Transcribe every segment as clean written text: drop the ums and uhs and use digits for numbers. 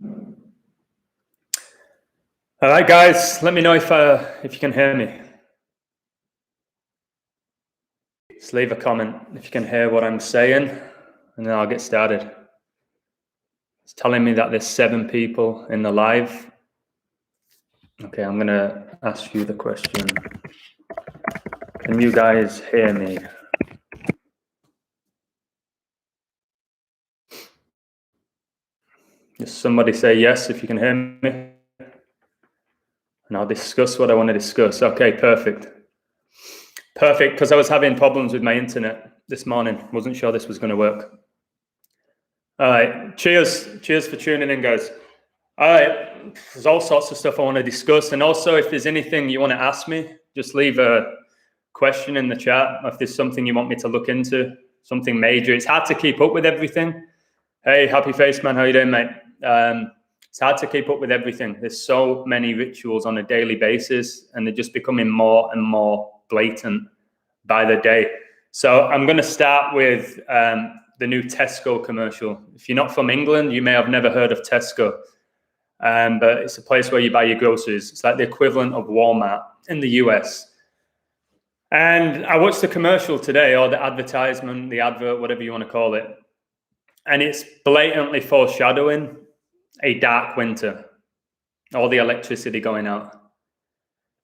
All right, guys, let me know if you can hear me. Just leave a comment if you can hear what I'm saying, and then I'll get started. It's telling me that there's 7 people in the live. Okay, I'm gonna ask you the question. Can you guys hear me? Just somebody say yes if you can hear me. And I'll discuss what I want to discuss. Okay, perfect. Perfect, because I was having problems with my internet this morning. Wasn't sure this was going to work. All right, cheers for tuning in, guys. All right, there's all sorts of stuff I want to discuss. And also, if there's anything you want to ask me, just leave a question in the chat. If there's something you want me to look into, something major. It's hard to keep up with everything. Hey, happy face, man. How you doing, mate? It's hard to keep up with everything. There's so many rituals on a daily basis, and they're just becoming more and more blatant by the day. So I'm going to start with the new Tesco commercial. If you're not from England, you may have never heard of Tesco, but it's a place where you buy your groceries. It's like the equivalent of Walmart in the US. And I watched the commercial today, or the advertisement, the advert, whatever you want to call it. And it's blatantly foreshadowing a dark winter, all the electricity going out.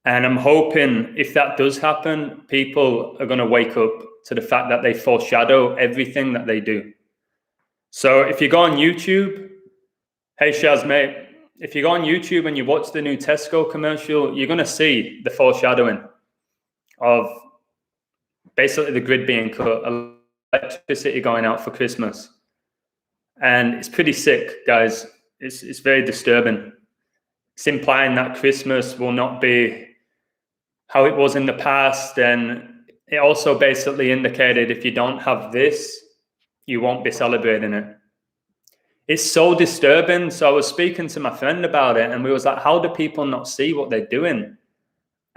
And I'm hoping if that does happen, people are going to wake up to the fact that they foreshadow everything that they do. So if you go on YouTube, hey Shaz, mate, if you go on YouTube and you watch the new Tesco commercial, you're going to see the foreshadowing of basically the grid being cut, electricity going out for Christmas. And it's pretty sick, guys. It's very disturbing. It's implying that Christmas will not be how it was in the past. And it also basically indicated if you don't have this, you won't be celebrating it. It's so disturbing. So I was speaking to my friend about it, and we was like, how do people not see what they're doing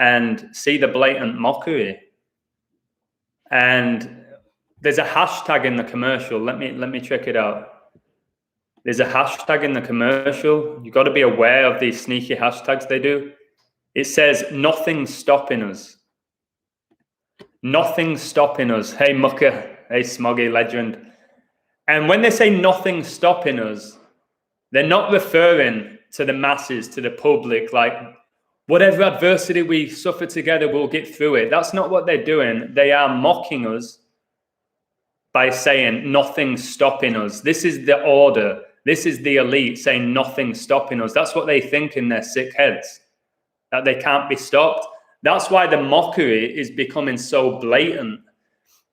and see the blatant mockery? And there's a hashtag in the commercial. Let me check it out. There's a hashtag in the commercial. You've got to be aware of these sneaky hashtags they do. It says, nothing's stopping us. Nothing's stopping us. Hey, Mucker. Hey, Smoggy legend. And when they say nothing's stopping us, they're not referring to the masses, to the public, like whatever adversity we suffer together, we'll get through it. That's not what they're doing. They are mocking us by saying nothing's stopping us. This is the order. This is the elite saying nothing's stopping us. That's what they think in their sick heads, that they can't be stopped. That's why the mockery is becoming so blatant.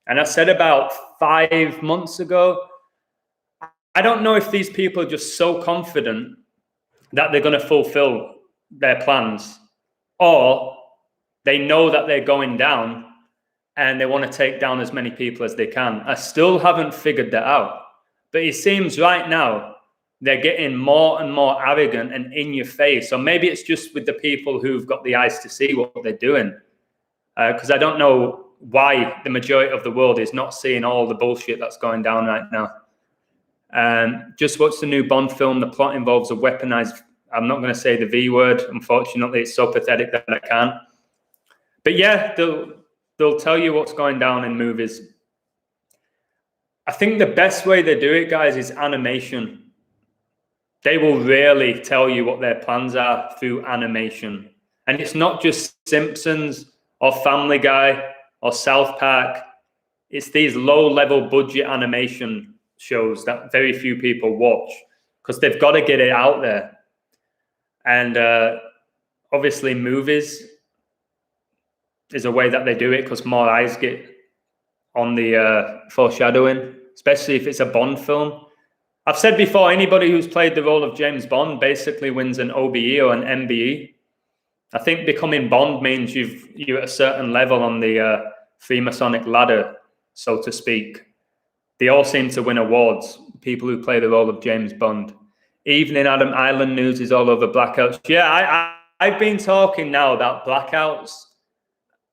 And I said about 5 months ago, I don't know if these people are just so confident that they're going to fulfill their plans, or they know that they're going down and they want to take down as many people as they can. I still haven't figured that out. But it seems right now they're getting more and more arrogant and in your face. Or maybe it's just with the people who've got the eyes to see what they're doing. Because I don't know why the majority of the world is not seeing all the bullshit that's going down right now. Just watch the new Bond film. The plot involves a weaponized, I'm not going to say the V word. Unfortunately, it's so pathetic that I can't. But yeah, they'll tell you what's going down in movies. I think the best way they do it, guys, is animation. They will rarely tell you what their plans are through animation. And it's not just Simpsons or Family Guy or South Park. It's these low-level budget animation shows that very few people watch because they've got to get it out there. And obviously movies is a way that they do it because more eyes get on the foreshadowing, especially if it's a Bond film. I've said before, anybody who's played the role of James Bond basically wins an OBE or an MBE. I think becoming Bond means you're at a certain level on the Freemasonic ladder, so to speak. They all seem to win awards, people who play the role of James Bond. Evening Adam Island news is all over blackouts. Yeah, I've been talking now about blackouts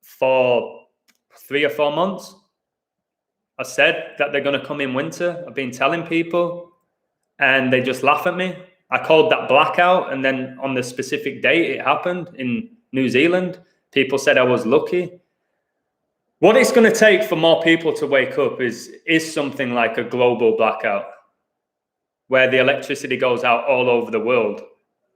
for 3 or 4 months. I said that they're going to come in winter. I've been telling people, and they just laugh at me. I called that blackout, and then on the specific date it happened in New Zealand. People said I was lucky. What it's going to take for more people to wake up is something like a global blackout, where the electricity goes out all over the world.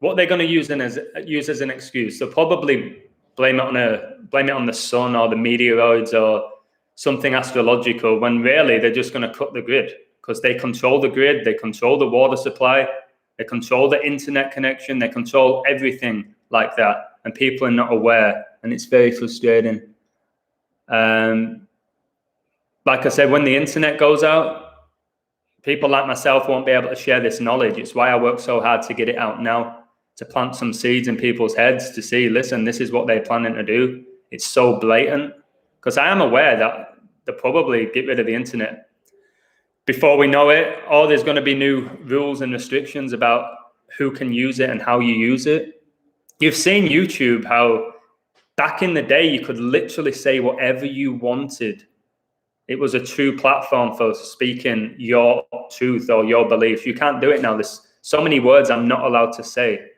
What they're going to use as an excuse, they'll probably blame it on the sun or the meteoroids or something astrological, when really they're just going to cut the grid, because they control the grid, they control the water supply, they control the internet connection, they control everything like that, and people are not aware, and it's very frustrating. Like I said, when the internet goes out, people like myself won't be able to share this knowledge. It's why I work so hard to get it out now, to plant some seeds in people's heads to see, listen, this is what they're planning to do. It's so blatant, because I am aware that they'll probably get rid of the internet before we know it, or there's going to be new rules and restrictions about who can use it and how you use it. You've seen YouTube, how back in the day you could literally say whatever you wanted. It was a true platform for speaking your truth or your beliefs. You can't do it now. There's so many words I'm not allowed to say.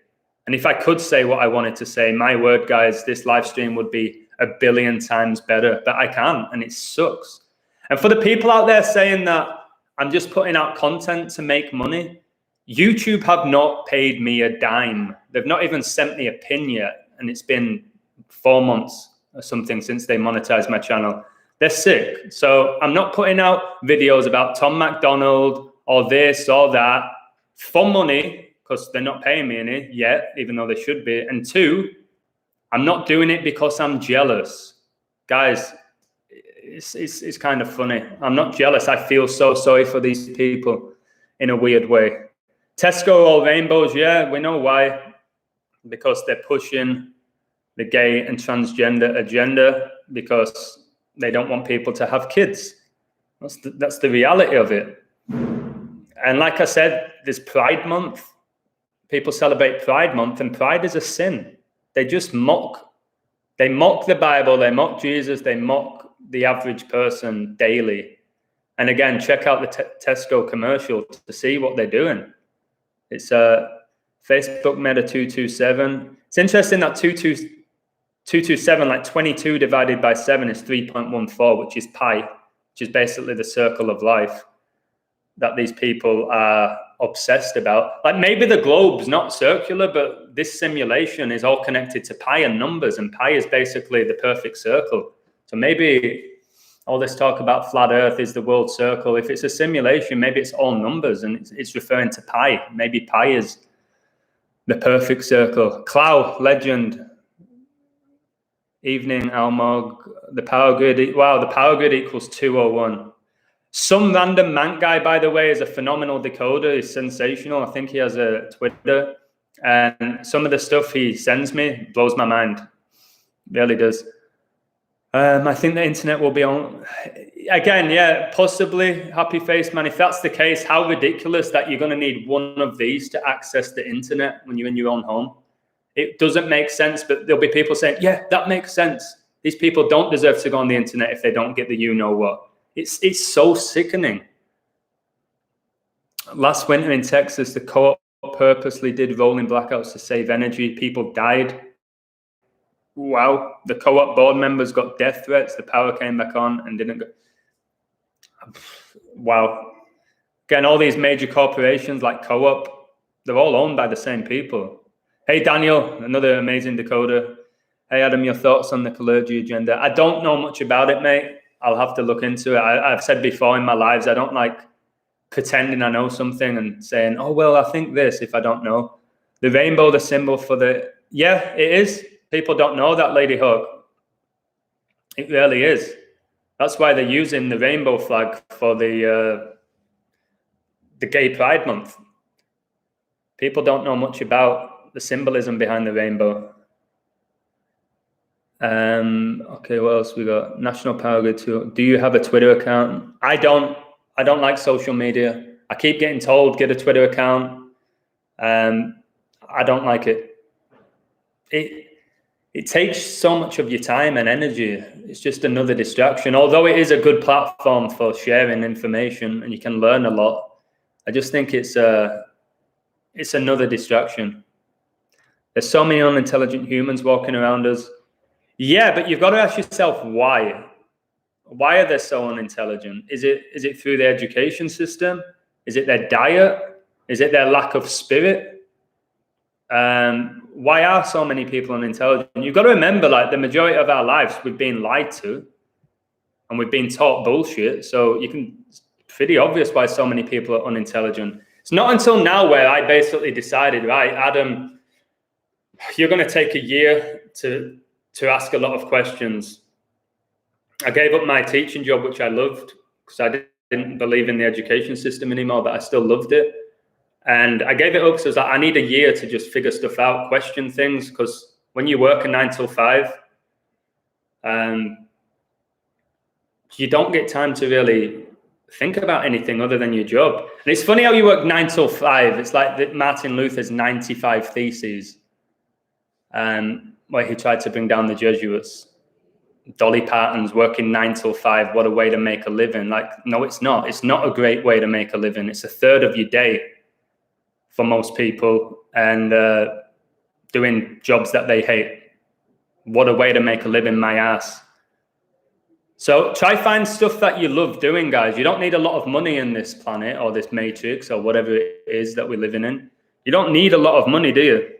And if I could say what I wanted to say, my word, guys, this live stream would be 1 billion times better, but I can't, and it sucks. And for the people out there saying that I'm just putting out content to make money, YouTube have not paid me a dime. They've not even sent me a pin yet, and it's been 4 months or something since they monetized my channel. They're sick. So I'm not putting out videos about Tom McDonald or this or that for money, because they're not paying me any yet, even though they should be. And 2, I'm not doing it because I'm jealous. Guys, it's kind of funny. I'm not jealous. I feel so sorry for these people in a weird way. Tesco all rainbows, yeah, we know why. Because they're pushing the gay and transgender agenda, because they don't want people to have kids. That's the reality of it. And like I said, there's Pride Month. People celebrate Pride Month, and pride is a sin. They just mock. They mock the Bible, they mock Jesus, they mock the average person daily. And again, check out the Tesco commercial to see what they're doing. It's Facebook Meta 227. It's interesting that 227, like 22 divided by 7 is 3.14, which is pi, which is basically the circle of life that these people are obsessed about. Like, maybe the globe's not circular, but this simulation is all connected to pi and numbers, and pi is basically the perfect circle. So maybe all this talk about flat earth is the world circle. If it's a simulation, maybe it's all numbers and it's referring to pi. Maybe pi is the perfect circle. Clow, legend. Evening, Almog. The power grid. Wow, the power grid equals 201. Some random Mank guy, by the way, is a phenomenal decoder. He's sensational. I think he has a Twitter. And some of the stuff he sends me blows my mind. Really does. I think the internet will be on. Again, yeah, possibly. Happy face, man. If that's the case, how ridiculous that you're going to need one of these to access the internet when you're in your own home. It doesn't make sense, but there'll be people saying, yeah, that makes sense. These people don't deserve to go on the internet if they don't get the you-know-what. It's so sickening. Last winter in Texas, the co-op purposely did rolling blackouts to save energy. People died. Wow. The co-op board members got death threats. The power came back on and didn't go. Wow. Again, all these major corporations like co-op, they're all owned by the same people. Hey, Daniel, another amazing decoder. Hey, Adam, your thoughts on the clergy agenda? I don't know much about it, mate. I'll have to look into it. I've said before in my lives, I don't like pretending I know something and saying, oh, well, I think this if I don't know. The rainbow, the symbol for the... Yeah, it is. People don't know that, Lady Hawk. It really is. That's why they're using the rainbow flag for the Gay Pride Month. People don't know much about the symbolism behind the rainbow. Okay, what else we got? National Power Grid 2. Do you have a Twitter account? I don't like social media. I keep getting told, get a Twitter account. I don't like it. It takes so much of your time and energy. It's just another distraction. Although it is a good platform for sharing information and you can learn a lot, I just think it's It's another distraction. There's so many unintelligent humans walking around us. Yeah, but you've got to ask yourself why. Why are they so unintelligent? Is it through the education system? Is it their diet? Is it their lack of spirit? Why are so many people unintelligent? You've got to remember, like, the majority of our lives we've been lied to and we've been taught bullshit. So it's pretty obvious why so many people are unintelligent. It's not until now where I basically decided, right, Adam, you're going to take a year to ask a lot of questions. I gave up my teaching job, which I loved, because I didn't believe in the education system anymore, but I still loved it. And I gave it up because I was like, I need a year to just figure stuff out, question things, because when you work a 9 till 5, you don't get time to really think about anything other than your job. And it's funny how you work 9 till 5. It's like Martin Luther's 95 Theses, where he tried to bring down the Jesuits. Dolly Parton's working 9 till 5. What a way to make a living. Like, no, it's not. It's not a great way to make a living. It's a third of your day for most people, and doing jobs that they hate. What a way to make a living, my ass. So try find stuff that you love doing, guys. You don't need a lot of money in this planet or this matrix or whatever it is that we're living in. You don't need a lot of money, do you?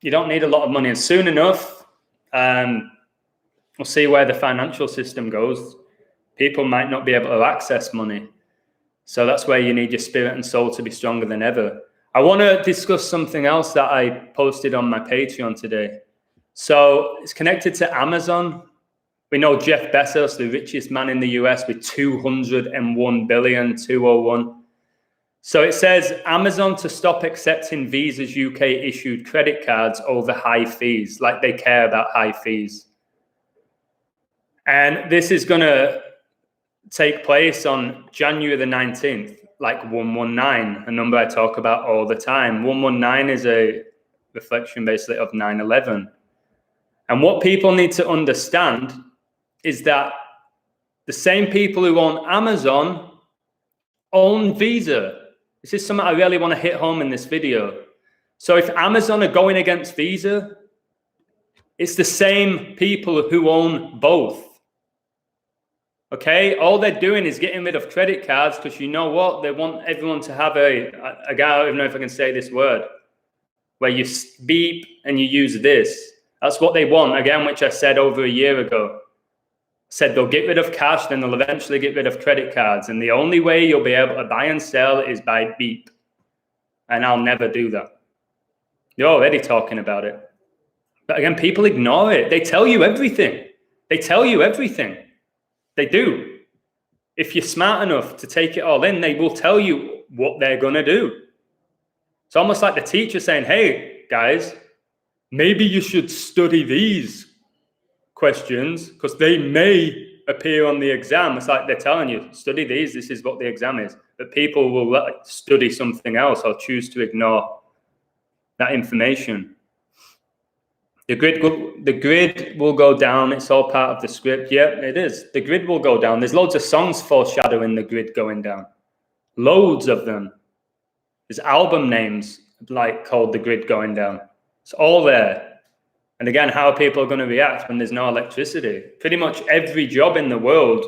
You don't need a lot of money. And soon enough, we'll see where the financial system goes. People might not be able to access money. So that's where you need your spirit and soul to be stronger than ever. I want to discuss something else that I posted on my Patreon today. So it's connected to Amazon. We know Jeff Bezos, the richest man in the US, with 201 billion, 201. So it says Amazon to stop accepting Visa's UK issued credit cards over high fees, like they care about high fees. And this is going to take place on January the 19th, like 119, a number I talk about all the time. 119 is a reflection basically of 9/11. And what people need to understand is that the same people who own Amazon own Visa. This is something I really want to hit home in this video. So if Amazon are going against Visa, it's the same people who own both. Okay, all they're doing is getting rid of credit cards because you know what? They want everyone to have a guy, I don't even know if I can say this word, where you beep and you use this. That's what they want, again, which I said over a year ago. I said they'll get rid of cash, then they'll eventually get rid of credit cards. And the only way you'll be able to buy and sell is by beep. And I'll never do that. You're already talking about it. But again, people ignore it. They tell you everything. They tell you everything. They do. If you're smart enough to take it all in, they will tell you what they're going to do. It's almost like the teacher saying, hey, guys, maybe you should study these questions because they may appear on the exam. It's like they're telling you, study these, this is what the exam is. But people will study something else or choose to ignore that information. The grid will go down. It's all part of the script. Yeah, it is. The grid will go down. There's loads of songs foreshadowing the grid going down. Loads of them. There's album names like called The Grid Going Down. It's all there. And again, how are people going to react when there's no electricity? Pretty much every job in the world,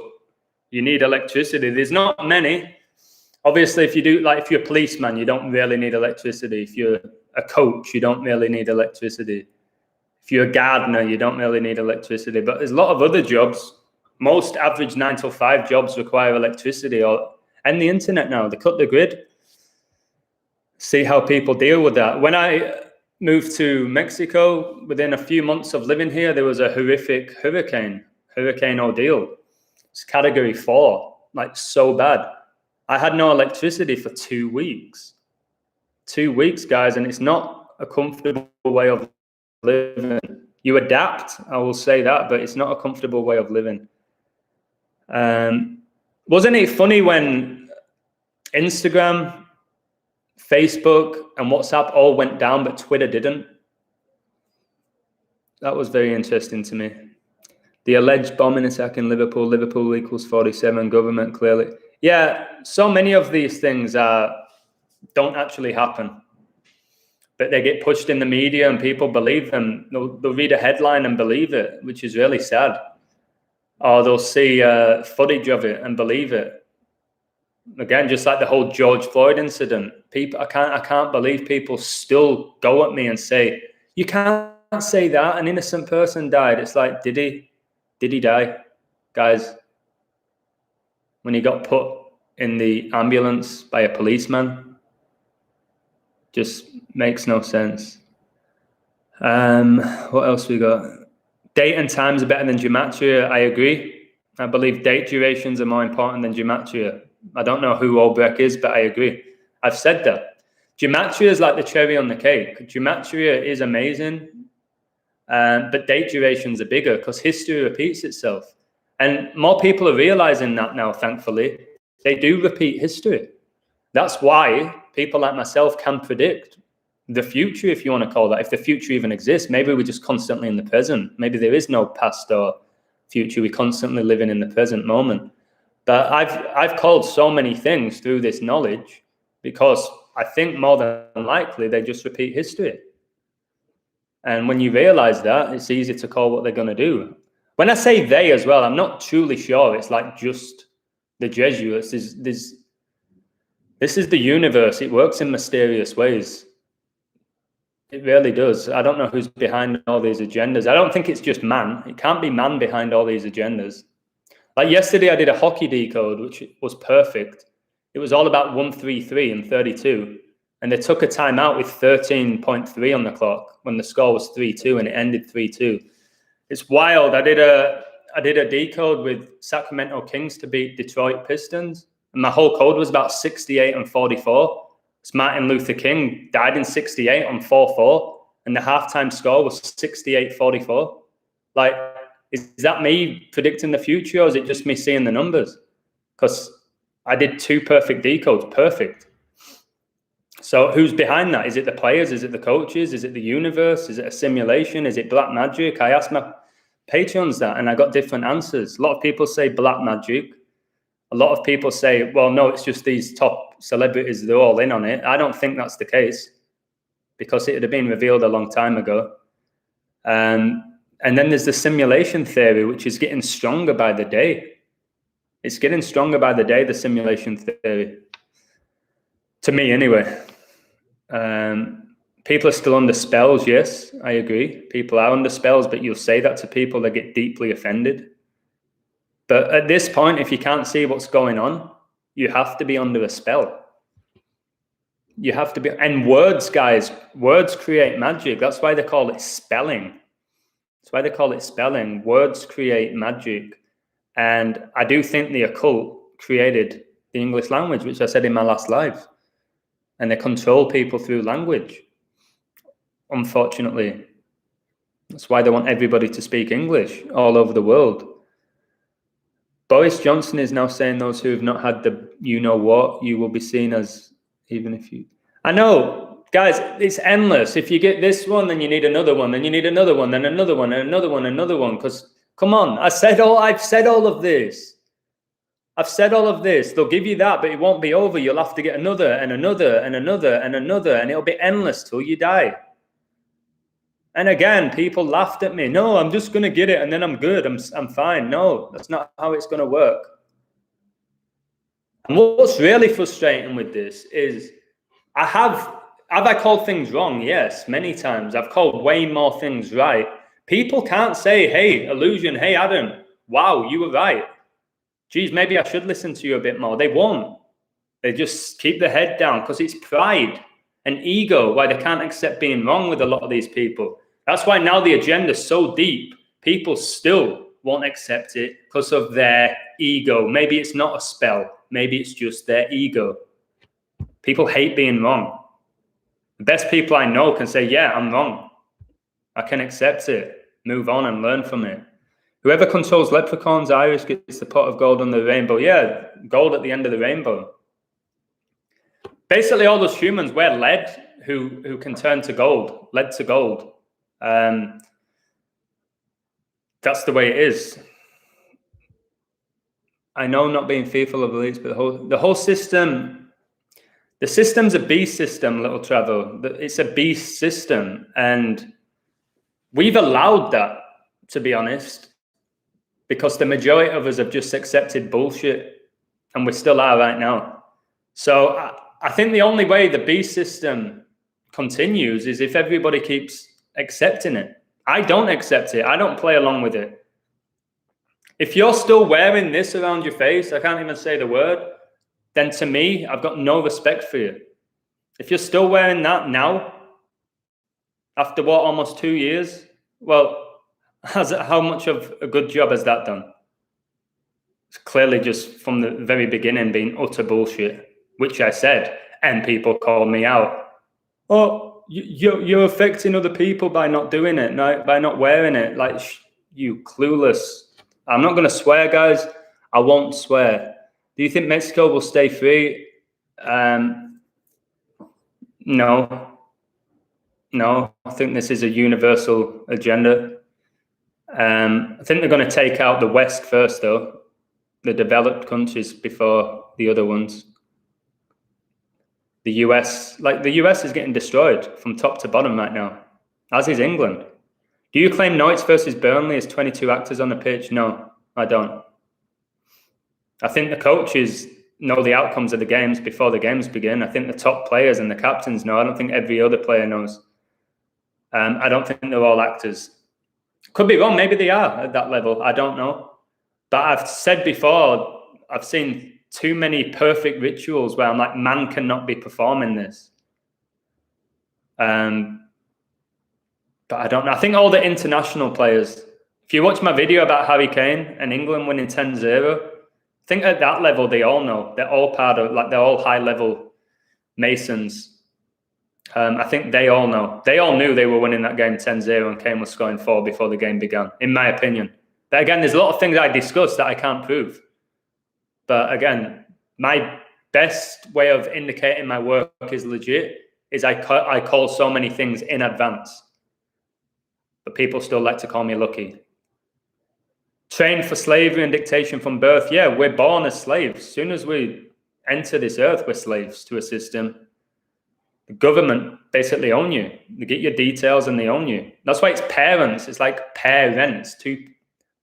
you need electricity. There's not many. Obviously, if you're a policeman, you don't really need electricity. If you're a coach, you don't really need electricity. If you're a gardener, you don't really need electricity. But there's a lot of other jobs. Most average 9 to 5 jobs require electricity and the internet now. They cut the grid. See how people deal with that. When I moved to Mexico, within a few months of living here, there was a horrific hurricane ordeal. It's category 4, like so bad. I had no electricity for 2 weeks. 2 weeks, guys, and it's not a comfortable way of living. You adapt, I will say that, but it's not a comfortable way of living. Wasn't it funny when Instagram, Facebook, and WhatsApp all went down, but Twitter didn't? That was very interesting to me. The alleged bombing attack in Liverpool equals 47, government clearly. Yeah, so many of these things don't actually happen. but they get pushed in the media and people believe them. They'll read a headline and believe it, which is really sad. Or they'll see footage of it and believe it. Again, just like the whole George Floyd incident, people, I can't believe people still go at me and say, you can't say that, an innocent person died. It's like, did he die? Guys, when he got put in the ambulance by a policeman, just makes no sense. What else we got? Date and times are better than Gematria. I agree. I believe date durations are more important than Gematria. I don't know who Albrecht is, but I agree. I've said that. Gematria is like the cherry on the cake. Gematria is amazing, but date durations are bigger because history repeats itself. And more people are realizing that now, thankfully. They do repeat history. That's why people like myself can predict the future, if you want to call that, if the future even exists. Maybe we're just constantly in the present. Maybe there is no past or future. We're constantly living in the present moment. But I've called so many things through this knowledge because I think more than likely they just repeat history. And when you realize that, it's easy to call what they're going to do. When I say they as well, I'm not truly sure it's like just the Jesuits. This is the universe. It works in mysterious ways. It really does. I don't know who's behind all these agendas. I don't think it's just man. It can't be man behind all these agendas. Like yesterday, I did a hockey decode, which was perfect. It was all about 133 and 32. And they took a timeout with 13.3 on the clock when the score was 3-2 and it ended 3-2. It's wild. I did a decode with Sacramento Kings to beat Detroit Pistons. And my whole code was about 68 and 44. It's Martin Luther King died in 68 on 4-4. And the halftime score was 68-44. Like, is that me predicting the future or is it just me seeing the numbers? Because I did 2 perfect decodes, perfect. So who's behind that? Is it the players? Is it the coaches? Is it the universe? Is it a simulation? Is it black magic? I asked my patrons that and I got different answers. A lot of people say black magic. A lot of people say, well, no, it's just these top celebrities, they're all in on it. I don't think that's the case because it had been revealed a long time ago. And then there's the simulation theory, which is getting stronger by the day. It's getting stronger by the day, the simulation theory. To me, anyway. People are still under spells, yes, I agree. People are under spells, but you'll say that to people, they get deeply offended. But at this point, if you can't see what's going on, you have to be under a spell. You have to be, and words, guys, words create magic. That's why they call it spelling. That's why they call it spelling. Words create magic. And I do think the occult created the English language, which I said in my last live. And they control people through language, unfortunately. That's why they want everybody to speak English all over the world. Boris Johnson is now saying those who have not had the you-know-what, you will be seen as, even if you... I know, guys, it's endless. If you get this one, then you need another one, then you need another one, then another one, and another one, another one. Because, come on, I've said all of this. I've said all of this. They'll give you that, but it won't be over. You'll have to get another, and another, and another, and another, and it'll be endless till you die. And again, people laughed at me. No, I'm just going to get it and then I'm good. I'm fine. No, that's not how it's going to work. And what's really frustrating with this is have I called things wrong? Yes, many times. I've called way more things right. People can't say, hey, Illusion, hey, Adam, wow, you were right. Geez, maybe I should listen to you a bit more. They won't. They just keep their head down because it's pride and ego, why they can't accept being wrong with a lot of these people. That's why now the agenda is so deep, people still won't accept it because of their ego. Maybe it's not a spell. Maybe it's just their ego. People hate being wrong. The best people I know can say, yeah, I'm wrong. I can accept it, move on and learn from it. Whoever controls leprechauns, Irish, gets the pot of gold on the rainbow. Yeah, gold at the end of the rainbow. Basically, all those humans wear lead who can turn to gold, lead to gold. That's the way it is. I know not being fearful of elites, but the whole system, The system's a beast system, little Trevor. It's a beast system. And we've allowed that, to be honest, because the majority of us have just accepted bullshit, and we still are right now. So I think the only way the beast system continues is if everybody keeps accepting it. I don't accept it. I don't play along with it. If you're still wearing this around your face, I can't even say the word, then to me, I've got no respect for you. If you're still wearing that now, after what, almost 2 years, well, how much of a good job has that done? It's clearly just from the very beginning being utter bullshit, which I said, and people called me out. Oh, you're affecting other people by not doing it, by not wearing it. Like, you clueless. I'm not going to swear, guys. I won't swear. Do you think Mexico will stay free? No. No, I think this is a universal agenda. I think they're going to take out the West first, though, the developed countries before the other ones. The US is getting destroyed from top to bottom right now, as is England. Do you claim Norwich versus Burnley as 22 actors on the pitch? No, I don't. I think the coaches know the outcomes of the games before the games begin. I think the top players and the captains know. I don't think every other player knows. I don't think they're all actors. Could be wrong. Maybe they are at that level. I don't know. But I've said before, I've seen too many perfect rituals where I'm like, man cannot be performing this. But I don't know. I think all the international players, if you watch my video about Harry Kane and England winning 10-0, I think at that level, they all know. They're all part of, like, they're all high-level Masons. I think they all know. They all knew they were winning that game 10-0 and Kane was scoring 4 before the game began, in my opinion. But again, there's a lot of things I discuss that I can't prove. But again, my best way of indicating my work is legit is I call so many things in advance. But people still like to call me lucky. Trained for slavery and dictation from birth. Yeah, we're born as slaves. As soon as we enter this earth, we're slaves to a system. The government basically own you. They get your details and they own you. That's why it's parents. It's like parents. 2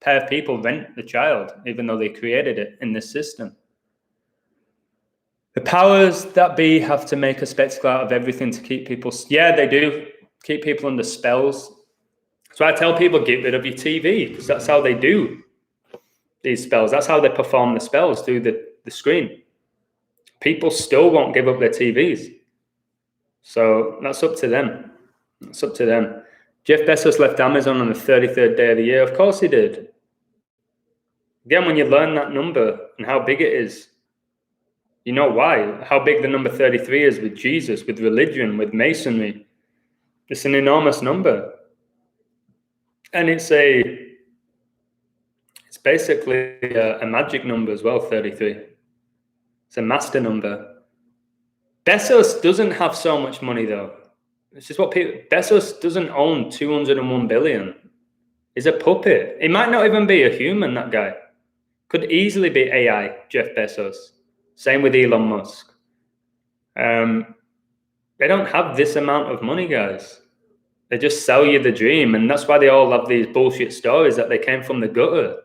pair of people rent the child, even though they created it in this system. The powers that be have to make a spectacle out of everything to keep people... Yeah, they do. Keep people under spells. So I tell people, get rid of your TV, because that's how they do these spells. That's how they perform the spells, through the screen. People still won't give up their TVs. So that's up to them. It's up to them. Jeff Bezos left Amazon on the 33rd day of the year. Of course he did. Again, when you learn that number and how big it is, you know why. How big the number 33 is with Jesus, with religion, with masonry. It's an enormous number. And it's basically a magic number as well, 33. It's a master number. Bezos doesn't have so much money, though. It's just what people... Bezos doesn't own 201 billion. He's a puppet. He might not even be a human, that guy. Could easily be AI, Jeff Bezos. Same with Elon Musk. They don't have this amount of money, guys. They just sell you the dream. And that's why they all have these bullshit stories that they came from the gutter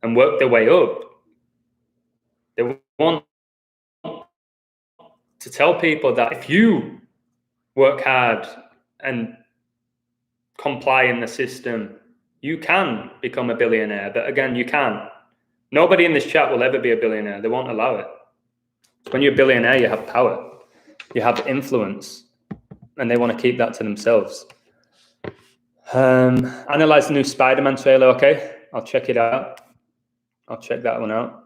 and worked their way up. They want to tell people that if you work hard and comply in the system, you can become a billionaire. But again, you can't. Nobody in this chat will ever be a billionaire. They won't allow it. When you're a billionaire, you have power. You have influence. And they want to keep that to themselves. Analyze the new Spider-Man trailer. Okay, I'll check it out. I'll check that one out.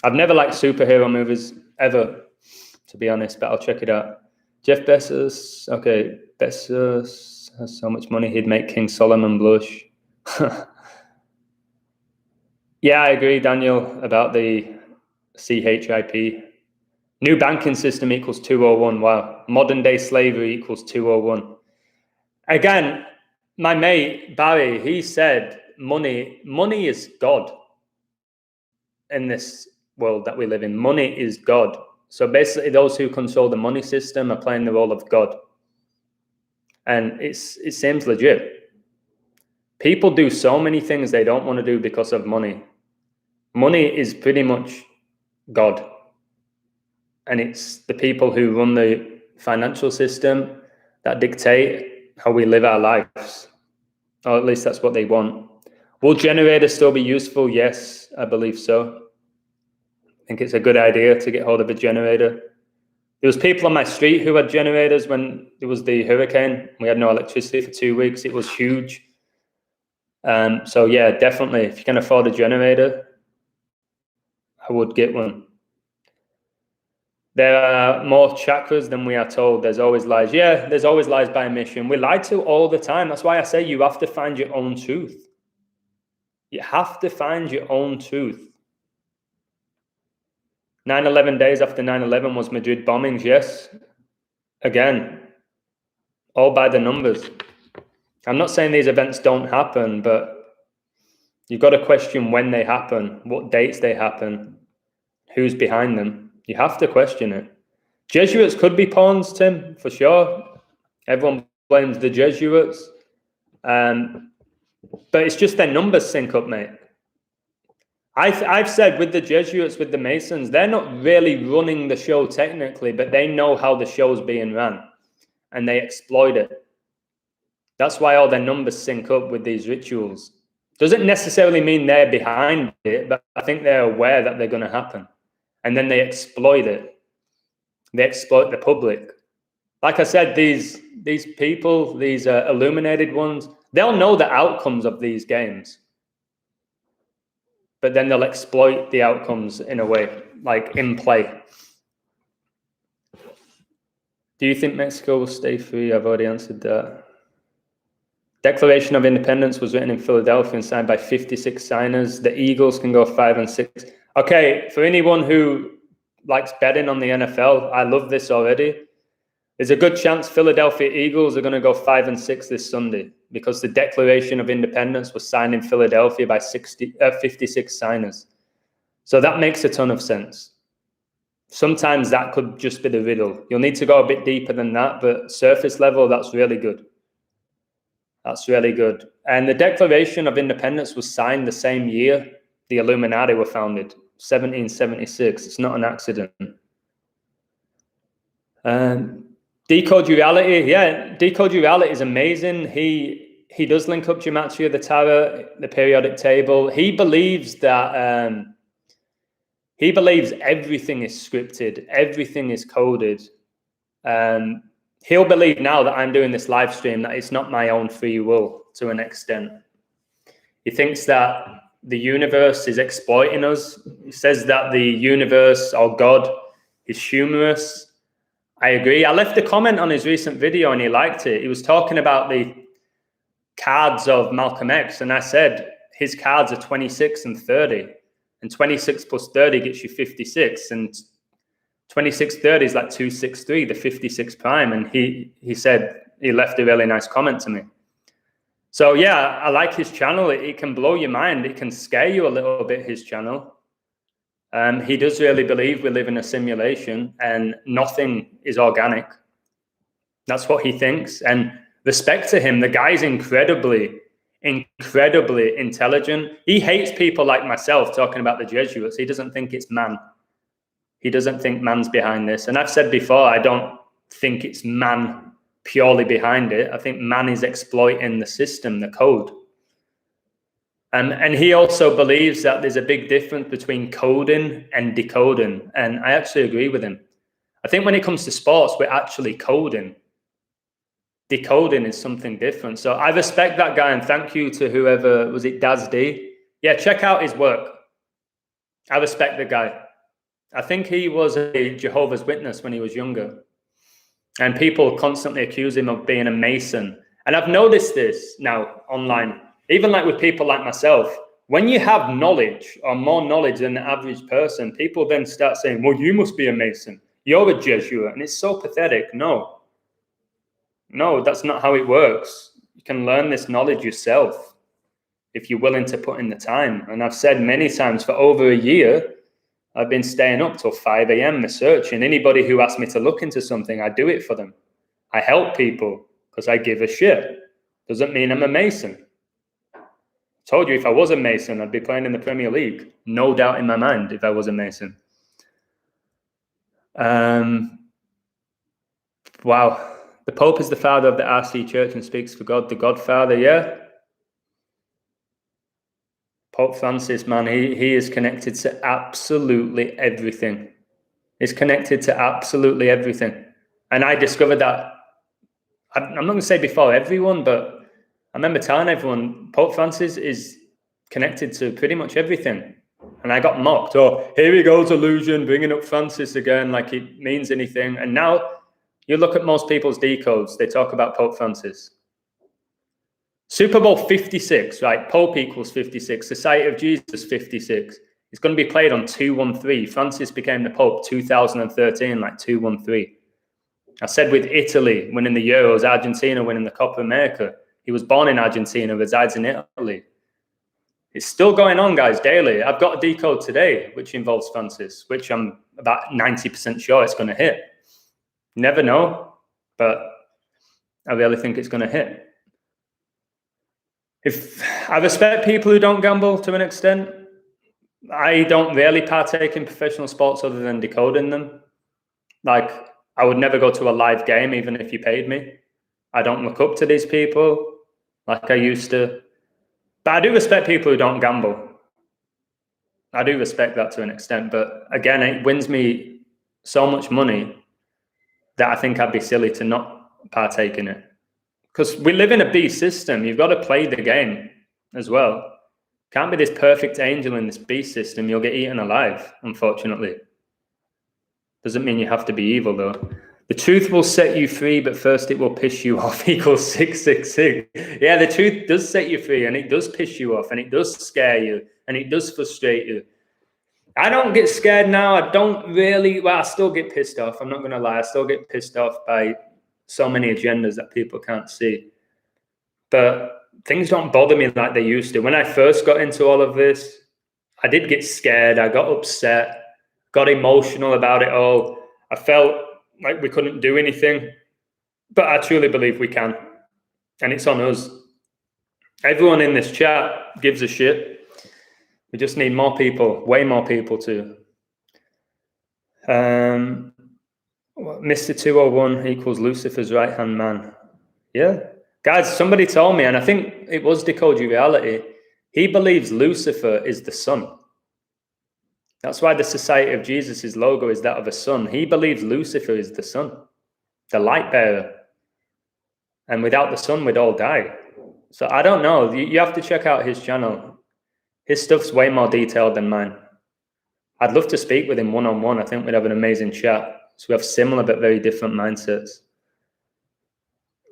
I've never liked superhero movies, ever, to be honest, but I'll check it out. Jeff Bezos. Okay, Bezos has so much money, he'd make King Solomon blush. Yeah, I agree, Daniel, about the CHIP. New banking system equals 201. Wow. Modern day slavery equals 201. Again, my mate, Barry, he said money is God in this world that we live in. Money is God. So basically, those who control the money system are playing the role of God. And it seems legit. People do so many things they don't want to do because of money. Money is pretty much God. And it's the people who run the financial system that dictate how we live our lives. Or at least that's what they want. Will generators still be useful? Yes, I believe so. I think it's a good idea to get hold of a generator. There was people on my street who had generators when there was the hurricane. We had no electricity for 2 weeks. It was huge. So yeah, definitely, if you can afford a generator, I would get one. There are more chakras than we are told. There's always lies. Yeah, there's always lies by omission. We're lied to all the time. That's why I say you have to find your own truth. You have to find your own truth. 9/11 days after 9/11 was Madrid bombings, yes. Again, all by the numbers. I'm not saying these events don't happen, but you've got to question when they happen, what dates they happen, who's behind them. You have to question it. Jesuits could be pawns, Tim, for sure. Everyone blames the Jesuits. But it's just their numbers sync up, mate. I've said with the Jesuits, with the Masons, they're not really running the show technically, but they know how the show's being run, and they exploit it. That's why all their numbers sync up with these rituals. Doesn't necessarily mean they're behind it, but I think they're aware that they're going to happen, and then they exploit it. They exploit the public. Like I said, these people, these illuminated ones, they'll know the outcomes of these games, but then they'll exploit the outcomes in a way, like in play. Do you think Mexico will stay free? I've already answered that. Declaration of Independence was written in Philadelphia and signed by 56 signers. The Eagles can go 5 and 6. Okay, for anyone who likes betting on the NFL, I love this already. There's a good chance Philadelphia Eagles are going to go 5 and 6 this Sunday because the Declaration of Independence was signed in Philadelphia by 56 signers. So that makes a ton of sense. Sometimes that could just be the riddle. You'll need to go a bit deeper than that, but surface level, that's really good. That's really good. And the Declaration of Independence was signed the same year the Illuminati were founded, 1776. It's not an accident. Decode Reality, yeah, Decode Reality is amazing. He does link up Gematria, the Tarot, the periodic table. He believes that everything is scripted, everything is coded. He'll believe now that I'm doing this live stream that it's not my own free will to an extent. He thinks that the universe is exploiting us. He says that the universe or God is humorous. I agree. I left a comment on his recent video and he liked it. He was talking about the cards of Malcolm X, and I said his cards are 26 and 30, and 26 plus 30 gets you 56, and 2630 is like 263, the 56 prime. And he said he left a really nice comment to me. So yeah, I like his channel. It can blow your mind. It can scare you a little bit, his channel. He does really believe we live in a simulation and nothing is organic. That's what he thinks. And respect to him, the guy's incredibly intelligent. He hates people like myself talking about the Jesuits. He doesn't think it's man. He doesn't think man's behind this. And I've said before, I don't think it's man purely behind it. I think man is exploiting the system, the code. And he also believes that there's a big difference between coding and decoding. And I actually agree with him. I think when it comes to sports, we're actually coding. Decoding is something different. So I respect that guy, and thank you to whoever, was it Daz D? Yeah, check out his work. I respect the guy. I think he was a Jehovah's Witness when he was younger. And people constantly accuse him of being a Mason. And I've noticed this now online, even like with people like myself. When you have knowledge or more knowledge than the average person, people then start saying, well, you must be a Mason. You're a Jesuit. And it's so pathetic. No, that's not how it works. You can learn this knowledge yourself if you're willing to put in the time. And I've said many times, for over a year, I've been staying up till 5 a.m. researching. Anybody who asks me to look into something, I do it for them. I help people because I give a shit. Doesn't mean I'm a Mason. I told you, if I was a Mason, I'd be playing in the Premier League. No doubt in my mind if I was a Mason. Wow. The Pope is the father of the RC Church and speaks for God. The Godfather, yeah. Pope Francis, man, he is connected to absolutely everything. He's connected to absolutely everything. And I discovered that, I'm not going to say before everyone, but I remember telling everyone, Pope Francis is connected to pretty much everything. And I got mocked. Oh, here he goes, illusion, bringing up Francis again, like it means anything. And now you look at most people's decodes, they talk about Pope Francis. Super Bowl 56, right? Pope equals 56. Society of Jesus, 56. It's going to be played on 213. Francis became the Pope 2013, like 213. I said with Italy winning the Euros, Argentina winning the Copa America. He was born in Argentina, resides in Italy. It's still going on, guys, daily. I've got a decode today, which involves Francis, which I'm about 90% sure it's going to hit. Never know, but I really think it's going to hit. If I respect people who don't gamble to an extent, I don't really partake in professional sports other than decoding them. Like, I would never go to a live game, even if you paid me. I don't look up to these people like I used to. But I do respect people who don't gamble. I do respect that to an extent. But again, it wins me so much money that I think I'd be silly to not partake in it. Because we live in a beast system. You've got to play the game as well. Can't be this perfect angel in this beast system. You'll get eaten alive, unfortunately. Doesn't mean you have to be evil, though. The truth will set you free, but first it will piss you off. Equals 666. Yeah, the truth does set you free, and it does piss you off, and it does scare you, and it does frustrate you. I don't get scared now. I don't really. Well, I still get pissed off. I'm not going to lie. I still get pissed off by so many agendas that people can't see. But things don't bother me like they used to. When I first got into all of this, I did get scared. I got upset, got emotional about it all. I felt like we couldn't do anything. But I truly believe we can. And it's on us. Everyone in this chat gives a shit. We just need more people, way more people to. Mr. 201 equals Lucifer's right-hand man. Yeah. Guys, somebody told me, and I think it was Decode Your Reality, he believes Lucifer is the sun. That's why the Society of Jesus' logo is that of a sun. He believes Lucifer is the sun, the light bearer. And without the sun, we'd all die. So I don't know. You have to check out his channel. His stuff's way more detailed than mine. I'd love to speak with him one-on-one. I think we'd have an amazing chat. So we have similar but very different mindsets.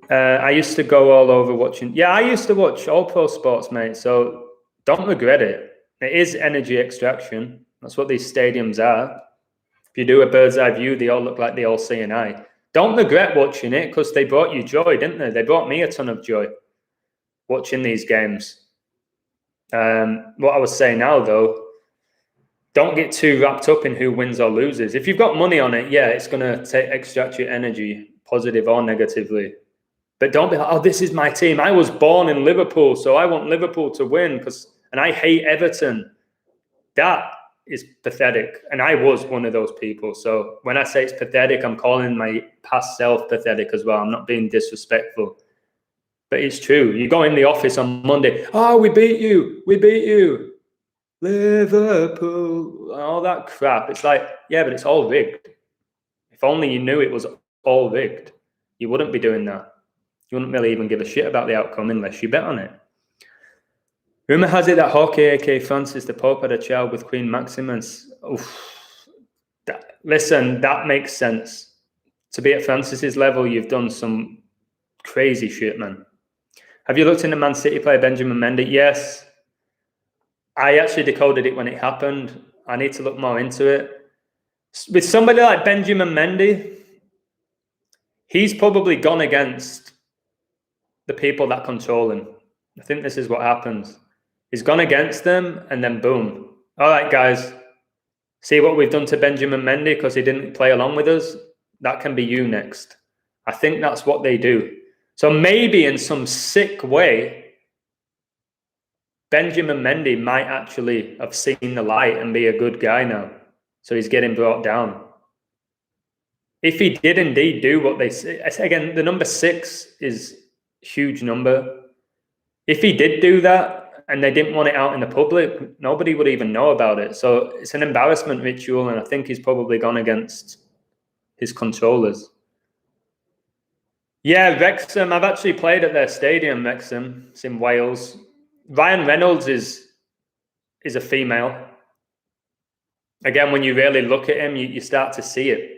I used to go all over watching. Yeah, I used to watch all pro sports, mate. So don't regret it. It is energy extraction. That's what these stadiums are. If you do a bird's eye view, they all look like the all-seeing eye. Don't regret watching it because they brought you joy, didn't they? They brought me a ton of joy watching these games. What I was saying now, though, don't get too wrapped up in who wins or loses. If you've got money on it, yeah, it's going to extract your energy, positive or negatively. But don't be like, oh, this is my team. I was born in Liverpool, so I want Liverpool to win, and I hate Everton. That is pathetic. And I was one of those people. So when I say it's pathetic, I'm calling my past self pathetic as well. I'm not being disrespectful. But it's true. You go in the office on Monday, oh, we beat you. Liverpool, all that crap. It's like, yeah, but it's all rigged. If only you knew it was all rigged, you wouldn't be doing that. You wouldn't really even give a shit about the outcome unless you bet on it. Rumor has it that Hawkeye, aka Francis the Pope, had a child with Queen Maximus. Listen, that makes sense. To be at Francis's level, you've done some crazy shit, man. Have you looked into Man City player Benjamin Mendy? Yes. I actually decoded it when it happened. I need to look more into it. With somebody like Benjamin Mendy, he's probably gone against the people that control him. I think this is what happens. He's gone against them, and then boom. All right, guys, See what we've done to Benjamin Mendy because he didn't play along with us? That can be you next. I think that's what they do. So maybe in some sick way, Benjamin Mendy might actually have seen the light and be a good guy now. So he's getting brought down. If he did indeed do what they say, again, the number 6 is a huge number. If he did do that, and they didn't want it out in the public, nobody would even know about it. So it's an embarrassment ritual, and I think he's probably gone against his controllers. Yeah, Wrexham. I've actually played at their stadium, Wrexham. It's in Wales. Ryan Reynolds is a female. Again, when you really look at him, you start to see it.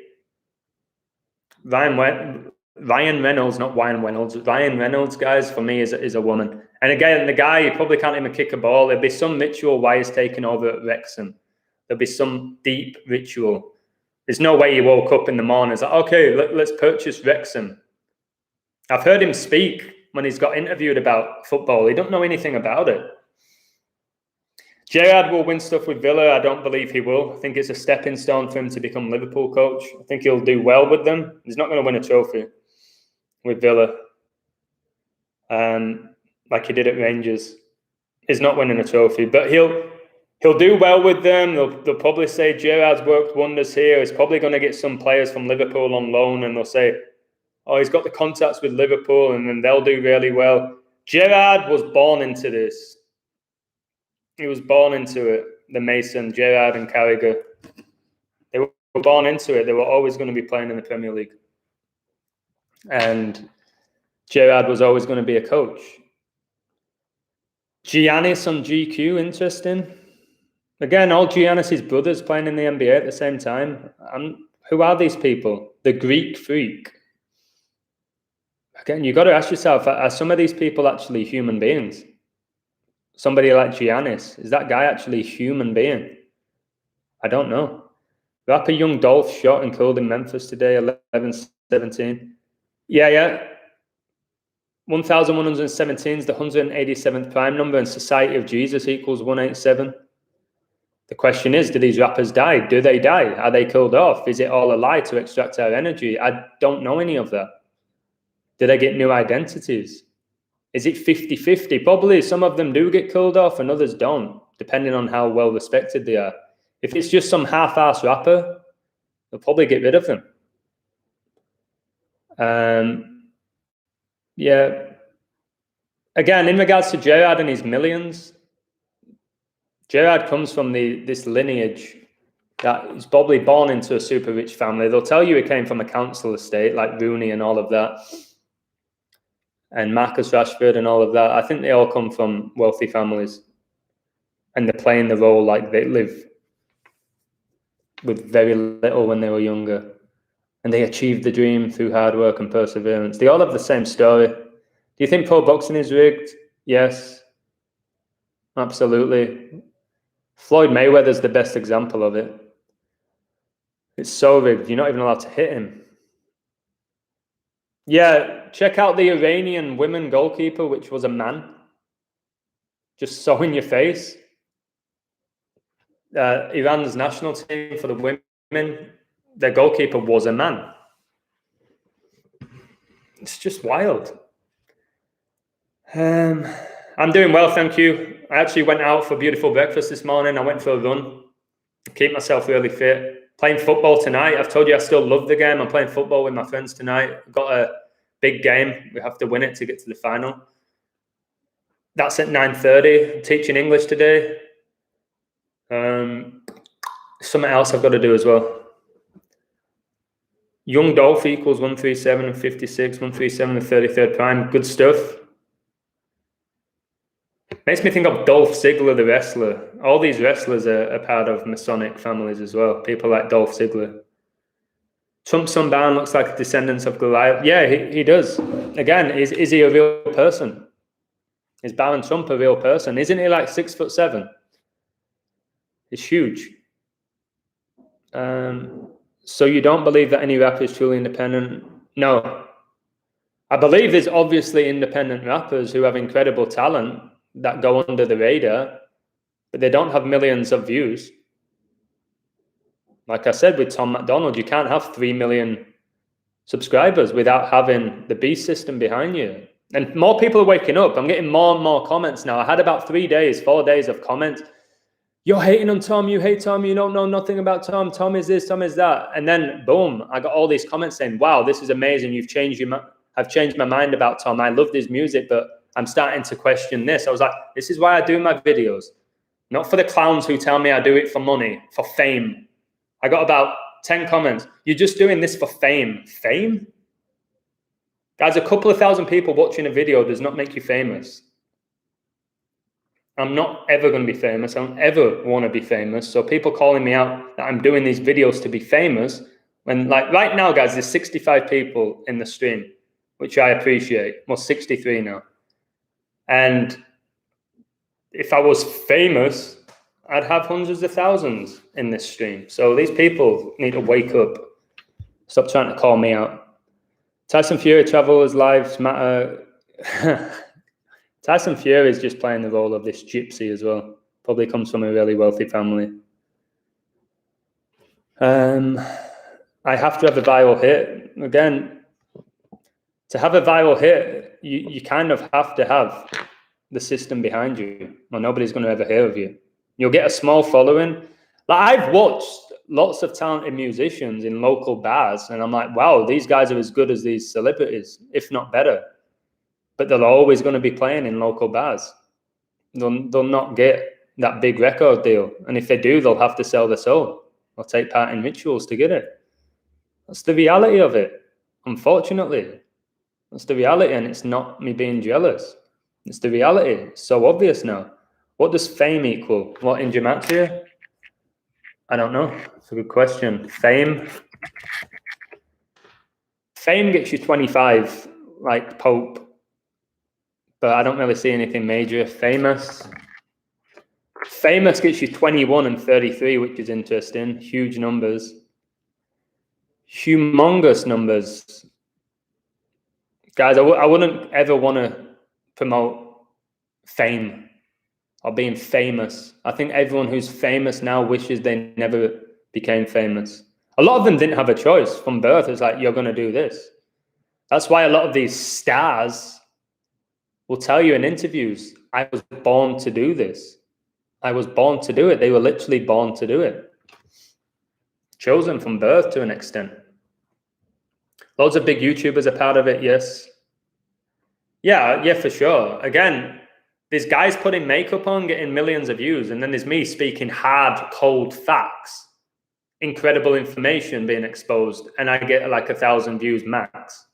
Ryan Reynolds, not Ryan Reynolds. Ryan Reynolds, guys, for me is a woman. And again, the guy, you probably can't even kick a ball. There'll be some ritual why he's taken over at Wrexham. There'll be some deep ritual. There's no way he woke up in the morning and said, okay, let's purchase Wrexham. I've heard him speak when he's got interviewed about football. He don't know anything about it. Gerrard will win stuff with Villa. I don't believe he will. I think it's a stepping stone for him to become Liverpool coach. I think he'll do well with them. He's not going to win a trophy with Villa. Like he did at Rangers. He's not winning a trophy, but he'll do well with them. They'll probably say Gerrard's worked wonders here. He's probably going to get some players from Liverpool on loan, and they'll say, oh, he's got the contacts with Liverpool, and then they'll do really well. Gerrard was born into this. He was born into it. The Mason, Gerrard and Carragher. They were born into it. They were always going to be playing in the Premier League. And Gerrard was always going to be a coach. Giannis on GQ, interesting. Again, all Giannis's brothers playing in the NBA at the same time. Who are these people? The Greek Freak. Again, you got to ask yourself, are some of these people actually human beings? Somebody like Giannis, is that guy actually a human being? I don't know. Rapper Young Dolph shot and killed in Memphis today, 11/17. Yeah. 1,117 is the 187th prime number, and Society of Jesus equals 187. The question is, do these rappers die? Do they die? Are they killed off? Is it all a lie to extract our energy? I don't know any of that. Do they get new identities? Is it 50-50? Probably some of them do get killed off and others don't, depending on how well respected they are. If it's just some half-ass rapper, they'll probably get rid of them. Yeah. Again, in regards to Gerrard and his millions, Gerrard comes from this lineage that he's probably born into a super rich family. They'll tell you he came from a council estate like Rooney and all of that, and Marcus Rashford and all of that. I think they all come from wealthy families, and they're playing the role like they live with very little when they were younger, and they achieved the dream through hard work and perseverance. They all have the same story. Do you think pro boxing is rigged? Yes, absolutely. Floyd Mayweather's the best example of it. It's so rigged, you're not even allowed to hit him. Yeah, check out the Iranian women goalkeeper, which was a man. Just so in your face. Iran's national team for the women, their goalkeeper was a man. It's just wild. I'm doing well, thank you. I actually went out for a beautiful breakfast this morning. I went for a run, keep myself really fit. Playing football tonight. I've told you I still love the game. I'm playing football with my friends tonight. I've got a big game. We have to win it to get to the final. That's at 9:30. I'm teaching English today. Something else I've got to do as well. Young Dolph equals 137 and 56, 137 and 33rd prime. Good stuff. Makes me think of Dolph Ziggler, the wrestler. All these wrestlers are part of Masonic families as well. People like Dolph Ziggler. Trump's son Baron looks like a descendant of Goliath. Yeah, he does. Again, is he a real person? Is Baron Trump a real person? Isn't he like 6'7"? He's huge. So you don't believe that any rapper is truly independent? No. I believe there's obviously independent rappers who have incredible talent that go under the radar, but they don't have millions of views. Like I said with Tom McDonald, you can't have 3 million subscribers without having the B system behind you. And more people are waking up. I'm getting more and more comments now. I had about 4 days of comments. You're hating on Tom, you hate Tom, you don't know nothing about Tom, Tom is this, Tom is that. And then boom, I got all these comments saying, wow, this is amazing. I've changed my mind about Tom. I loved his music, but I'm starting to question this. I was like, this is why I do my videos. Not for the clowns who tell me I do it for money, for fame. I got about 10 comments. You're just doing this for fame. Fame? Guys, a couple of thousand people watching a video does not make you famous. I'm not ever going to be famous. I don't ever want to be famous. So people calling me out that I'm doing these videos to be famous, when like right now, guys, there's 65 people in the stream, which I appreciate. Well, 63 now. And if I was famous, I'd have hundreds of thousands in this stream. So these people need to wake up. Stop trying to call me out. Tyson Fury Travelers Lives Matter. Tyson Fury is just playing the role of this gypsy as well. Probably comes from a really wealthy family. I have to have a viral hit. Again, to have a viral hit, you kind of have to have the system behind you, or nobody's going to ever hear of you. You'll get a small following. Like I've watched lots of talented musicians in local bars, and I'm like, wow, these guys are as good as these celebrities, if not better. But they're always going to be playing in local bars. They'll not get that big record deal. And if they do, they'll have to sell their soul or take part in rituals to get it. That's the reality of it, unfortunately. That's the reality, and it's not me being jealous. It's the reality. It's so obvious now. What does fame equal? What in Gematria? I don't know. It's a good question. Fame gets you 25, like Pope. But I don't really see anything major. Famous gets you 21 and 33, which is interesting. Huge numbers. Humongous numbers. Guys, I wouldn't ever want to promote fame or being famous. I think everyone who's famous now wishes they never became famous. A lot of them didn't have a choice from birth. It's like, you're going to do this. That's why a lot of these stars will tell you in interviews, I was born to do this. I was born to do it. They were literally born to do it. Chosen from birth to an extent. Loads of big YouTubers are part of it, yes. Yeah, for sure. Again, there's guys putting makeup on, getting millions of views, and then there's me speaking hard, cold facts. Incredible information being exposed, and I get like 1,000 views max.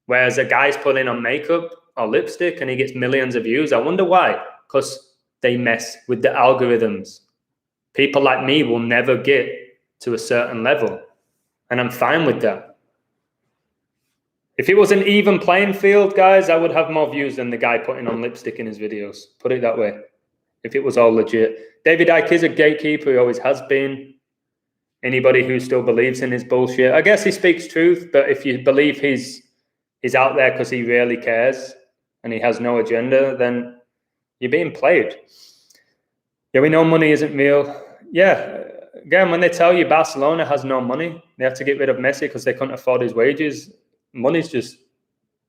Whereas a guy's putting on makeup or lipstick and he gets millions of views. I wonder why. Because they mess with the algorithms. People like me will never get to a certain level. And I'm fine with that. If it was an even playing field, guys, I would have more views than the guy putting on lipstick in his videos. Put it that way. If it was all legit. David Icke is a gatekeeper. He always has been. Anybody who still believes in his bullshit. I guess he speaks truth, but if you believe he's out there because he really cares and he has no agenda, then you're being played. Yeah, we know money isn't real. Yeah, again, when they tell you Barcelona has no money, they have to get rid of Messi because they couldn't afford his wages. Money's just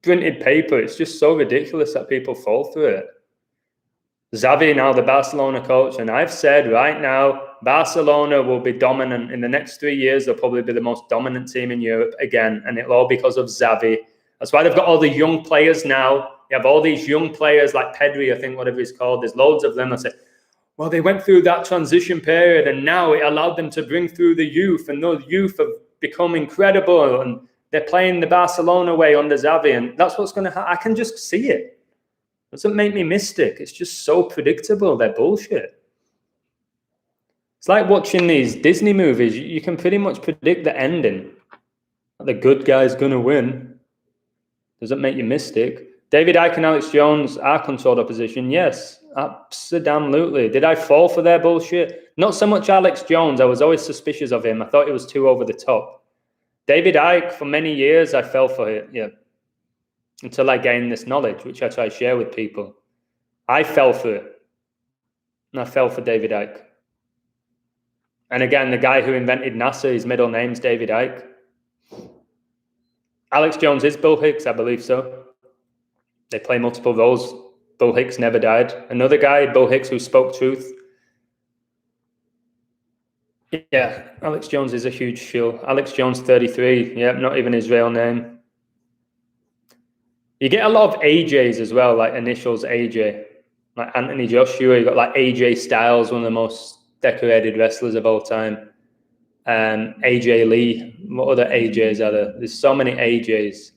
printed paper. It's just so ridiculous that people fall through it. Xavi now the Barcelona coach, and I've said right now, Barcelona will be dominant in the next 3 years. They'll probably be the most dominant team in Europe again, and it'll all because of Xavi. That's why they've got all the young players now. You have all these young players like Pedri, I think, whatever he's called. There's loads of them. I say, well, they went through that transition period, and now it allowed them to bring through the youth, and those youth have become incredible, and they're playing the Barcelona way under Xavi, and that's what's going to happen. I can just see it. It doesn't make me mystic. It's just so predictable. They're bullshit. It's like watching these Disney movies. You can pretty much predict the ending. The good guy's going to win. Doesn't make you mystic. David Icke and Alex Jones are controlled opposition. Yes, absolutely. Did I fall for their bullshit? Not so much Alex Jones. I was always suspicious of him. I thought it was too over the top. David Icke, for many years, I fell for it. Yeah. Until I gained this knowledge, which I try to share with people. I fell for it. And I fell for David Icke. And again, the guy who invented NASA, his middle name's David Icke. Alex Jones is Bill Hicks, I believe so. They play multiple roles. Bill Hicks never died. Another guy, Bill Hicks, who spoke truth. Yeah, Alex Jones is a huge shill. Alex Jones 33. Yeah, not even his real name. You get a lot of AJs as well, like initials AJ. Like Anthony Joshua, you got like AJ Styles, one of the most decorated wrestlers of all time. AJ Lee. What other AJs are there? There's so many AJs.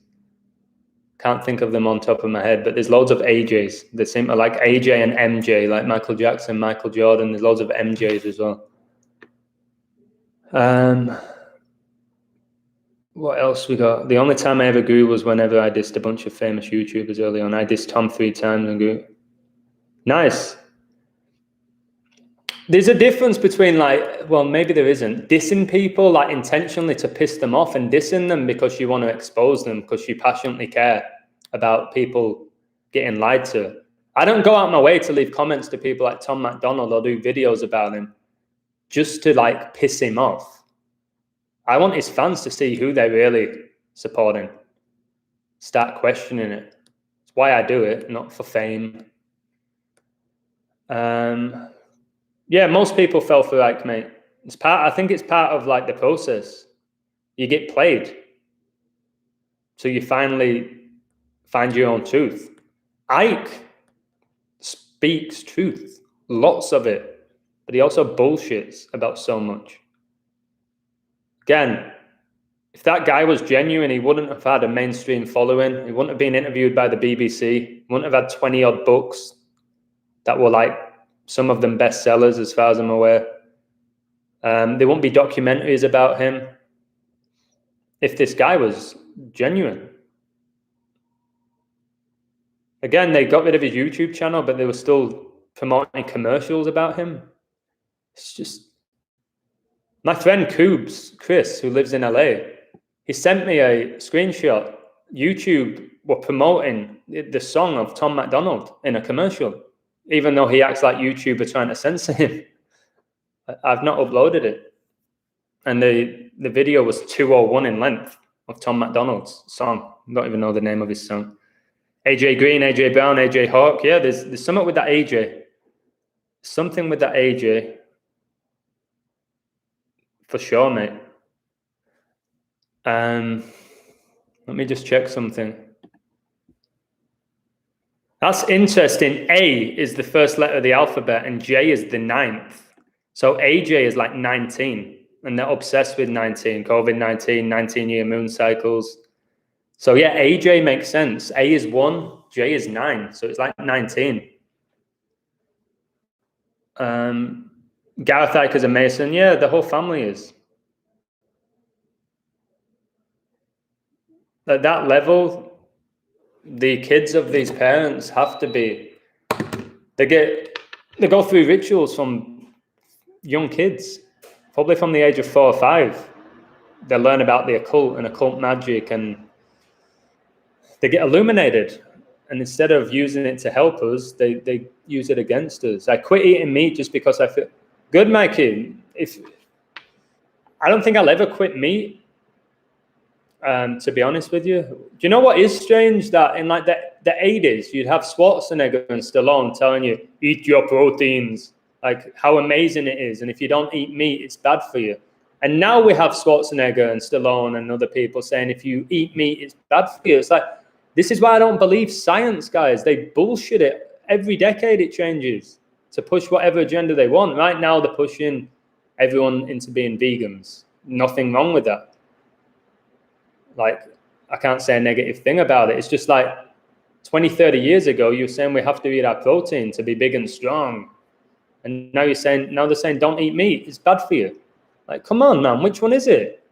Can't think of them on top of my head, but there's loads of AJs. They seem to like AJ and MJ, like Michael Jackson, Michael Jordan. There's loads of MJs as well. What else we got? The only time I ever grew was whenever I dissed a bunch of famous YouTubers early on. I dissed Tom 3 times and grew. Nice. There's a difference between like, well, maybe there isn't, dissing people like intentionally to piss them off and dissing them because you want to expose them because you passionately care about people getting lied to. I don't go out my way to leave comments to people like Tom McDonald or do videos about him just to like piss him off. I want his fans to see who they're really supporting. Start questioning it. It's why I do it, not for fame. Yeah, most people fell for Ike, mate. I think it's part of like the process. You get played. So you finally find your own truth. Ike speaks truth, lots of it, but he also bullshits about so much. Again, if that guy was genuine, he wouldn't have had a mainstream following. He wouldn't have been interviewed by the BBC. He wouldn't have had 20 odd books that were like some of them bestsellers as far as I'm aware. There won't be documentaries about him if this guy was genuine. Again, they got rid of his YouTube channel, but they were still promoting commercials about him. It's just... My friend Chris, who lives in LA, he sent me a screenshot. YouTube were promoting the song of Tom McDonald in a commercial, even though he acts like YouTube are trying to censor him. I've not uploaded it. And the video was 2:01 in length of Tom McDonald's song. I don't even know the name of his song. AJ Green, AJ Brown, AJ Hawk. Yeah, there's something with that AJ. Something with that AJ. For sure, mate. Let me just check something. That's interesting. A is the first letter of the alphabet and J is the 9th. So AJ is like 19 and they're obsessed with 19, COVID-19, 19-year moon cycles. So yeah, AJ makes sense. A is 1, J is 9. So it's like 19. Gareth Icke is a Mason. Yeah, the whole family is. At that level, the kids of these parents have to be, they go through rituals from young kids, probably from the age of 4 or 5. They learn about the occult and occult magic and they get illuminated. And instead of using it to help us, they use it against us. I quit eating meat just because I feel good, Mikey. I don't think I'll ever quit meat. To be honest with you, do you know what is strange? That in like the 80s, you'd have Schwarzenegger and Stallone telling you, eat your proteins, like how amazing it is. And if you don't eat meat, it's bad for you. And now we have Schwarzenegger and Stallone and other people saying, if you eat meat, it's bad for you. It's like, this is why I don't believe science, guys. They bullshit it. Every decade it changes to push whatever agenda they want. Right now they're pushing everyone into being vegans. Nothing wrong with that. Like, I can't say a negative thing about it. It's just like 20, 30 years ago, you were saying we have to eat our protein to be big and strong. And now they're saying don't eat meat. It's bad for you. Like, come on, man. Which one is it?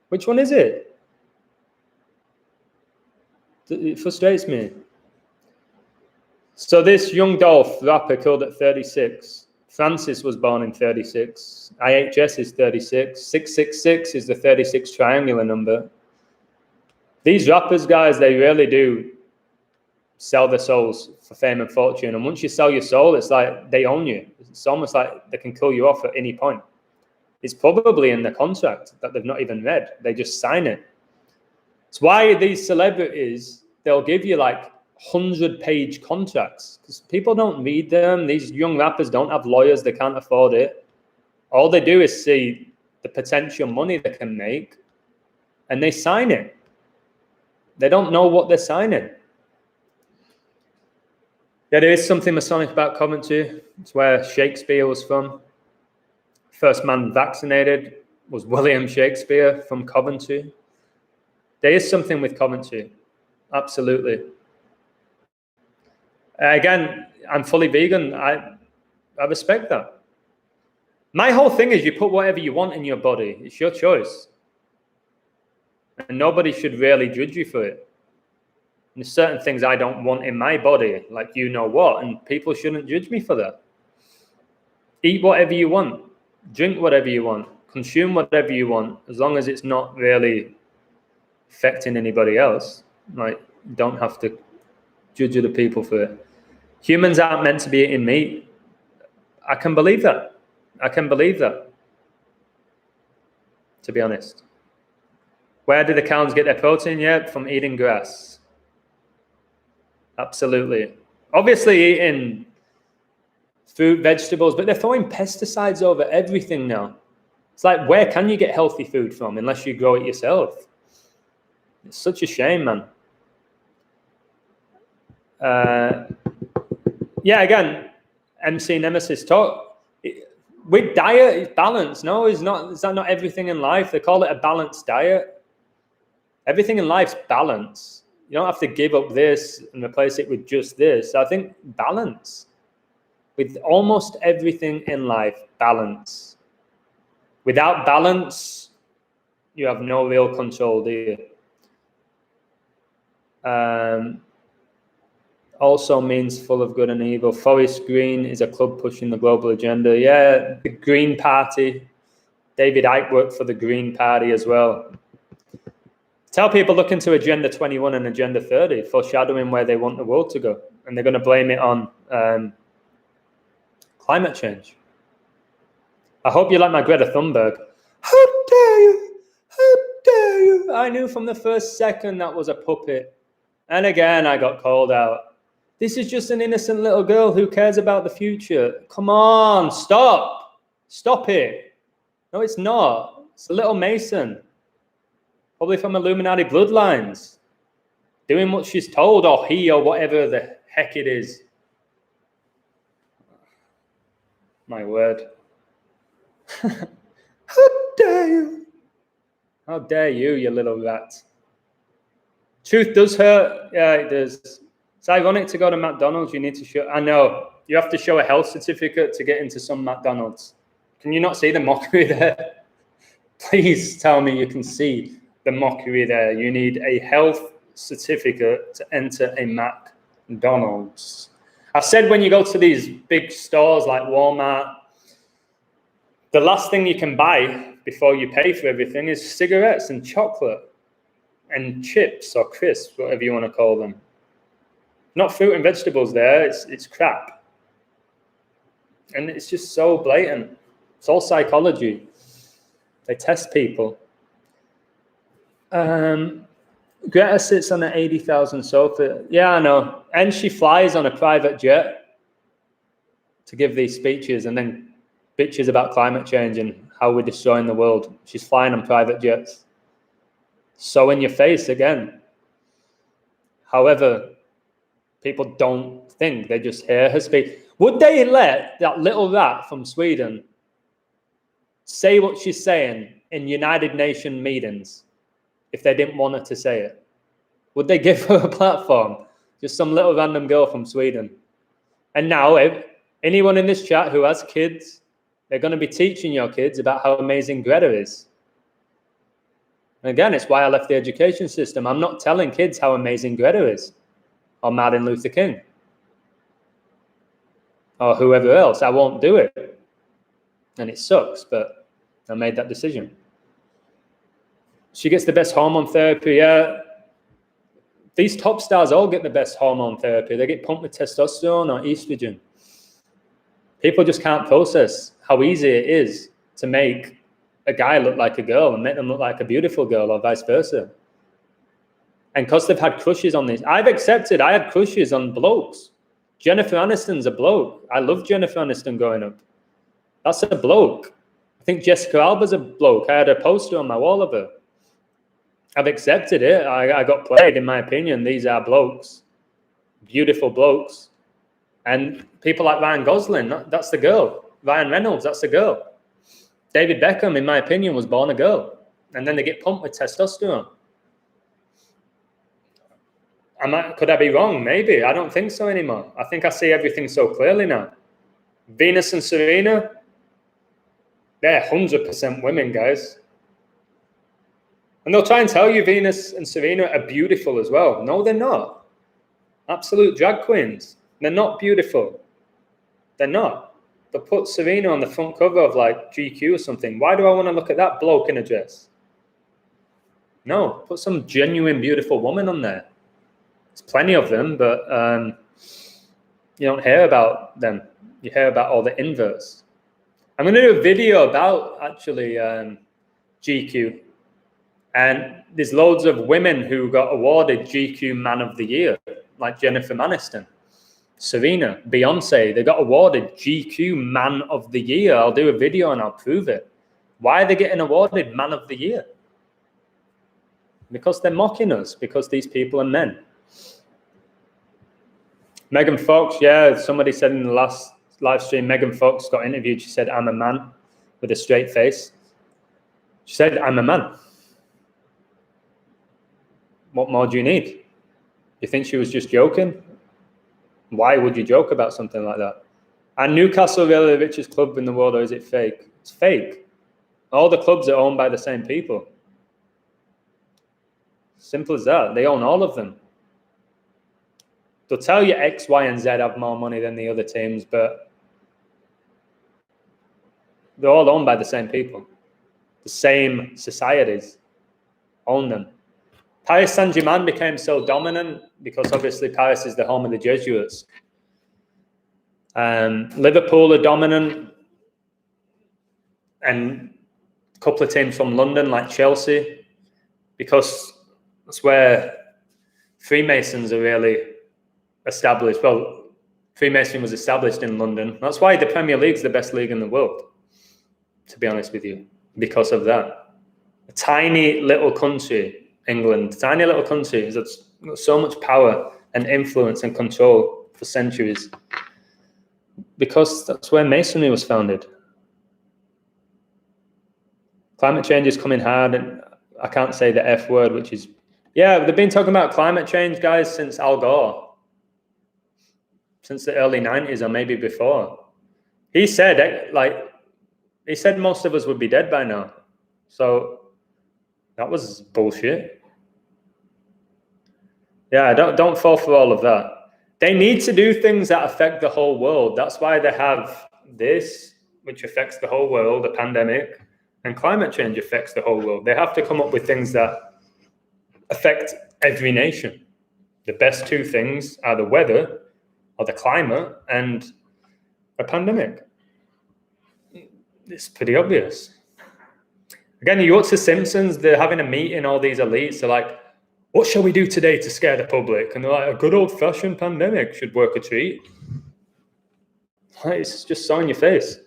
Which one is it? It frustrates me. So this young Dolph rapper killed at 36. Francis was born in 36. IHS is 36. 666 is the 36 triangular number. These rappers, guys, they really do sell their souls for fame and fortune. And once you sell your soul, it's like they own you. It's almost like they can kill you off at any point. It's probably in the contract that they've not even read. They just sign it. It's why these celebrities, they'll give you like 100-page contracts because people don't read them. These young rappers don't have lawyers. They can't afford it. All they do is see the potential money they can make and they sign it. They don't know what they're signing. Yeah, there is something Masonic about Coventry. It's where Shakespeare was from. First man vaccinated was William Shakespeare from Coventry. There is something with Coventry. Absolutely. Again, I'm fully vegan. I respect that. My whole thing is you put whatever you want in your body. It's your choice. And nobody should really judge you for it. And there's certain things I don't want in my body, like you know what, and people shouldn't judge me for that. Eat whatever you want. Drink whatever you want. Consume whatever you want, as long as it's not really affecting anybody else. Like, you don't have to judge other people for it. Humans aren't meant to be eating meat. I can believe that. I can believe that, to be honest. Where do the cows get their protein? Yeah, from eating grass. Absolutely. Obviously eating fruit, vegetables, but they're throwing pesticides over everything now. It's like, where can you get healthy food from unless you grow it yourself? It's such a shame, man. Yeah, again, MC Nemesis talk. With diet, it's balance. No, is that not everything in life? They call it a balanced diet. Everything in life's balance. You don't have to give up this and replace it with just this. I think balance. With almost everything in life, balance. Without balance, you have no real control, do you? Also means full of good and evil. Forest Green is a club pushing the global agenda. Yeah, the Green Party. David Icke worked for the Green Party as well. Tell people look into Agenda 21 and Agenda 30, foreshadowing where they want the world to go. And they're going to blame it on climate change. I hope you like my Greta Thunberg. How dare you? How dare you? I knew from the first second that was a puppet. And again, I got called out. This is just an innocent little girl who cares about the future. Come on, stop. Stop it. No, it's not. It's a little Mason. Probably from Illuminati bloodlines. Doing what she's told, or he, or whatever the heck it is. My word. How dare you? How dare you, you little rat. Truth does hurt. Yeah, it does. It's ironic to go to McDonald's. You need to show. I know. You have to show a health certificate to get into some McDonald's. Can you not see the mockery there? Please tell me you can see the mockery there. You need a health certificate to enter a McDonald's. I said when you go to these big stores like Walmart, the last thing you can buy before you pay for everything is cigarettes and chocolate and chips or crisps, whatever you want to call them. Not fruit and vegetables there. It's crap. And it's just so blatant. It's all psychology. They test people. Greta sits on an 80,000 sofa. Yeah, I know. And she flies on a private jet to give these speeches and then bitches about climate change and how we're destroying the world. She's flying on private jets. So in your face again. However, people don't think. They just hear her speak. Would they let that little rat from Sweden say what she's saying in United Nations meetings if they didn't want her to say it? Would they give her a platform? Just some little random girl from Sweden. And now, if anyone in this chat who has kids, they're going to be teaching your kids about how amazing Greta is. And again, it's why I left the education system. I'm not telling kids how amazing Greta is, or Martin Luther King, or whoever else. I won't do it. And it sucks, but I made that decision. She gets the best hormone therapy. Yeah. These top stars all get the best hormone therapy. They get pumped with testosterone or estrogen. People just can't process how easy it is to make a guy look like a girl and make them look like a beautiful girl, or vice versa. And because they've had crushes on these, I had crushes on blokes. Jennifer Aniston's a bloke. I loved Jennifer Aniston growing up. That's a bloke. I think Jessica Alba's a bloke. I had a poster on my wall of her. I've accepted it. I got played, in my opinion. These are blokes. Beautiful blokes. And people like Ryan Gosling, that's the girl. Ryan Reynolds, that's the girl. David Beckham, in my opinion, was born a girl. And then they get pumped with testosterone. Could I be wrong? Maybe. I don't think so anymore. I think I see everything so clearly now. Venus and Serena, they're 100% women, guys. And they'll try and tell you Venus and Serena are beautiful as well. No, they're not. Absolute drag queens. They're not beautiful. They're not. They'll put Serena on the front cover of like GQ or something. Why do I want to look at that bloke in a dress? No, put some genuine, beautiful woman on there. There's plenty of them, but you don't hear about them. You hear about all the inverts. I'm going to do a video about actually GQ. And there's loads of women who got awarded GQ Man of the Year, like Jennifer Aniston, Serena, Beyonce. They got awarded GQ Man of the Year. I'll do a video and I'll prove it. Why are they getting awarded Man of the Year? Because they're mocking us, because these people are men. Megan Fox, yeah, somebody said in the last live stream, Megan Fox got interviewed. She said, I'm a man, with a straight face. She said, I'm a man. What more do you need? You think she was just joking? Why would you joke about something like that? And Newcastle really the richest club in the world, or is it fake? It's fake. All the clubs are owned by the same people. Simple as that. They own all of them. They'll tell you X, Y, and Z have more money than the other teams, but they're all owned by the same people. The same societies own them. Paris Saint-Germain became so dominant because obviously Paris is the home of the Jesuits. Liverpool are dominant, and a couple of teams from London like Chelsea, because that's where Freemasons are really established. Well, Freemason was established in London. That's why the Premier League's the best league in the world, to be honest with you, because of that. A tiny little country, England, tiny little country, has got so much power and influence and control for centuries, because that's where Masonry was founded. Climate change is coming hard, and I can't say the F word, which is, yeah, they've been talking about climate change, guys, since Al Gore, since the early 90s or maybe before. He said, most of us would be dead by now. So that was bullshit. Yeah, don't fall for all of that. They need to do things that affect the whole world. That's why they have this, which affects the whole world, the pandemic, and climate change affects the whole world. They have to come up with things that affect every nation. The best two things are the weather, or the climate, and a pandemic. It's pretty obvious. Again, you watch The Simpsons, they're having a meeting, all these elites, they're like, what shall we do today to scare the public? And they're like, a good old-fashioned pandemic should work a treat. It's just so in your face.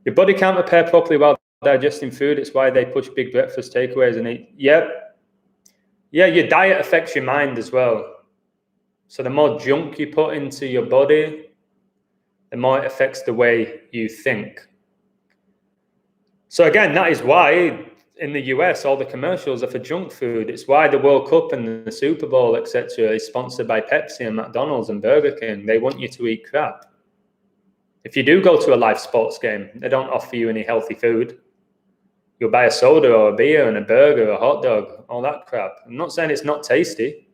Your body can't repair properly while digesting food. It's why they push big breakfast takeaways and eat. Yep. Yeah, your diet affects your mind as well. So the more junk you put into your body, the more it affects the way you think. So again, that is why in the US, all the commercials are for junk food. It's why the World Cup and the Super Bowl, etc., is sponsored by Pepsi and McDonald's and Burger King. They want you to eat crap. If you do go to a live sports game, they don't offer you any healthy food. You'll buy a soda or a beer and a burger, a hot dog, all that crap. I'm not saying it's not tasty,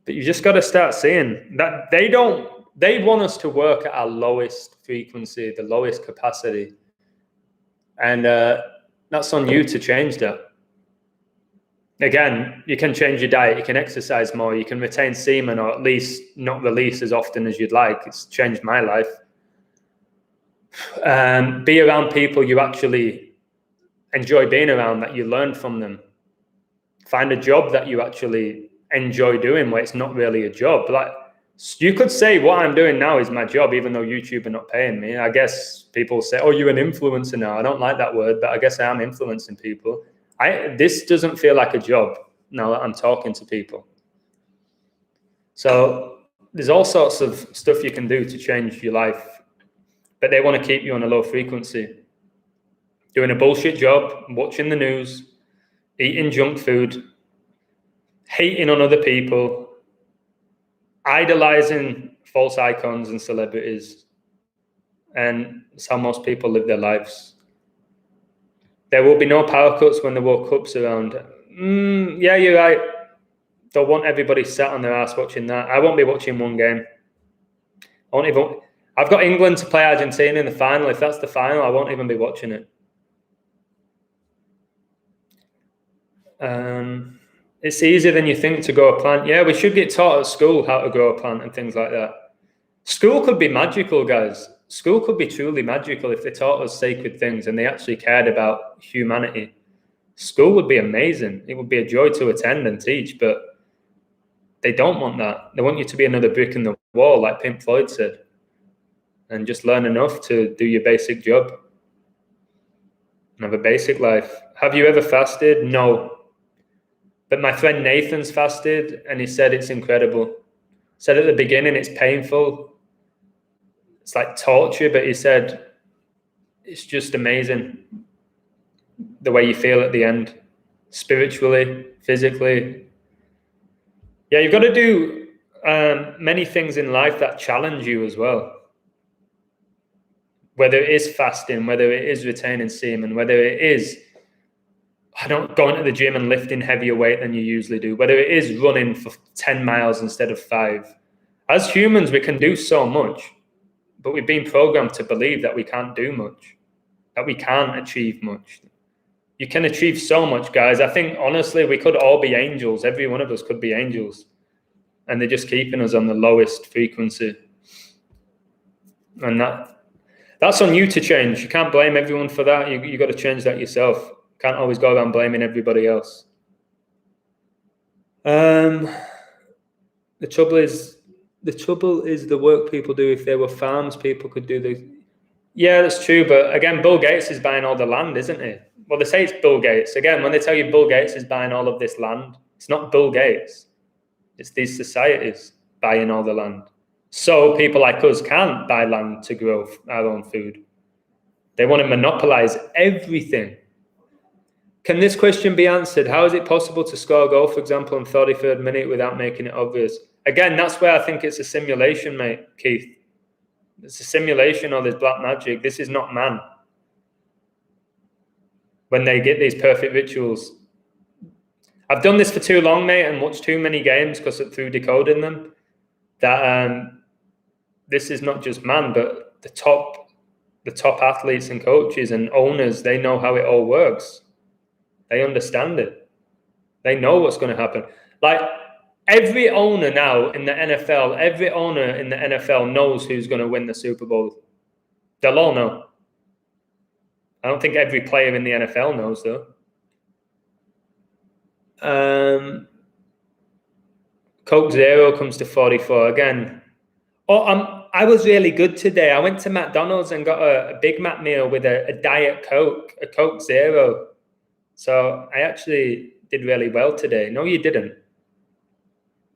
but you just got to start seeing that they want us to work at our lowest frequency, the lowest capacity. And that's on you to change that. Again, you can change your diet, you can exercise more, you can retain semen, or at least not release as often as you'd like. It's changed my life. Be around people you actually enjoy being around, that you learn from them. Find a job that you actually enjoy doing, where it's not really a job. Like, you could say what I'm doing now is my job, even though YouTube are not paying me. I guess people say, oh, you're an influencer now. I don't like that word, but I guess I am influencing people. This doesn't feel like a job now that I'm talking to people. So there's all sorts of stuff you can do to change your life, but they want to keep you on a low frequency. Doing a bullshit job, watching the news, eating junk food, hating on other people, idolizing false icons and celebrities. And it's how most people live their lives. There will be no power cuts when the World Cup's around. Yeah, you're right. Don't want everybody sat on their ass watching that. I won't be watching one game. I've got England to play Argentina in the final. If that's the final, I won't even be watching it. It's easier than you think to grow a plant. Yeah, we should get taught at school how to grow a plant and things like that. School could be magical, guys. School could be truly magical if they taught us sacred things and they actually cared about humanity. School would be amazing. It would be a joy to attend and teach, but they don't want that. They want you to be another brick in the wall, like Pink Floyd said, and just learn enough to do your basic job and have a basic life. Have you ever fasted? No. But my friend Nathan's fasted, and he said it's incredible. Said at the beginning it's painful. It's like torture, but he said it's just amazing the way you feel at the end, spiritually, physically. Yeah, you've got to do many things in life that challenge you as well. Whether it is fasting, whether it is retaining semen, whether it is going to the gym and lifting heavier weight than you usually do, whether it is running for 10 miles instead of 5. As humans, we can do so much, but we've been programmed to believe that we can't do much, that we can't achieve much. You can achieve so much, guys. I think, honestly, we could all be angels. Every one of us could be angels. And they're just keeping us on the lowest frequency. And that's on you to change. You can't blame everyone for that. You got to change that yourself. Can't always go around blaming everybody else. The trouble is the work people do. If there were farms, people could do the. Yeah, that's true. But again, Bill Gates is buying all the land, isn't he? Well, they say it's Bill Gates. Again, when they tell you Bill Gates is buying all of this land, it's not Bill Gates. It's these societies buying all the land. So people like us can't buy land to grow our own food. They want to monopolize everything. Can this question be answered? How is it possible to score a goal, for example, in 33rd minute without making it obvious? Again, that's where I think it's a simulation, mate, Keith. It's a simulation or there's black magic. This is not man. When they get these perfect rituals. I've done this for too long, mate, and watched too many games because through decoding them, that this is not just man, but the top athletes and coaches and owners, they know how it all works. They understand it. They know what's going to happen. Like every owner now in the NFL, every owner in the NFL knows who's going to win the Super Bowl. They'll all know. I don't think every player in the NFL knows, though. Coke Zero comes to 44 again. I was really good today. I went to McDonald's and got a Big Mac meal with a Diet Coke, a Coke Zero. So I actually did really well today. No, you didn't.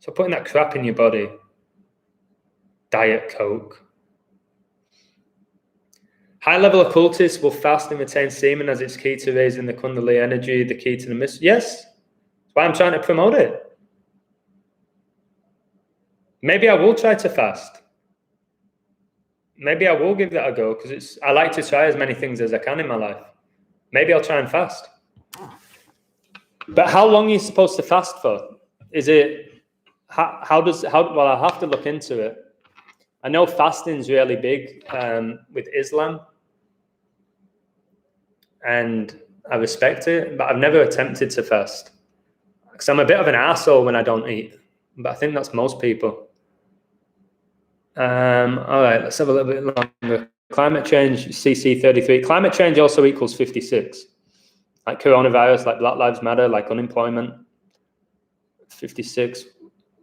So putting that crap in your body. Diet Coke. High-level occultists will fast and retain semen as it's key to raising the Kundalini energy, the key to the mystery. Yes, that's why I'm trying to promote it. Maybe I will try to fast. Maybe I will give that a go because I like to try as many things as I can in my life. Maybe I'll try and fast. But how long are you supposed to fast for? Is it well, I'll have to look into it. I know fasting's really big with Islam. And I respect it, but I've never attempted to fast. Because I'm a bit of an asshole when I don't eat. But I think that's most people. All right, let's have a little bit longer. Climate change, CC33. Climate change also equals 56. like coronavirus, like Black Lives Matter, like unemployment. 56,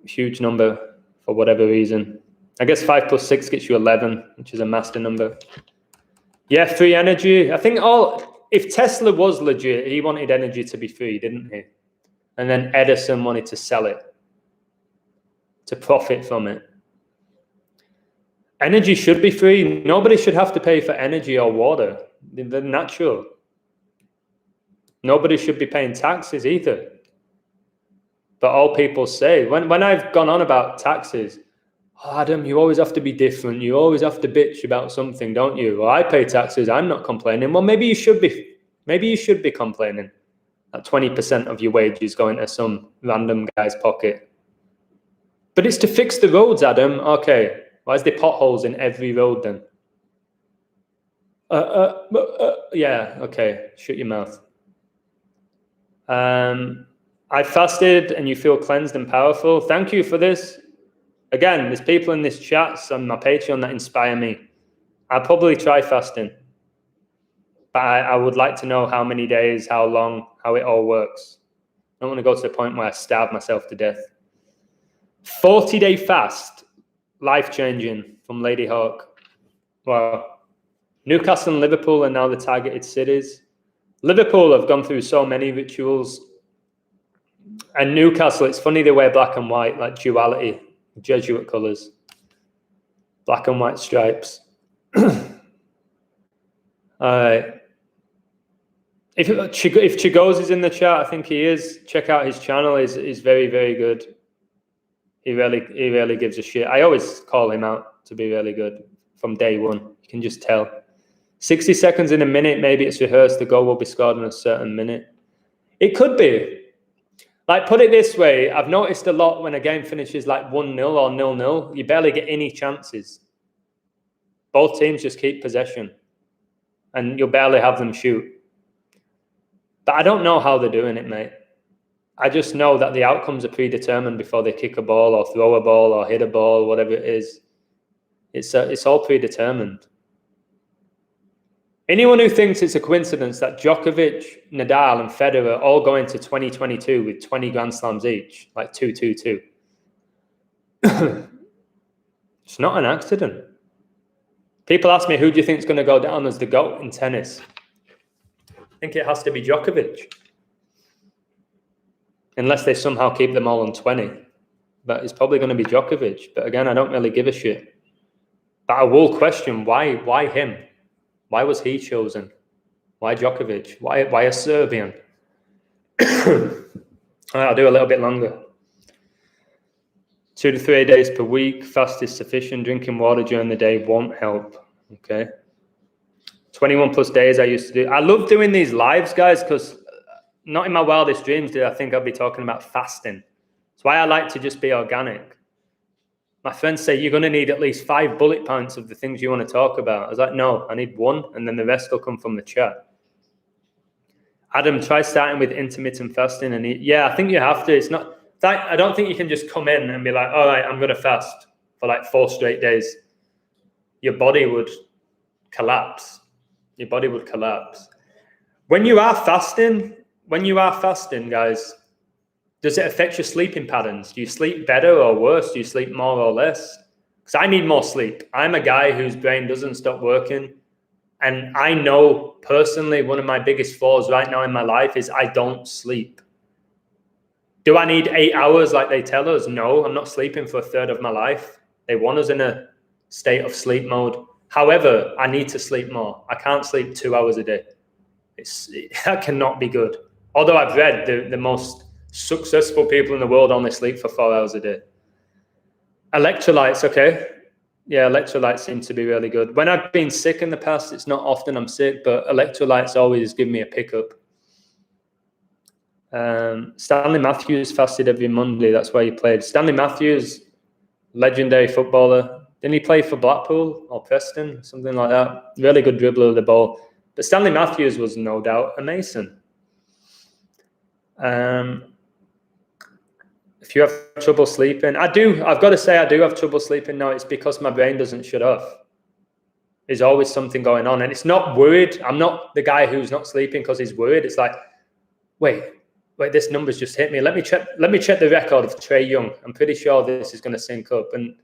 huge number for whatever reason. I guess 5 plus 6 gets you 11, which is a master number. Yeah, free energy. I think if Tesla was legit, he wanted energy to be free, didn't he? And then Edison wanted to sell it, to profit from it. Energy should be free. Nobody should have to pay for energy or water. They're natural. Nobody should be paying taxes either. But all people say, when I've gone on about taxes, oh, Adam, you always have to be different. You always have to bitch about something, don't you? Well, I pay taxes. I'm not complaining. Well, maybe you should be. Maybe you should be complaining that 20% of your wages going to some random guy's pocket. But it's to fix the roads, Adam. Okay. Why is there potholes in every road then? Yeah, okay. Shut your mouth. I fasted and you feel cleansed and powerful. Thank you for this. Again, there's people in this chat on my Patreon that inspire me. I'll probably try fasting. But I would like to know how many days, how long, how it all works. I don't want to go to the point where I starve myself to death. 40-day fast. Life-changing from Lady Hawk. Wow. Newcastle and Liverpool are now the targeted cities. Liverpool have gone through so many rituals. And Newcastle, it's funny they wear black and white, like duality, Jesuit colours. Black and white stripes. All right. If Chigoz is in the chat, I think he is. Check out his channel. He's very, very good. He really gives a shit. I always call him out to be really good from day one. You can just tell. 60 seconds in a minute, maybe it's rehearsed. The goal will be scored in a certain minute. It could be. Like, put it this way. I've noticed a lot when a game finishes like 1-0 or 0-0, you barely get any chances. Both teams just keep possession. And you'll barely have them shoot. But I don't know how they're doing it, mate. I just know that the outcomes are predetermined before they kick a ball or throw a ball or hit a ball, whatever it is. It's all predetermined. Anyone who thinks it's a coincidence that Djokovic, Nadal, and Federer all go into 2022 with 20 Grand Slams each, like 2-2-2. It's not an accident. People ask me, who do you think is going to go down as the GOAT in tennis? I think it has to be Djokovic. Unless they somehow keep them all on 20. But it's probably going to be Djokovic. But again, I don't really give a shit. But I will question, why him? Why was he chosen? Why Djokovic? Why a Serbian? I'll do a little bit longer. 2 to 3 days per week. Fast is sufficient. Drinking water during the day won't help. Okay. 21 plus days I used to do. I love doing these lives, guys, because not in my wildest dreams did I think I'd be talking about fasting. That's why I like to just be organic. My friends say, you're going to need at least 5 bullet points of the things you want to talk about. I was like, no, I need 1, and then the rest will come from the chat. Adam, try starting with intermittent fasting. And yeah, I think you have to. It's not. I don't think you can just come in and be like, all right, I'm going to fast for like 4 straight days. Your body would collapse. Your body would collapse. When you are fasting, guys, does it affect your sleeping patterns? Do you sleep better or worse? Do you sleep more or less? Because I need more sleep. I'm a guy whose brain doesn't stop working. And I know personally one of my biggest flaws right now in my life is I don't sleep. Do I need 8 hours like they tell us? No, I'm not sleeping for a third of my life. They want us in a state of sleep mode. However, I need to sleep more. I can't sleep 2 hours a day. That cannot be good. Although I've read the most successful people in the world only sleep for 4 hours a day. Electrolytes, okay. Yeah, electrolytes seem to be really good. When I've been sick in the past, it's not often I'm sick, but electrolytes always give me a pickup. Stanley Matthews fasted every Monday. That's why he played. Stanley Matthews, legendary footballer. Didn't he play for Blackpool or Preston? Something like that. Really good dribbler of the ball. But Stanley Matthews was no doubt a Mason. If you have trouble sleeping, I've got to say I do have trouble sleeping now. It's because my brain doesn't shut off. There's always something going on. And it's not worried. I'm not the guy who's not sleeping because he's worried. It's like, Wait, this number's just hit me. Let me check the record of Trey Young. I'm pretty sure this is going to sync up, and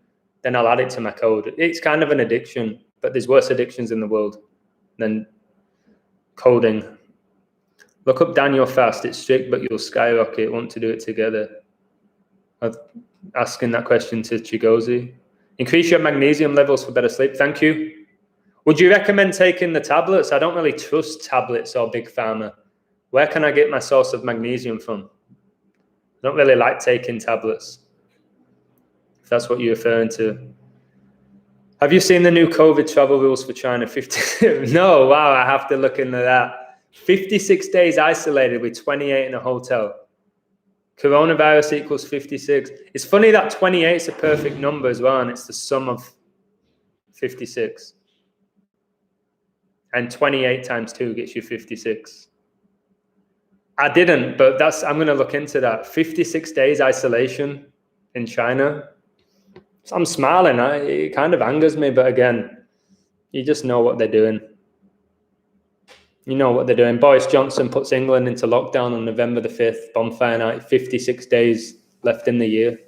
then I'll add it to my code. It's kind of an addiction, but there's worse addictions in the world than coding. Look up Daniel Fast. It's strict, but you'll skyrocket. Want to do it together? I'm asking that question to Chigozi. Increase your magnesium levels for better sleep. Thank you. Would you recommend taking the tablets? I don't really trust tablets or Big Pharma. Where can I get my source of magnesium from? I don't really like taking tablets, if that's what you're referring to. Have you seen the new COVID travel rules for China? 50? No, wow, I have to look into that. 56 days isolated with 28 in a hotel. Coronavirus equals 56. It's funny that 28 is a perfect number as well, and it's the sum of 56. And 28 times 2 gets you 56. I didn't, but I'm going to look into that. 56 days isolation in China. So I'm smiling. It kind of angers me, but again, you just know what they're doing. You know what they're doing. Boris Johnson puts England into lockdown on November the 5th. Bonfire night, 56 days left in the year.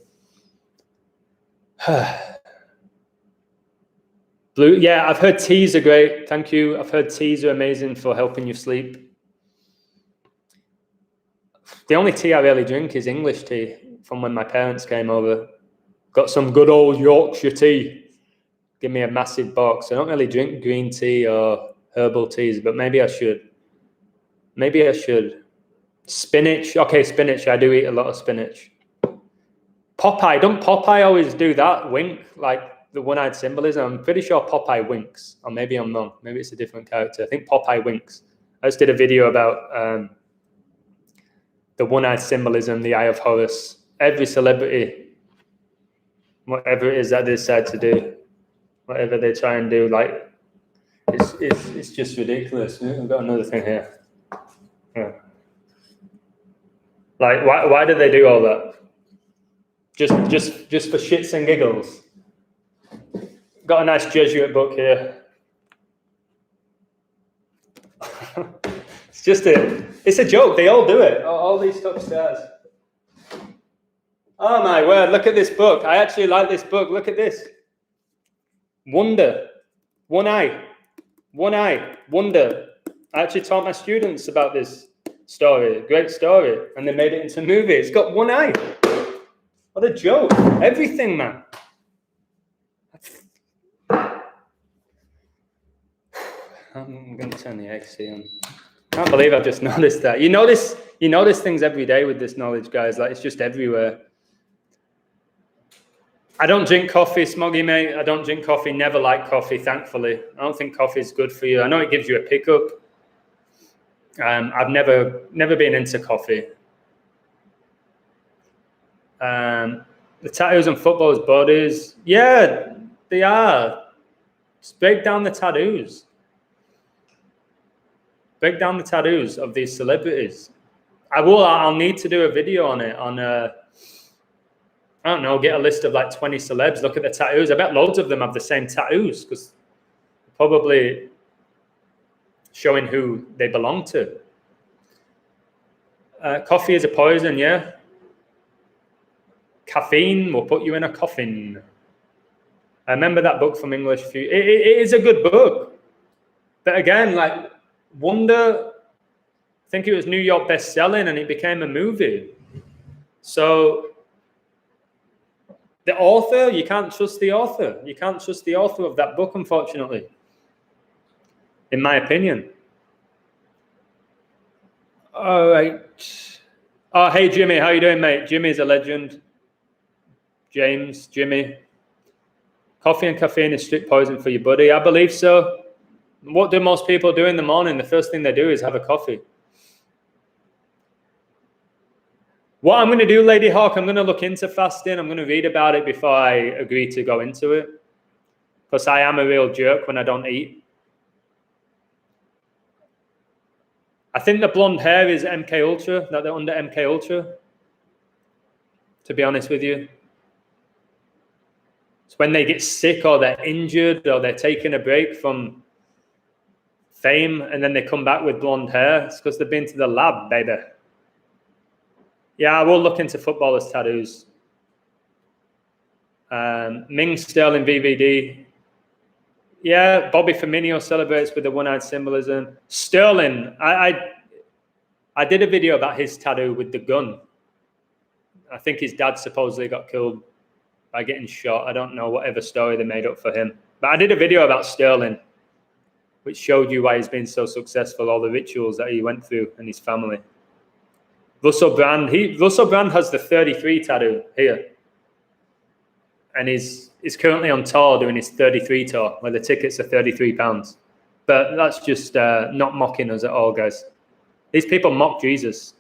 Blue, yeah, I've heard teas are great. Thank you. I've heard teas are amazing for helping you sleep. The only tea I really drink is English tea from when my parents came over. Got some good old Yorkshire tea. Give me a massive box. I don't really drink green tea or herbal teas, but maybe I should. Maybe I should. Spinach. Okay, spinach. I do eat a lot of spinach. Popeye. Don't Popeye always do that? Wink? Like the one-eyed symbolism? I'm pretty sure Popeye winks. Or maybe I'm wrong. Maybe it's a different character. I think Popeye winks. I just did a video about the one-eyed symbolism, the Eye of Horus. Every celebrity, whatever it is that they decide to do, whatever they try and do, like, it's just ridiculous. We've got another thing here. Yeah. Like, why do they do all that? Just for shits and giggles. Got a nice Jesuit book here. It's a joke. They all do it. All these top stars. Oh my word! Look at this book. I actually like this book. Look at this. Wonder. One eye. Wonder. I actually taught my students about this story. Great story. And they made it into a movie. It's got one eye. What a joke. Everything, man. I'm going to turn the AC on. I can't believe I've just noticed that. You notice things every day with this knowledge, guys. Like, it's just everywhere. I don't drink coffee, Smoggy, mate. I don't drink coffee. Never like coffee, thankfully. I don't think coffee is good for you. I know it gives you a pickup. I've never been into coffee. The tattoos on footballers' bodies. Yeah, they are. Just break down the tattoos. Break down the tattoos of these celebrities. I'll need to do a video on it. I don't know, get a list of like 20 celebs, look at the tattoos. I bet loads of them have the same tattoos because probably showing who they belong to. Coffee is a poison, yeah. Caffeine will put you in a coffin. I remember that book from English. It is a good book. But again, like Wonder, I think it was New York best-selling and it became a movie. So the author, you can't trust the author. You can't trust the author of that book, unfortunately, in my opinion. All right. Oh, hey, Jimmy. How you doing, mate? Jimmy's a legend. James, Jimmy. Coffee and caffeine is strict poison for your body. I believe so. What do most people do in the morning? The first thing they do is have a coffee. What I'm going to do, Lady Hawk, I'm going to look into fasting. I'm going to read about it before I agree to go into it. Because I am a real jerk when I don't eat. I think the blonde hair is MK Ultra, that they're under MK Ultra. To be honest with you. It's when they get sick or they're injured or they're taking a break from fame and then they come back with blonde hair. It's because they've been to the lab, baby. Yeah, I will look into footballers' tattoos. Ming Sterling VVD. Yeah, Bobby Firmino celebrates with the one-eyed symbolism. Sterling, I did a video about his tattoo with the gun. I think his dad supposedly got killed by getting shot. I don't know whatever story they made up for him. But I did a video about Sterling, which showed you why he's been so successful, all the rituals that he went through and his family. Russell Brand has the 33 tattoo here. And he's currently on tour doing his 33 tour, where the tickets are £33. But that's just not mocking us at all, guys. These people mock Jesus.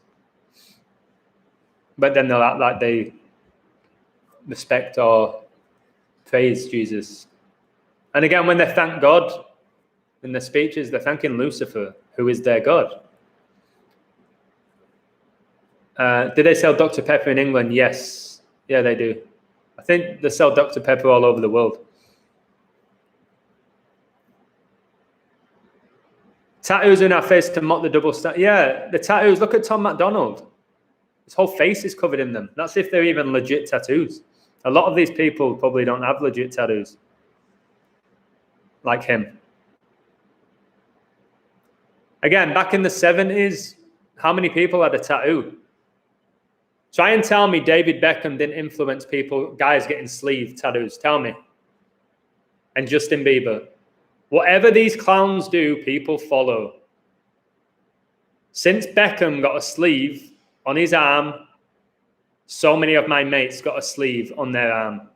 But then they'll act like they respect or praise Jesus. And again, when they thank God in their speeches, they're thanking Lucifer, who is their God. Do they sell Dr. Pepper in England? Yes. Yeah, they do. I think they sell Dr. Pepper all over the world. Tattoos in our face to mock the double standard. Yeah, the tattoos. Look at Tom McDonald. His whole face is covered in them. That's if they're even legit tattoos. A lot of these people probably don't have legit tattoos. Like him. Again, back in the 70s, how many people had a tattoo? Try and tell me David Beckham didn't influence people, guys getting sleeve tattoos. Tell me. And Justin Bieber. Whatever these clowns do, people follow. Since Beckham got a sleeve on his arm, so many of my mates got a sleeve on their arm.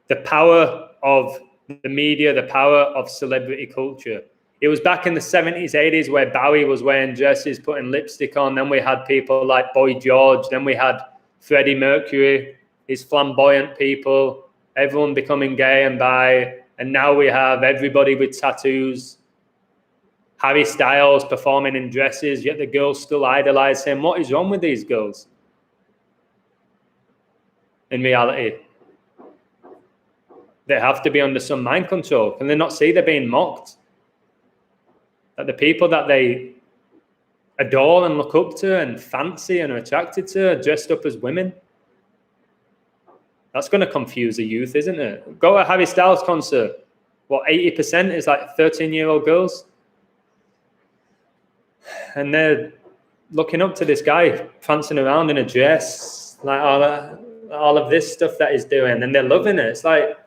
The power of the media, the power of celebrity culture. It was back in the 70s, 80s where Bowie was wearing dresses, putting lipstick on. Then we had people like Boy George. Then we had Freddie Mercury, his flamboyant people, everyone becoming gay and bi. And now we have everybody with tattoos. Harry Styles performing in dresses, yet the girls still idolize him. What is wrong with these girls? In reality, they have to be under some mind control. Can they not see they're being mocked? That the people that they adore and look up to and fancy and are attracted to are dressed up as women? That's going to confuse the youth, isn't it? Go to a Harry Styles concert. What, 80% is like 13-year-old girls? And they're looking up to this guy prancing around in a dress, like all of this stuff that he's doing, and they're loving it. It's like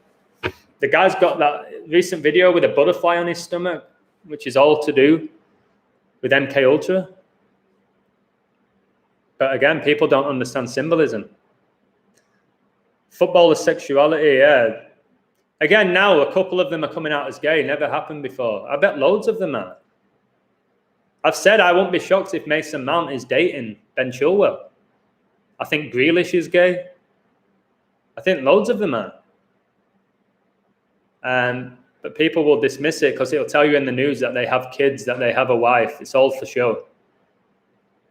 the guy's got that recent video with a butterfly on his stomach, which is all to do with MK Ultra. But again, people don't understand symbolism. Footballer sexuality, yeah. Again, now a couple of them are coming out as gay. Never happened before. I bet loads of them are. I've said I won't be shocked if Mason Mount is dating Ben Chilwell. I think Grealish is gay. I think loads of them are. But people will dismiss it because it'll tell you in the news that they have kids, that they have a wife. It's all for show.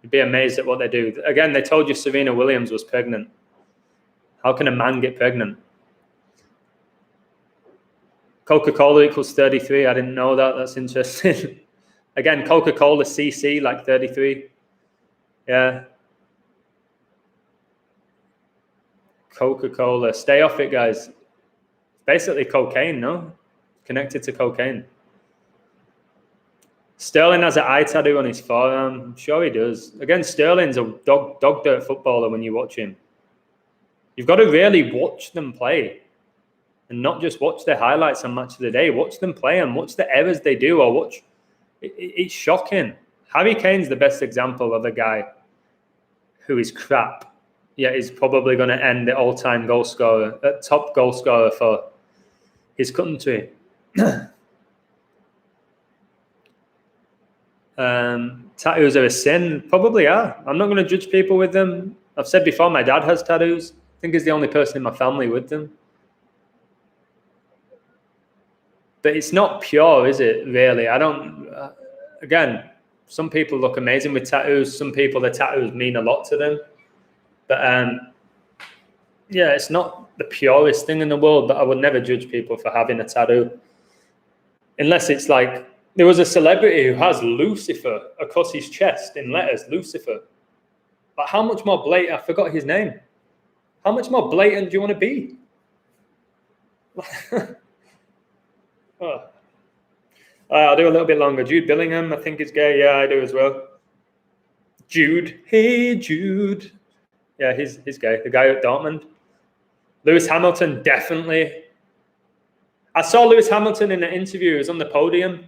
You'd be amazed at what they do. Again, they told you Serena Williams was pregnant. How can a man get pregnant? Coca-Cola equals 33. I didn't know that. That's interesting. Again, Coca-Cola CC, like 33. Yeah. Coca-Cola. Stay off it, guys. Basically cocaine, no? Connected to cocaine. Sterling has an eye tattoo on his forearm. I'm sure he does. Again, Sterling's a dog dirt footballer when you watch him. You've got to really watch them play and not just watch their highlights on Match of the Day. Watch them play and watch the errors they do, or watch. It's shocking. Harry Kane's the best example of a guy who is crap, yet is probably going to end the all-time goal scorer, top goal scorer for his country. Tattoos are a sin. Probably are. I'm not going to judge people with them. I've said before, my dad has tattoos. I think he's the only person in my family with them. But it's not pure, is it, really? I don't... again, some people look amazing with tattoos. Some people, their tattoos mean a lot to them. But, yeah, it's not the purest thing in the world, but I would never judge people for having a tattoo. Unless it's like... There was a celebrity who has Lucifer across his chest in letters, Lucifer. But how much more blatant? I forgot his name. How much more blatant do you want to be? Oh. I'll do a little bit longer. Jude Bellingham, I think is gay. Yeah, I do as well. Jude. Hey, Jude. Yeah, he's gay. The guy at Dortmund. Lewis Hamilton, definitely. I saw Lewis Hamilton in an interview. He was on the podium,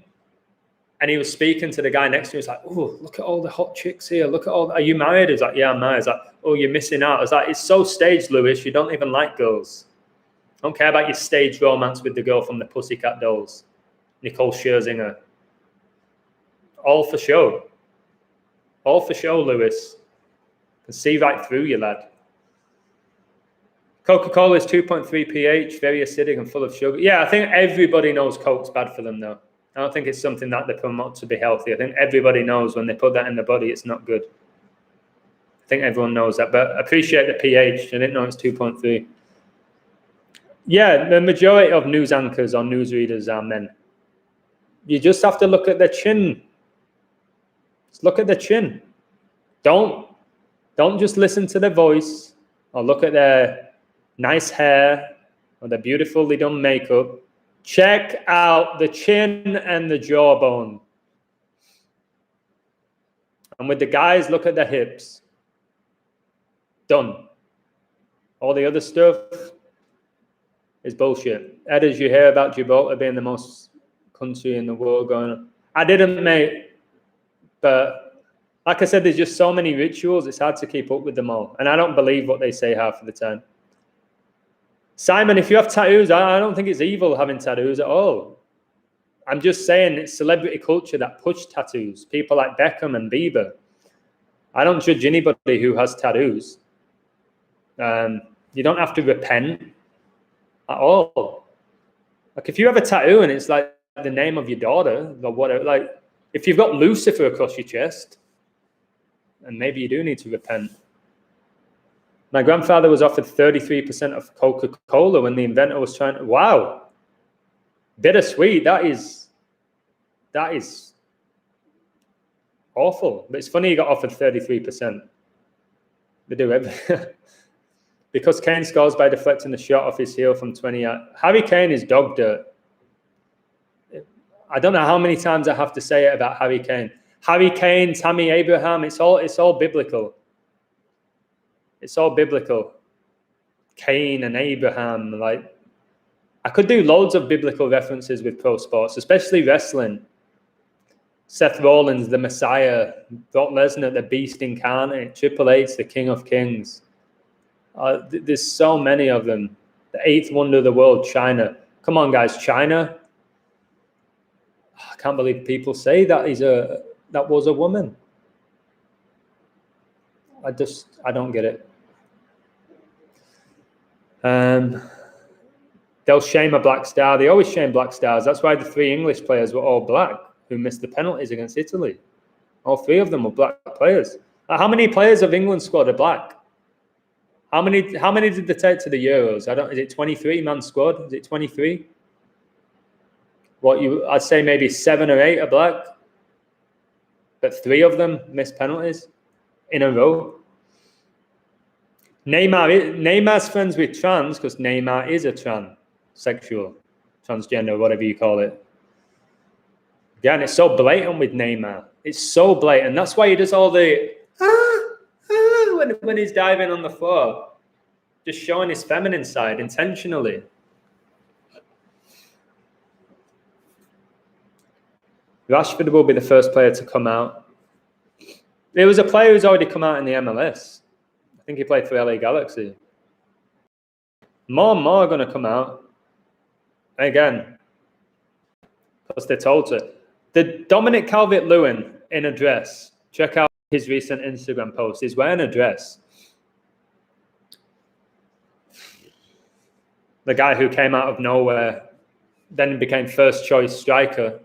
and he was speaking to the guy next to him. He was like, oh, look at all the hot chicks here. Look at all. Are you married? He's like, yeah, I'm married. He's like, oh, you're missing out. I was like, it's so staged, Lewis. You don't even like girls. I don't care about your staged romance with the girl from the Pussycat Dolls, Nicole Scherzinger. All for show. All for show, Lewis. I can see right through you, lad. Coca-Cola is 2.3 pH, very acidic and full of sugar. Yeah, I think everybody knows Coke's bad for them, though. I don't think it's something that they promote to be healthy. I think everybody knows when they put that in the body, it's not good. I think everyone knows that, but I appreciate the pH. I didn't know it's 2.3. Yeah, the majority of news anchors or newsreaders are men. You just have to look at their chin. Just look at their chin. Don't just listen to their voice or look at their nice hair or their beautifully done makeup. Check out the chin and the jawbone. And with the guys, look at the hips. Done. All the other stuff is bullshit. Ed, as you hear about Gibraltar being the most country in the world going on. I didn't, mate. But like I said, there's just so many rituals, it's hard to keep up with them all. And I don't believe what they say half of the time. Simon, if you have tattoos, I don't think it's evil having tattoos at all. I'm just saying it's celebrity culture that pushed tattoos. People like Beckham and Bieber. I don't judge anybody who has tattoos. You don't have to repent at all. Like if you have a tattoo and it's like the name of your daughter or whatever, like if you've got Lucifer across your chest, and maybe you do need to repent. My grandfather was offered 33% of Coca-Cola when the inventor was trying to, wow. Bittersweet, that is awful. But it's funny he got offered 33%. They do everything. Because Kane scores by deflecting the shot off his heel from 20 yards. Harry Kane is dog dirt. I don't know how many times I have to say it about Harry Kane. Harry Kane, Tammy Abraham, it's all biblical. It's all biblical. Cain and Abraham, like I could do loads of biblical references with pro sports, especially wrestling. Seth Rollins, the Messiah, Brock Lesnar, the Beast incarnate, Triple H, the King of Kings. There's so many of them. The eighth wonder of the world, China. Come on, guys, China. I can't believe people say that was a woman. I don't get it. They'll shame a black star. They always shame black stars. That's why the 3 English players were all black who missed the penalties against Italy. All 3 of them were black players. How many players of England squad are black? How many did they take to the Euros? Is it 23 man squad? Is it 23? I'd say maybe 7 or 8 are black. But 3 of them missed penalties in a row. Neymar's friends with trans because Neymar is a transsexual, transgender, whatever you call it. Again, it's so blatant with Neymar. It's so blatant. That's why he does all the when he's diving on the floor, just showing his feminine side intentionally. Rashford will be the first player to come out. There was a player who's already come out in the MLS. I think he played for LA Galaxy. More and more are going to come out. Again, because they're told to. The Dominic Calvert-Lewin in a dress. Check out his recent Instagram post. He's wearing a dress. The guy who came out of nowhere, then became first choice striker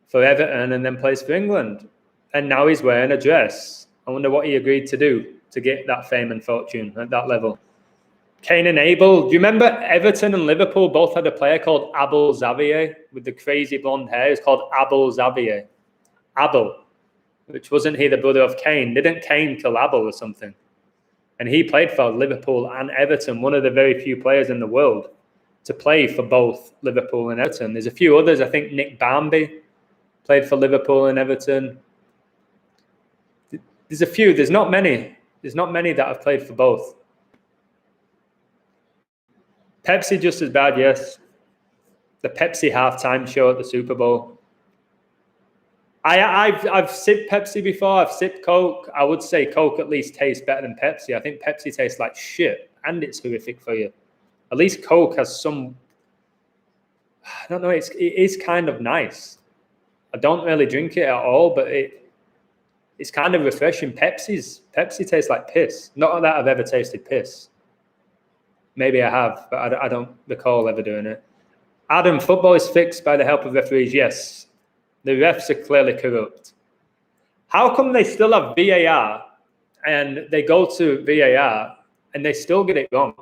for Everton and then plays for England. And now he's wearing a dress. I wonder what he agreed to do to get that fame and fortune at that level. Kane and Abel. Do you remember Everton and Liverpool both had a player called Abel Xavier with the crazy blonde hair? It's called Abel Xavier. Abel. which wasn't he the brother of Cain? Didn't Cain kill Abel or something? And he played for Liverpool and Everton, one of the very few players in the world to play for both Liverpool and Everton. There's a few others. I think Nick Barmby played for Liverpool and Everton. There's a few. There's not many. There's not many that have played for both. Pepsi just as bad, yes. The Pepsi halftime show at the Super Bowl. I've sipped Pepsi before. I've sipped Coke. I would say Coke at least tastes better than Pepsi. I think Pepsi tastes like shit, and it's horrific for you. At least Coke has some. I don't know. It is kind of nice. I don't really drink it at all, but it's kind of refreshing. Pepsi tastes like piss. Not that I've ever tasted piss. Maybe I have, but I don't recall ever doing it. Adam, football is fixed by the help of referees. Yes. The refs are clearly corrupt. How come they still have VAR and they go to VAR and they still get it wrong?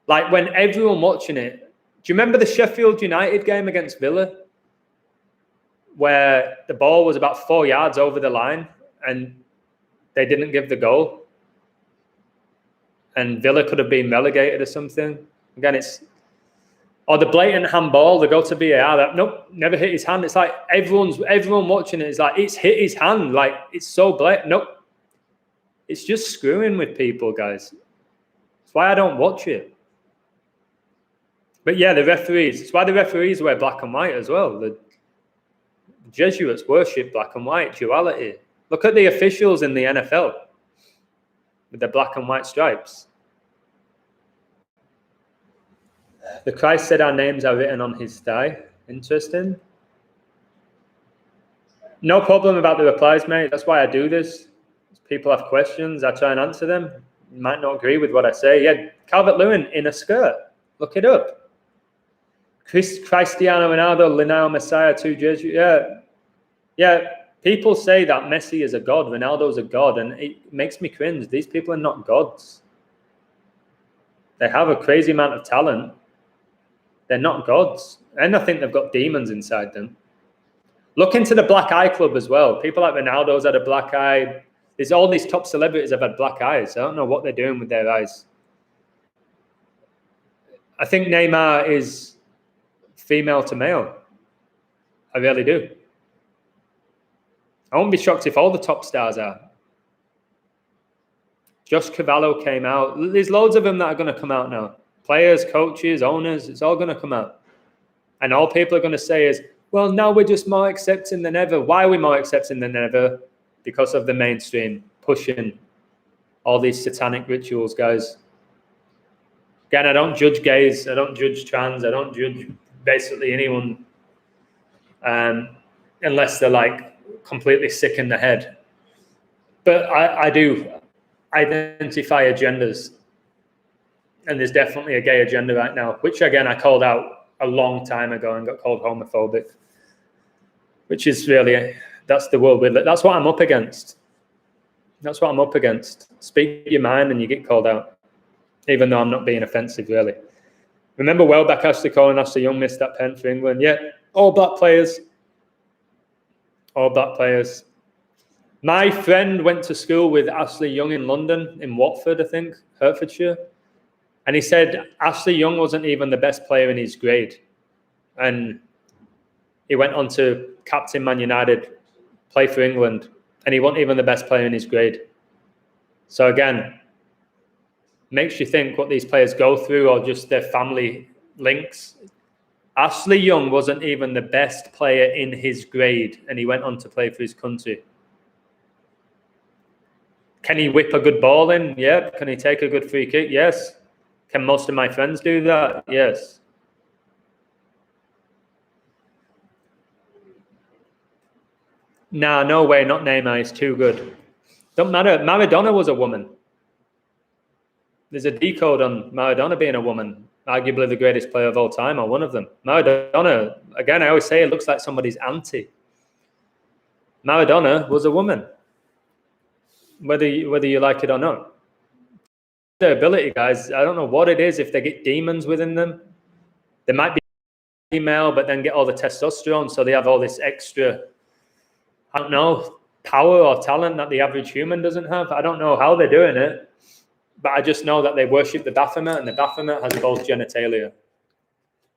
Like when everyone watching it, do you remember the Sheffield United game against Villa? Where the ball was about 4 yards over the line and they didn't give the goal. And Villa could have been relegated or something. Again, or the blatant handball, they go to VAR, nope, never hit his hand. It's like everyone watching it is like, it's hit his hand. Like, it's so blatant. Nope. It's just screwing with people, guys. That's why I don't watch it. But yeah, the referees, it's why the referees wear black and white as well. The Jesuits worship black and white duality. Look at the officials in the NFL with their black and white stripes. The Christ said our names are written on his thigh. Interesting. No problem about the replies, mate. That's why I do this. People have questions. I try and answer them. You might not agree with what I say. Yeah, Calvert-Lewin in a skirt. Look it up. Cristiano Ronaldo, Linao Messiah, 2 Jesuits. Yeah. People say that Messi is a god, Ronaldo's a god, and it makes me cringe. These people are not gods. They have a crazy amount of talent. They're not gods. And I think they've got demons inside them. Look into the black eye club as well. People like Ronaldo's had a black eye. There's all these top celebrities have had black eyes. I don't know what they're doing with their eyes. I think Neymar is female to male. I really do. I won't be shocked if all the top stars are. Josh Cavallo came out. There's loads of them that are going to come out now. Players, coaches, owners, it's all going to come out. And all people are going to say is, well, now we're just more accepting than ever. Why are we more accepting than ever? Because of the mainstream pushing all these satanic rituals, guys. Again, I don't judge gays. I don't judge trans. I don't judge basically anyone unless they're like completely sick in the head. But I do identify agendas. And there's definitely a gay agenda right now, which, again, I called out a long time ago and got called homophobic, which is really, that's the world we live. That's what I'm up against. That's what I'm up against. Speak your mind and you get called out, even though I'm not being offensive, really. Remember Welbeck Ashley Cole and Ashley Young missed that pen for England? Yeah, all black players. All black players. My friend went to school with Ashley Young in London, in Watford, I think, Hertfordshire. And he said Ashley Young wasn't even the best player in his grade. And he went on to captain Man United, play for England, and he wasn't even the best player in his grade. So again, makes you think what these players go through or just their family links. Ashley Young wasn't even the best player in his grade, and he went on to play for his country. Can he whip a good ball in? Yeah. Can he take a good free kick? Yes. Can most of my friends do that? Yes. Nah, no way, not Neymar. He's too good. Don't matter. Maradona was a woman. There's a decode on Maradona being a woman. Arguably the greatest player of all time, or one of them. Maradona, again, I always say it looks like somebody's auntie. Maradona was a woman. Whether you like it or not. Their ability, guys, I don't know what it is. If they get demons within them, they might be female, but then get all the testosterone, so they have all this extra, I don't know, power or talent that the average human doesn't have. I don't know how they're doing it, but I just know that they worship the Baphomet, and the Baphomet has both genitalia.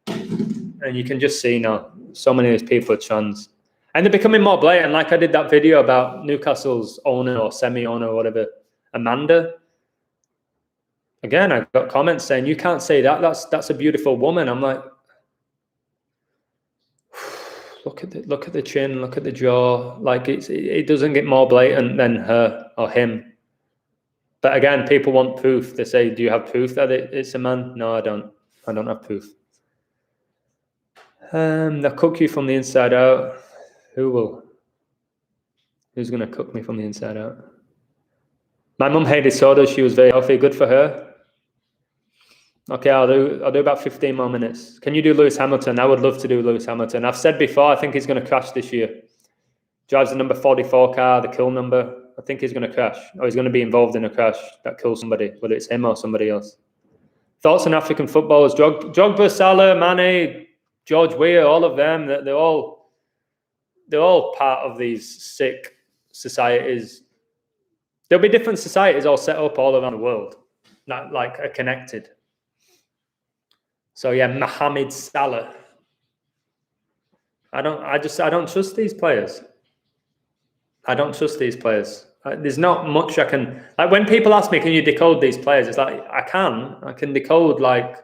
And you can just see now, so many of these people are trans. And they're becoming more blatant. Like I did that video about Newcastle's owner or semi-owner or whatever, Amanda. Again, I got comments saying, you can't say that. That's a beautiful woman. I'm like, look at the chin, look at the jaw. Like it doesn't get more blatant than her or him. But again, people want proof. They say, do you have proof that it's a man? No, I don't. I don't have proof. They'll cook you from the inside out. Who's going to cook me from the inside out? My mum hated soda. She was very healthy. Good for her. Okay, I'll do about 15 more minutes. Can you do Lewis Hamilton? I would love to do Lewis Hamilton. I've said before, I think he's going to crash this year. Drives the number 44 car, the kill number. I think he's going to crash, or he's going to be involved in a crash that kills somebody, whether it's him or somebody else. Thoughts on African footballers? Drogba, Salah, Mane, George Weah, all of them. They're all part of these sick societies. There'll be different societies all set up all around the world, not like are connected. So yeah, Mohamed Salah. I don't trust these players. I don't trust these players. There's not much I can, like when people ask me, can you decode these players? It's like, I can decode like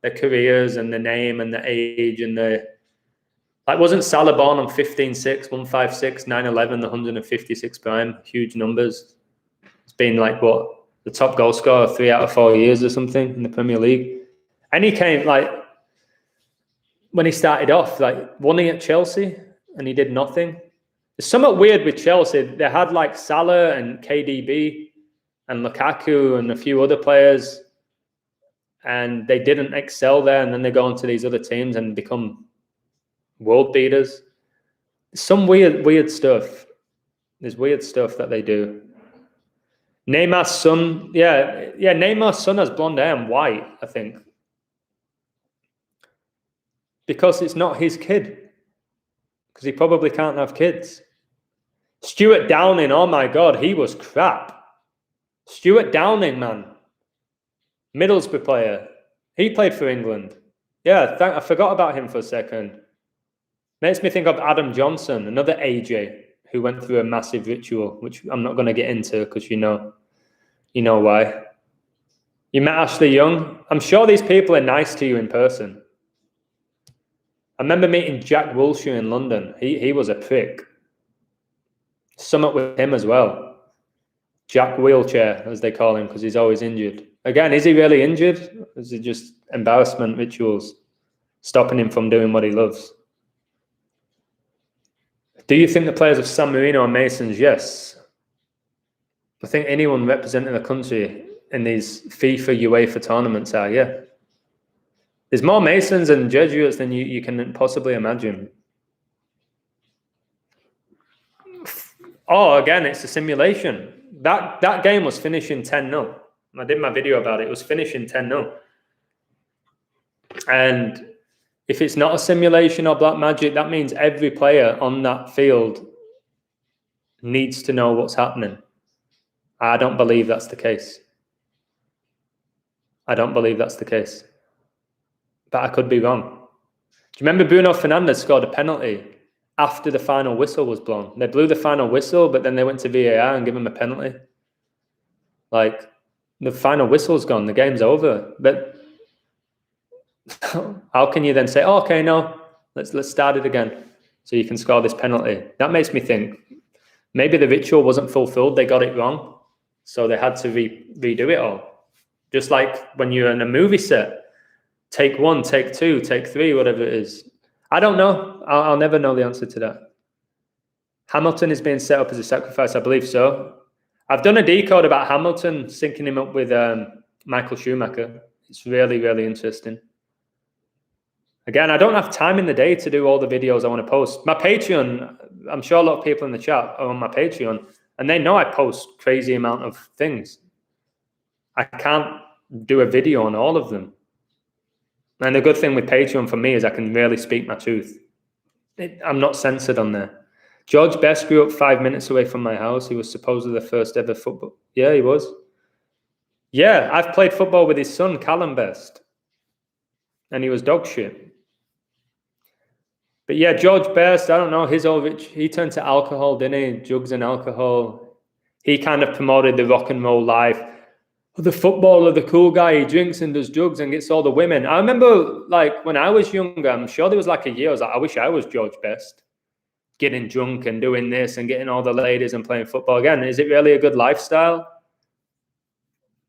their careers and the name and the age and like wasn't Salah born on 15-6, 156, 9-11, the 156 prime, huge numbers. It's been like what, the top goal scorer 3 out of 4 years or something in the Premier League. And he came like, when he started off, like won he at Chelsea and he did nothing. It's somewhat weird with Chelsea. They had like Salah and KDB and Lukaku and a few other players, and they didn't excel there. And then they go into these other teams and become world beaters. Some weird stuff. There's weird stuff that they do. Neymar's son, yeah. Neymar's son has blonde hair and white, I think, because it's not his kid. Because he probably can't have kids. Stuart Downing, oh my God, he was crap. Stuart Downing, man. Middlesbrough player. He played for England. Yeah, I forgot about him for a second. Makes me think of Adam Johnson, another AJ, who went through a massive ritual, which I'm not going to get into because you know why. You met Ashley Young. I'm sure these people are nice to you in person. I remember meeting Jack Wilshere in London. He was a prick. Summit with him as well. Jack Wheelchair, as they call him, because he's always injured. Again, is he really injured? Or is it just embarrassment rituals stopping him from doing what he loves? Do you think the players of San Marino are Masons? Yes. I think anyone representing the country in these FIFA, UEFA tournaments are, yeah. There's more Masons and Jesuits than you can possibly imagine. Oh, again, it's a simulation. That game was finishing 10-0. I did my video about it. It was finishing 10-0. And if it's not a simulation or black magic, that means every player on that field needs to know what's happening. I don't believe that's the case. I don't believe that's the case. But I could be wrong. Do you remember Bruno Fernandes scored a penalty after the final whistle was blown? They blew the final whistle, but then they went to VAR and gave him a penalty. Like, the final whistle's gone. The game's over. But how can you then say, oh, okay, no, let's start it again so you can score this penalty? That makes me think maybe the ritual wasn't fulfilled. They got it wrong. So they had to redo it all. Just like when you're in a movie set, take 1, take 2, take 3, whatever it is. I don't know. I'll never know the answer to that. Hamilton is being set up as a sacrifice. I believe so. I've done a decode about Hamilton, syncing him up with Michael Schumacher. It's really, really interesting. Again, I don't have time in the day to do all the videos I want to post. My Patreon, I'm sure a lot of people in the chat are on my Patreon, and they know I post crazy amount of things. I can't do a video on all of them. And the good thing with Patreon for me is I can really speak my truth. I'm not censored on there. George Best grew up 5 minutes away from my house. He was supposedly the first ever football. Yeah, he was. Yeah, I've played football with his son, Callum Best. And he was dog shit. But yeah, George Best, I don't know, he turned to alcohol, didn't he? Drugs and alcohol. He kind of promoted the rock and roll life. The footballer, the cool guy, he drinks and does drugs and gets all the women. I remember, like, when I was younger, I'm sure there was like a year, I was like, I wish I was George Best. Getting drunk and doing this and getting all the ladies and playing football again. Is it really a good lifestyle?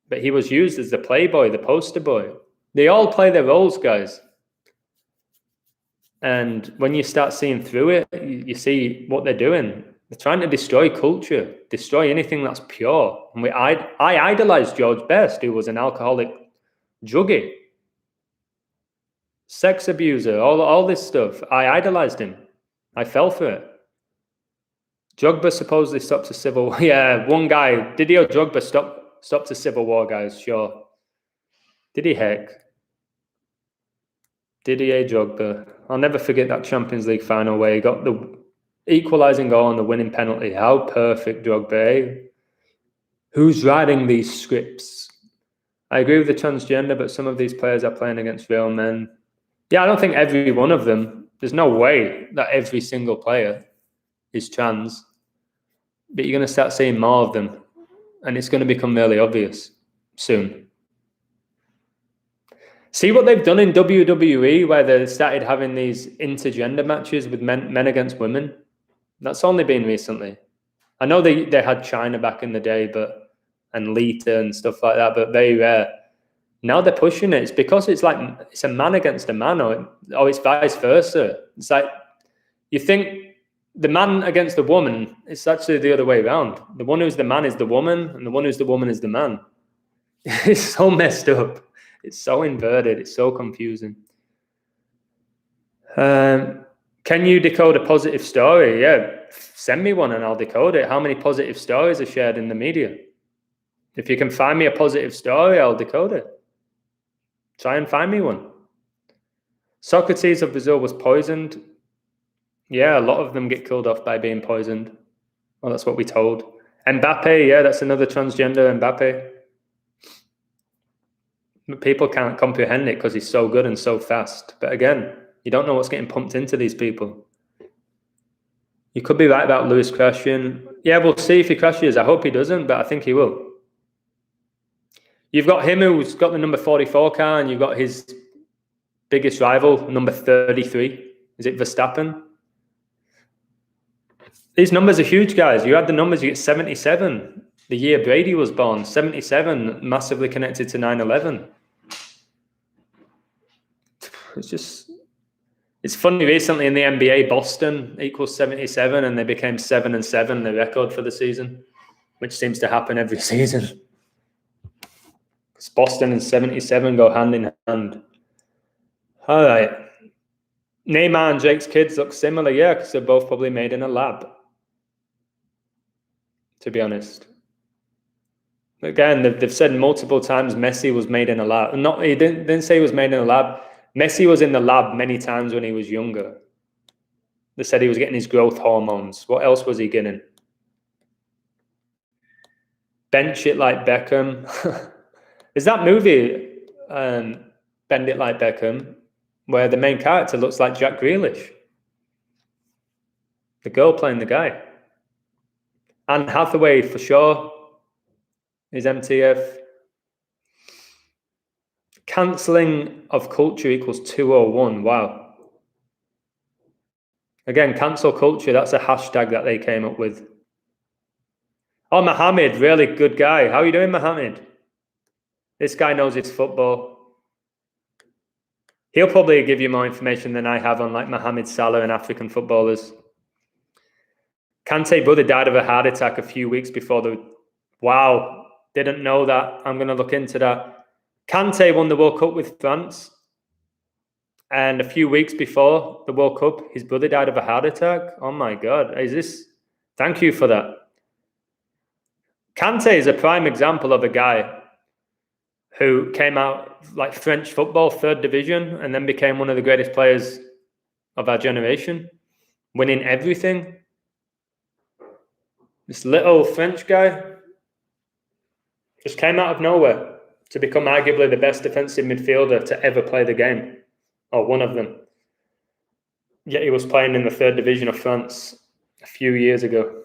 But he was used as the playboy, the poster boy. They all play their roles, guys. And when you start seeing through it, you see what they're doing. They're trying to destroy culture, destroy anything that's pure. And I idolized George Best, who was an alcoholic druggie, sex abuser, all this stuff. I idolized him. I fell for it. Drogba supposedly stopped a civil war. Yeah, one guy, Didier Drogba stopped a civil war, guys, sure. Did he heck? Didier Drogba. I'll never forget that Champions League final where he got the equalising goal and the winning penalty. How perfect, Drogba. Who's writing these scripts? I agree with the transgender, but some of these players are playing against real men. Yeah, I don't think every one of them. There's no way that every single player is trans. But you're going to start seeing more of them. And it's going to become really obvious soon. See what they've done in WWE, where they started having these intergender matches with men against women. That's only been recently. I know they had China back in the day, and Lita and stuff like that, but very rare. Now they're pushing it. It's because it's like it's a man against a man, or it's vice versa. It's like you think the man against the woman. It's actually the other way around. The one who's the man is the woman, and the one who's the woman is the man. It's so messed up. It's so inverted. It's so confusing. Can you decode a positive story? Yeah, send me one and I'll decode it. How many positive stories are shared in the media? If you can find me a positive story, I'll decode it. Try and find me one. Socrates of Brazil was poisoned. Yeah, a lot of them get killed off by being poisoned. Well, that's what we told. Mbappe, yeah, that's another transgender, Mbappe. But people can't comprehend it because he's so good and so fast. But again, you don't know what's getting pumped into these people. You could be right about Lewis crashing. Yeah, we'll see if he crashes. I hope he doesn't, but I think he will. You've got him who's got the number 44 car, and you've got his biggest rival, number 33. Is it Verstappen? These numbers are huge, guys. You add the numbers, you get 77. The year Brady was born, 77, massively connected to 9/11. It's funny, recently in the NBA, Boston equals 77, and they became 7-7, the record for the season, which seems to happen every season. Because Boston and 77 go hand in hand. All right. Neymar and Drake's kids look similar, yeah, because they're both probably made in a lab, to be honest. Again, they've said multiple times Messi was made in a lab. He didn't say he was made in a lab. Messi was in the lab many times when he was younger. They said he was getting his growth hormones. What else was he getting? Bench It Like Beckham. Is that movie, Bend It Like Beckham, where the main character looks like Jack Grealish? The girl playing the guy. Anne Hathaway, for sure, is MTF. Cancelling of culture equals 201. Wow. Again, cancel culture, that's a hashtag that they came up with. Oh, Mohammed, really good guy. How are you doing, Mohammed? This guy knows his football. He'll probably give you more information than I have on like Mohamed Salah and African footballers. Kante's brother died of a heart attack a few weeks before the... Wow, didn't know that. I'm going to look into that. Kante won the World Cup with France. And a few weeks before the World Cup, his brother died of a heart attack. Oh my God. Thank you for that. Kante is a prime example of a guy who came out like French football, 3rd division, and then became one of the greatest players of our generation, winning everything. This little French guy just came out of nowhere to become arguably the best defensive midfielder to ever play the game, or one of them. Yet he was playing in the 3rd division of France a few years ago.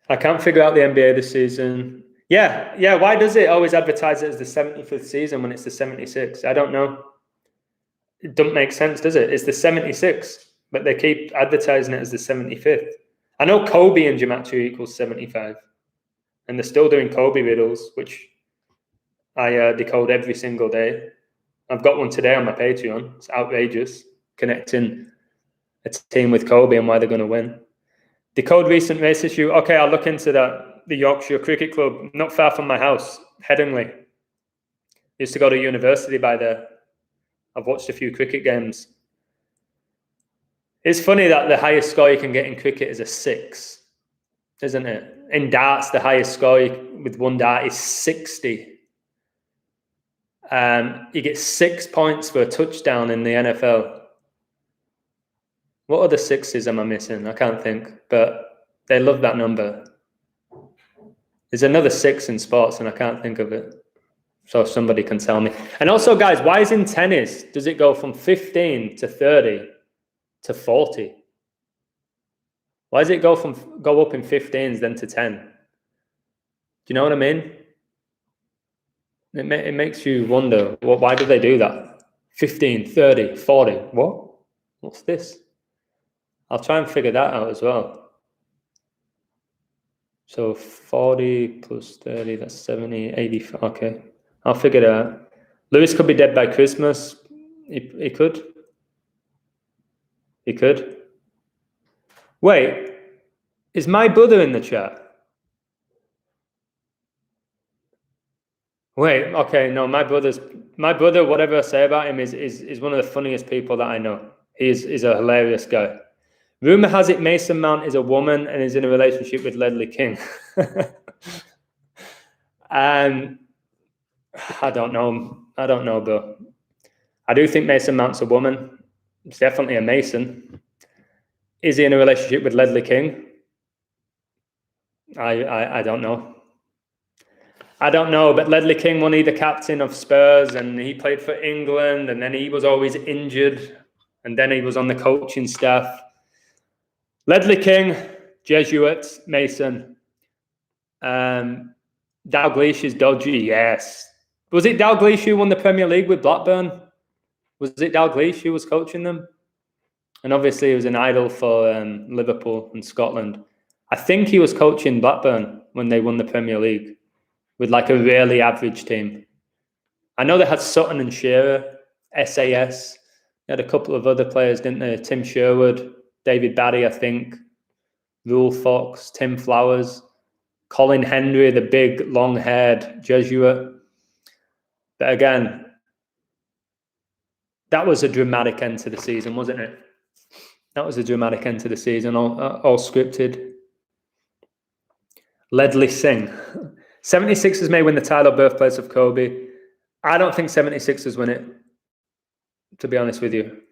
I can't figure out the NBA this season. Yeah. Why does it always advertise it as the 75th season when it's the 76th? I don't know. It doesn't make sense, does it? It's the 76th, but they keep advertising it as the 75th. I know Kobe and Gematria equals 75, and they're still doing Kobe riddles, which I decode every single day. I've got one today on my Patreon. It's outrageous, connecting a team with Kobe and why they're going to win. Decode recent race issue. Okay, I'll look into that. The Yorkshire Cricket Club, not far from my house, Headingley. Used to go to university by there. I've watched a few cricket games. It's funny that the highest score you can get in cricket is a 6, isn't it? In darts, the highest score with one dart is 60. You get 6 points for a touchdown in the NFL. What other 6s am I missing? I can't think, but they love that number. There's another 6 in sports and I can't think of it. So somebody can tell me. And also, guys, why is in tennis, does it go from 15 to 30 to 40? Why does it go up in 15s then to 10? Do you know what I mean? It makes you wonder, why do they do that? 15, 30, 40. What? What's this? I'll try and figure that out as well. So 40 plus 30, that's 70, 80. Okay, I'll figure it out. Lewis could be dead by Christmas. He could. He could. Wait, is my brother in the chat? Wait, okay, no, my brother, whatever I say about him, is one of the funniest people that I know. He's a hilarious guy. Rumor has it Mason Mount is a woman and is in a relationship with Ledley King. I don't know, bro. I do think Mason Mount's a woman. It's definitely a Mason. Is he in a relationship with Ledley King? I don't know. I don't know, but Ledley King won the captain of Spurs and he played for England and then he was always injured and then he was on the coaching staff. Ledley King, Jesuit, Mason. Dalglish is dodgy, yes. Was it Dalglish who won the Premier League with Blackburn? Was it Dalglish who was coaching them? And obviously he was an idol for Liverpool and Scotland. I think he was coaching Blackburn when they won the Premier League with like a really average team. I know they had Sutton and Shearer, SAS. They had a couple of other players, didn't they? Tim Sherwood, David Barry, I think, Rule Fox, Tim Flowers, Colin Henry, the big long-haired Jesuit. But again, that was a dramatic end to the season, wasn't it? That was a dramatic end to the season, all scripted. Ledley Singh. 76ers may win the title, birthplace of Kobe. I don't think 76ers win it, to be honest with you.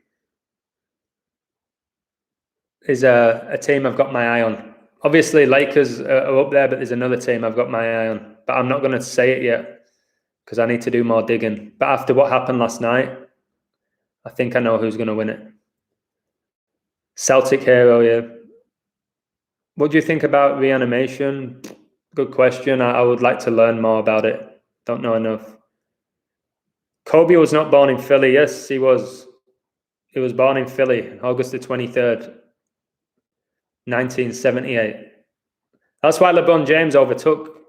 Is a team I've got my eye on. Obviously, Lakers are up there, but there's another team I've got my eye on. But I'm not going to say it yet because I need to do more digging. But after what happened last night, I think I know who's going to win it. Celtic hero, yeah. What do you think about reanimation? Good question. I would like to learn more about it. Don't know enough. Kobe was not born in Philly. Yes, he was. He was born in Philly, August the 23rd. 1978. That's why LeBron James overtook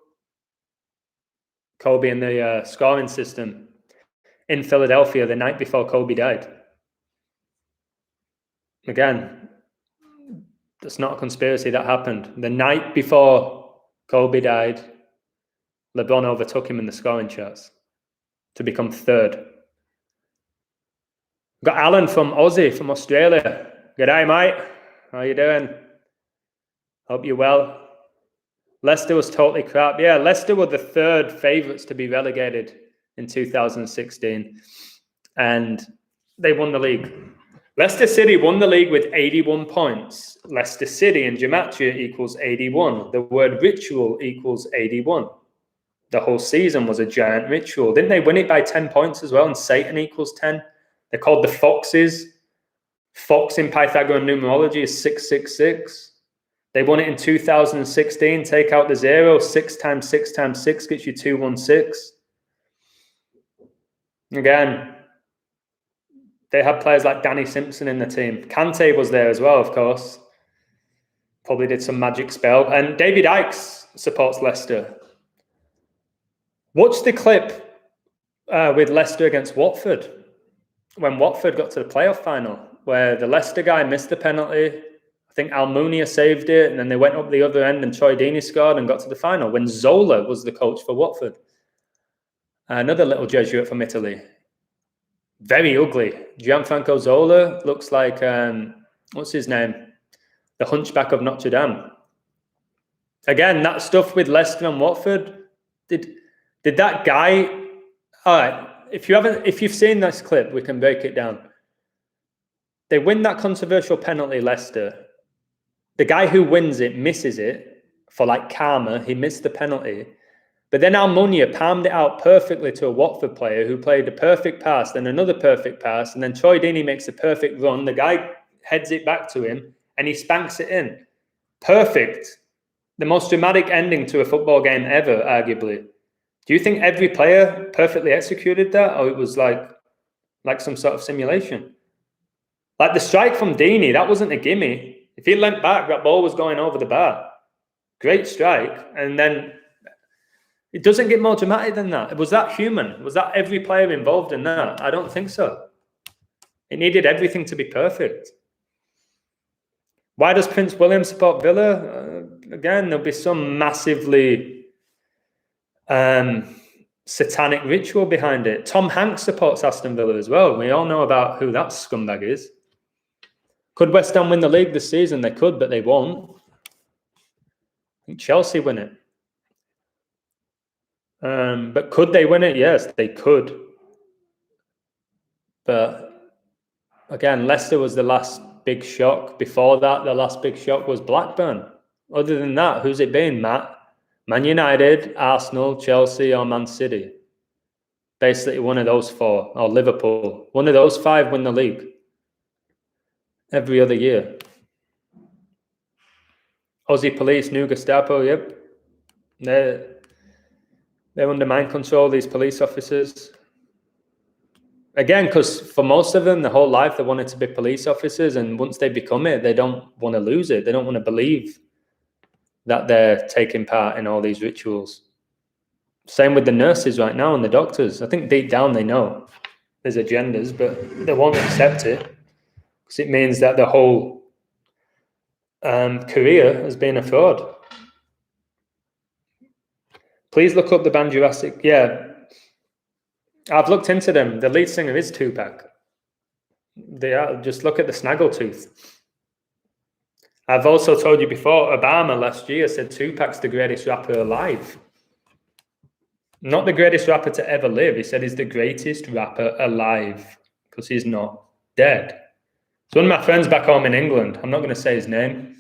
Kobe in the scoring system in Philadelphia the night before Kobe died. Again, that's not a conspiracy, that happened. The night before Kobe died, LeBron overtook him in the scoring charts to become third. Got Alan from Aussie, from Australia. G'day, mate. How you doing? Hope you're well. Leicester was totally crap. Yeah, Leicester were the third favourites to be relegated in 2016. And they won the league. Leicester City won the league with 81 points. Leicester City and Gematria equals 81. The word ritual equals 81. The whole season was a giant ritual. Didn't they win it by 10 points as well? And Satan equals 10. They're called the Foxes. Fox in Pythagorean numerology is 666. They won it in 2016. Take out the 0. 6 times 6 times 6 gets you 216. Again, they had players like Danny Simpson in the team. Kante was there as well, of course. Probably did some magic spell. And David Ikes supports Leicester. Watch the clip with Leicester against Watford when Watford got to the playoff final, where the Leicester guy missed the penalty. I think Almunia saved it, and then they went up the other end and Troy Deeney scored and got to the final when Zola was the coach for Watford. Another little Jesuit from Italy. Very ugly. Gianfranco Zola looks like, what's his name? The Hunchback of Notre Dame. Again, that stuff with Leicester and Watford, did that guy... All right, if you've seen this clip, we can break it down. They win that controversial penalty, Leicester. The guy who wins it misses it for like karma. He missed the penalty. But then Almunia palmed it out perfectly to a Watford player who played a perfect pass, then another perfect pass, and then Troy Deeney makes a perfect run. The guy heads it back to him, and he spanks it in. Perfect. The most dramatic ending to a football game ever, arguably. Do you think every player perfectly executed that, or it was like some sort of simulation? Like the strike from Deeney, that wasn't a gimme. If he leant back, that ball was going over the bar. Great strike. And then it doesn't get more dramatic than that. Was that human? Was that every player involved in that? I don't think so. It needed everything to be perfect. Why does Prince William support Villa? Again, there'll be some massively satanic ritual behind it. Tom Hanks supports Aston Villa as well. We all know about who that scumbag is. Could West Ham win the league this season? They could, but they won't. I think Chelsea win it. But could they win it? Yes, they could. But again, Leicester was the last big shock. Before that, the last big shock was Blackburn. Other than that, who's it been, Matt? Man United, Arsenal, Chelsea, or Man City? Basically one of those four, or Liverpool. One of those five win the league every other year. Aussie police, new Gestapo, yep. They're under mind control, these police officers. Again, because for most of them, their whole life, they wanted to be police officers, and once they become it, they don't want to lose it. They don't want to believe that they're taking part in all these rituals. Same with the nurses right now and the doctors. I think deep down they know there's agendas, but they won't accept it because it means that the whole career has been a fraud. Please look up the band Jurassic. Yeah, I've looked into them. The lead singer is Tupac. They are. Just look at the snaggletooth. I've also told you before, Obama last year said Tupac's the greatest rapper alive. Not the greatest rapper to ever live. He said he's the greatest rapper alive because he's not dead. So one of my friends back home in England, I'm not going to say his name,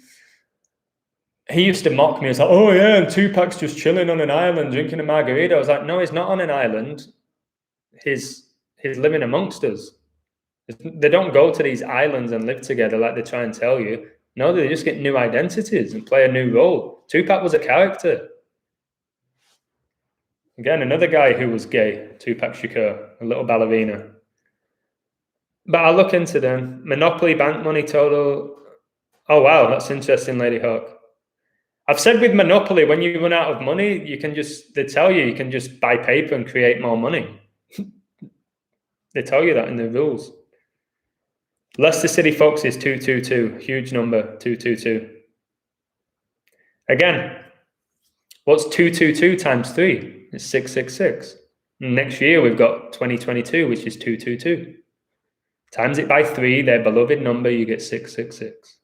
he used to mock me. He was like, oh yeah, and Tupac's just chilling on an island drinking a margarita. I was like, no, he's not on an island. He's living amongst us. They don't go to these islands and live together like they try and tell you. No, they just get new identities and play a new role. Tupac was a character. Again, another guy who was gay, Tupac Shakur, a little ballerina. But I'll look into them. Monopoly bank money total. Oh, wow, that's interesting, Lady Hawk. I've said with Monopoly, when you run out of money, you can just, they tell you can just buy paper and create more money. They tell you that in the rules. Leicester City Fox is 222. Huge number, 222. Again, what's 222 times 3? It's 666. Next year, we've got 2022, which is 222. Times it by 3, their beloved number, you get 666.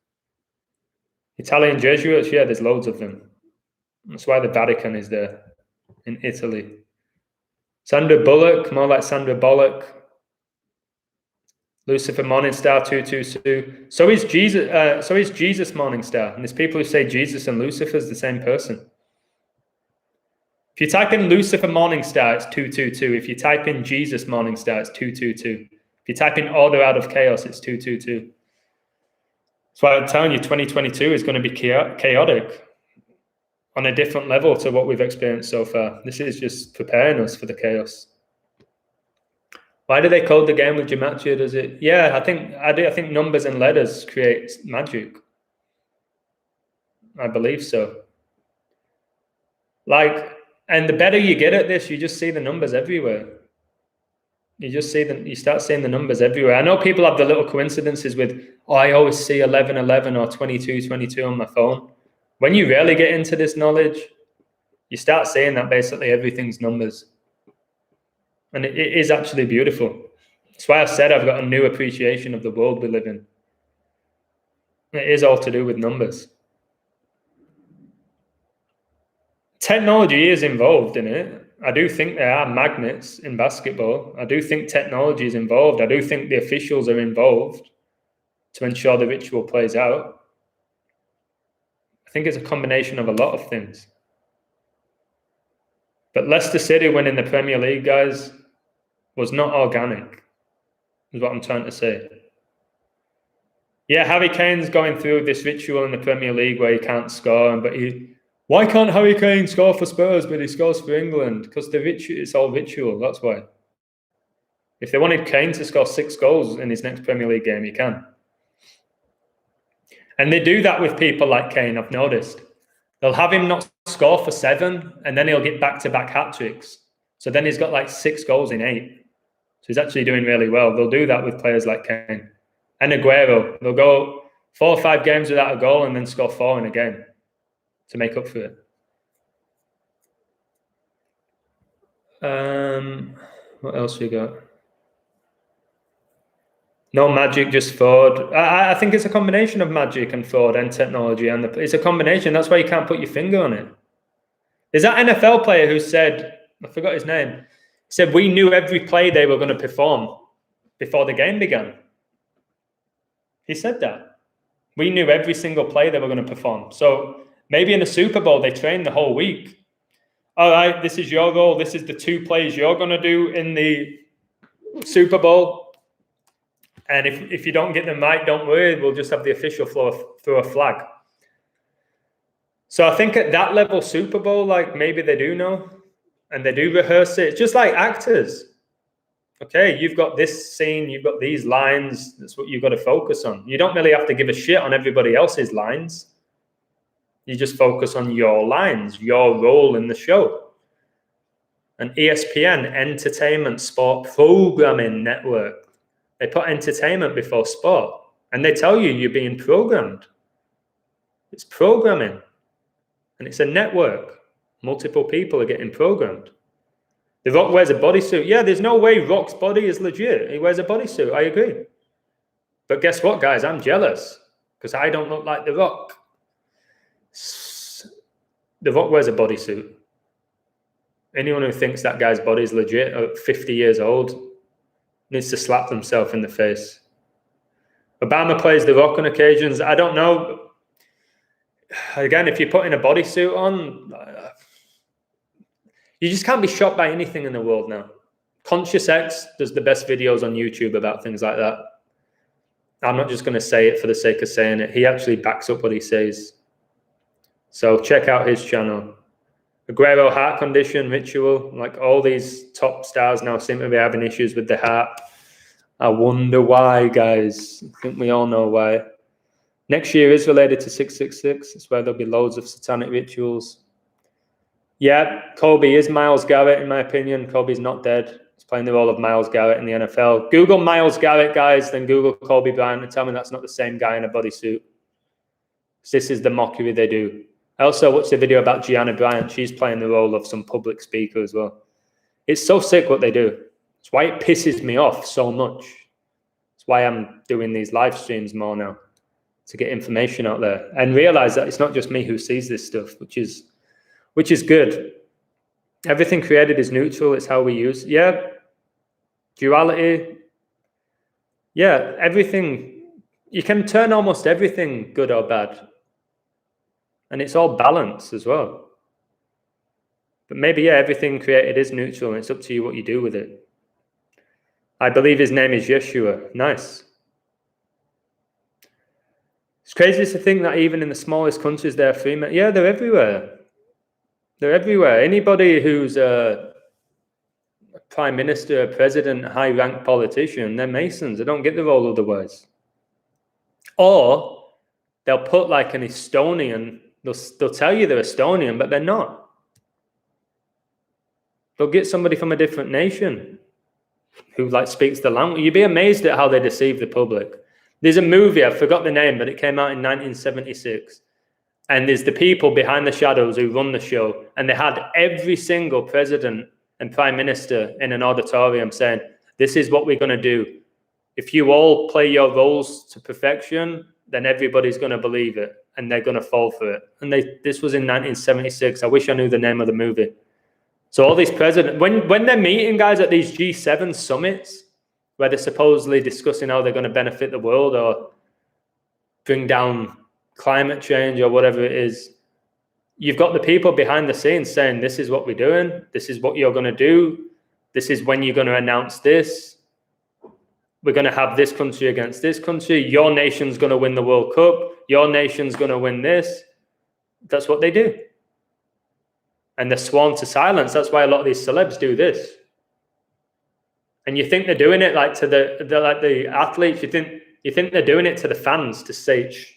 Italian Jesuits, yeah, there's loads of them. That's why the Vatican is there in Italy. Sandra Bullock, more like Sandra Bullock. Lucifer Morningstar 222. So is Jesus. So is Jesus Morningstar. And there's people who say Jesus and Lucifer is the same person. If you type in Lucifer Morningstar, it's 222. If you type in Jesus Morningstar, it's 222. If you type in Order Out of Chaos, it's 222. That's why I'm telling you, 2022 is going to be chaotic on a different level to what we've experienced so far. This is just preparing us for the chaos. Why do they code the game with Gematria? Does it? Yeah, I think numbers and letters create magic. I believe so. And the better you get at this, you just see the numbers everywhere. You start seeing the numbers everywhere. I know people have the little coincidences with, I always see 1111 or 2222 on my phone. When you really get into this knowledge, you start seeing that basically everything's numbers. And it is actually beautiful. That's why I said I've got a new appreciation of the world we live in. It is all to do with numbers. Technology is involved in it. I do think there are magnets in basketball. I do think technology is involved. I do think the officials are involved to ensure the ritual plays out. I think it's a combination of a lot of things. But Leicester City winning the Premier League, guys, was not organic, is what I'm trying to say. Yeah, Harry Kane's going through this ritual in the Premier League where he can't score, why can't Harry Kane score for Spurs, but he scores for England? Because it's all ritual, that's why. If they wanted Kane to score 6 goals in his next Premier League game, he can. And they do that with people like Kane, I've noticed. They'll have him not score for 7, and then he'll get back-to-back hat-tricks. So then he's got like 6 goals in 8. So he's actually doing really well. They'll do that with players like Kane. And Aguero, they'll go 4 or 5 games without a goal and then score 4 in a game to make up for it. What else we got? No magic, just fraud. I think it's a combination of magic and fraud and technology, and it's a combination. That's why you can't put your finger on it. There's that NFL player who said, I forgot his name, he said, we knew every play they were going to perform before the game began. He said that. We knew every single play they were going to perform. So maybe in a Super Bowl, they trained the whole week. All right, this is your role. This is the 2 plays you're going to do in the Super Bowl. And if you don't get them right, don't worry. We'll just have the official throw a flag. So I think at that level, Super Bowl, like maybe they do know. And they do rehearse it. It's just like actors. Okay, you've got this scene. You've got these lines. That's what you've got to focus on. You don't really have to give a shit on everybody else's lines. You just focus on your lines, your role in the show. And ESPN, Entertainment Sport Programming Network, they put entertainment before sport. And they tell you you're being programmed. It's programming. And it's a network. Multiple people are getting programmed. The Rock wears a bodysuit. Yeah, there's no way Rock's body is legit. He wears a bodysuit. I agree. But guess what, guys? I'm jealous because I don't look like The Rock. The Rock wears a bodysuit. Anyone who thinks that guy's body is legit at 50 years old needs to slap themselves in the face. Obama plays The Rock on occasions. I don't know. Again, if you're putting a bodysuit on, you just can't be shocked by anything in the world now. Conscious X does the best videos on YouTube about things like that. I'm not just going to say it for the sake of saying it. He actually backs up what he says. So check out his channel. Aguero heart condition, ritual, like all these top stars now seem to be having issues with the heart. I wonder why, guys. I think we all know why. Next year is related to 666. It's where there'll be loads of satanic rituals. Yeah, Kobe is Myles Garrett, in my opinion. Kobe's not dead. He's playing the role of Myles Garrett in the NFL. Google Myles Garrett, guys, then Google Kobe Bryant and tell me that's not the same guy in a bodysuit. This is the mockery they do. I also watched a video about Gianna Bryant. She's playing the role of some public speaker as well. It's so sick what they do. It's why it pisses me off so much. It's why I'm doing these live streams more now, to get information out there and realize that it's not just me who sees this stuff, which is good. Everything created is neutral. It's how we use. Yeah. Duality. Yeah, everything, you can turn almost everything good or bad. And it's all balance as well. But maybe, yeah, everything created is neutral and it's up to you what you do with it. I believe his name is Yeshua. Nice. It's crazy to think that even in the smallest countries there are free men. Yeah, they're everywhere. They're everywhere. Anybody who's a prime minister, a president, a high-ranked politician, they're Masons. They don't get the role otherwise. Or they'll put like an Estonian, they'll tell you they're Estonian, but they're not. They'll get somebody from a different nation who like speaks the language. You'd be amazed at how they deceive the public. There's a movie, I forgot the name, but it came out in 1976. And there's the people behind the shadows who run the show. And they had every single president and prime minister in an auditorium saying, this is what we're going to do. If you all play your roles to perfection, then everybody's going to believe it and they're going to fall for it. And this was in 1976. I wish I knew the name of the movie. So all these presidents, when they're meeting guys at these G7 summits, where they're supposedly discussing how they're going to benefit the world or bring down climate change or whatever it is, you've got the people behind the scenes saying, this is what we're doing, this is what you're going to do, this is when you're going to announce this, we're going to have this country against this country, your nation's going to win the World Cup, your nation's going to win this. That's what they do. And they're sworn to silence. That's why a lot of these celebs do this. And you think they're doing it like to the athletes, you think they're doing it to the fans to say, shh.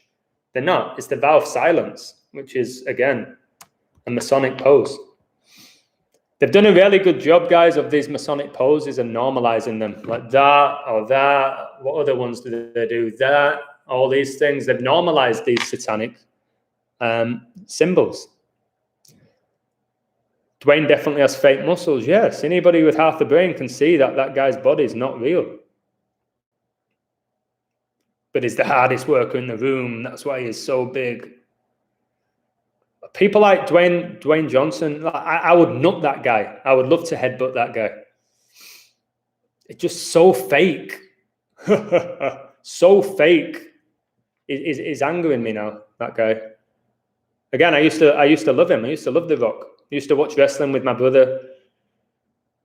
They're not. It's the vow of silence, which is, again, a Masonic pose. They've done a really good job, guys, of these Masonic poses and normalizing them. Like that or that. What other ones do they do? That. All these things. They've normalized these satanic symbols. Dwayne definitely has fake muscles. Yes. Anybody with half the brain can see that that guy's body is not real. But he's the hardest worker in the room. That's why he's so big. People like Dwayne Johnson, I would nut that guy. I would love to headbutt that guy. It's just so fake. So fake. Is angering me now, that guy. Again, I used to love him. I used to love The Rock. I used to watch wrestling with my brother.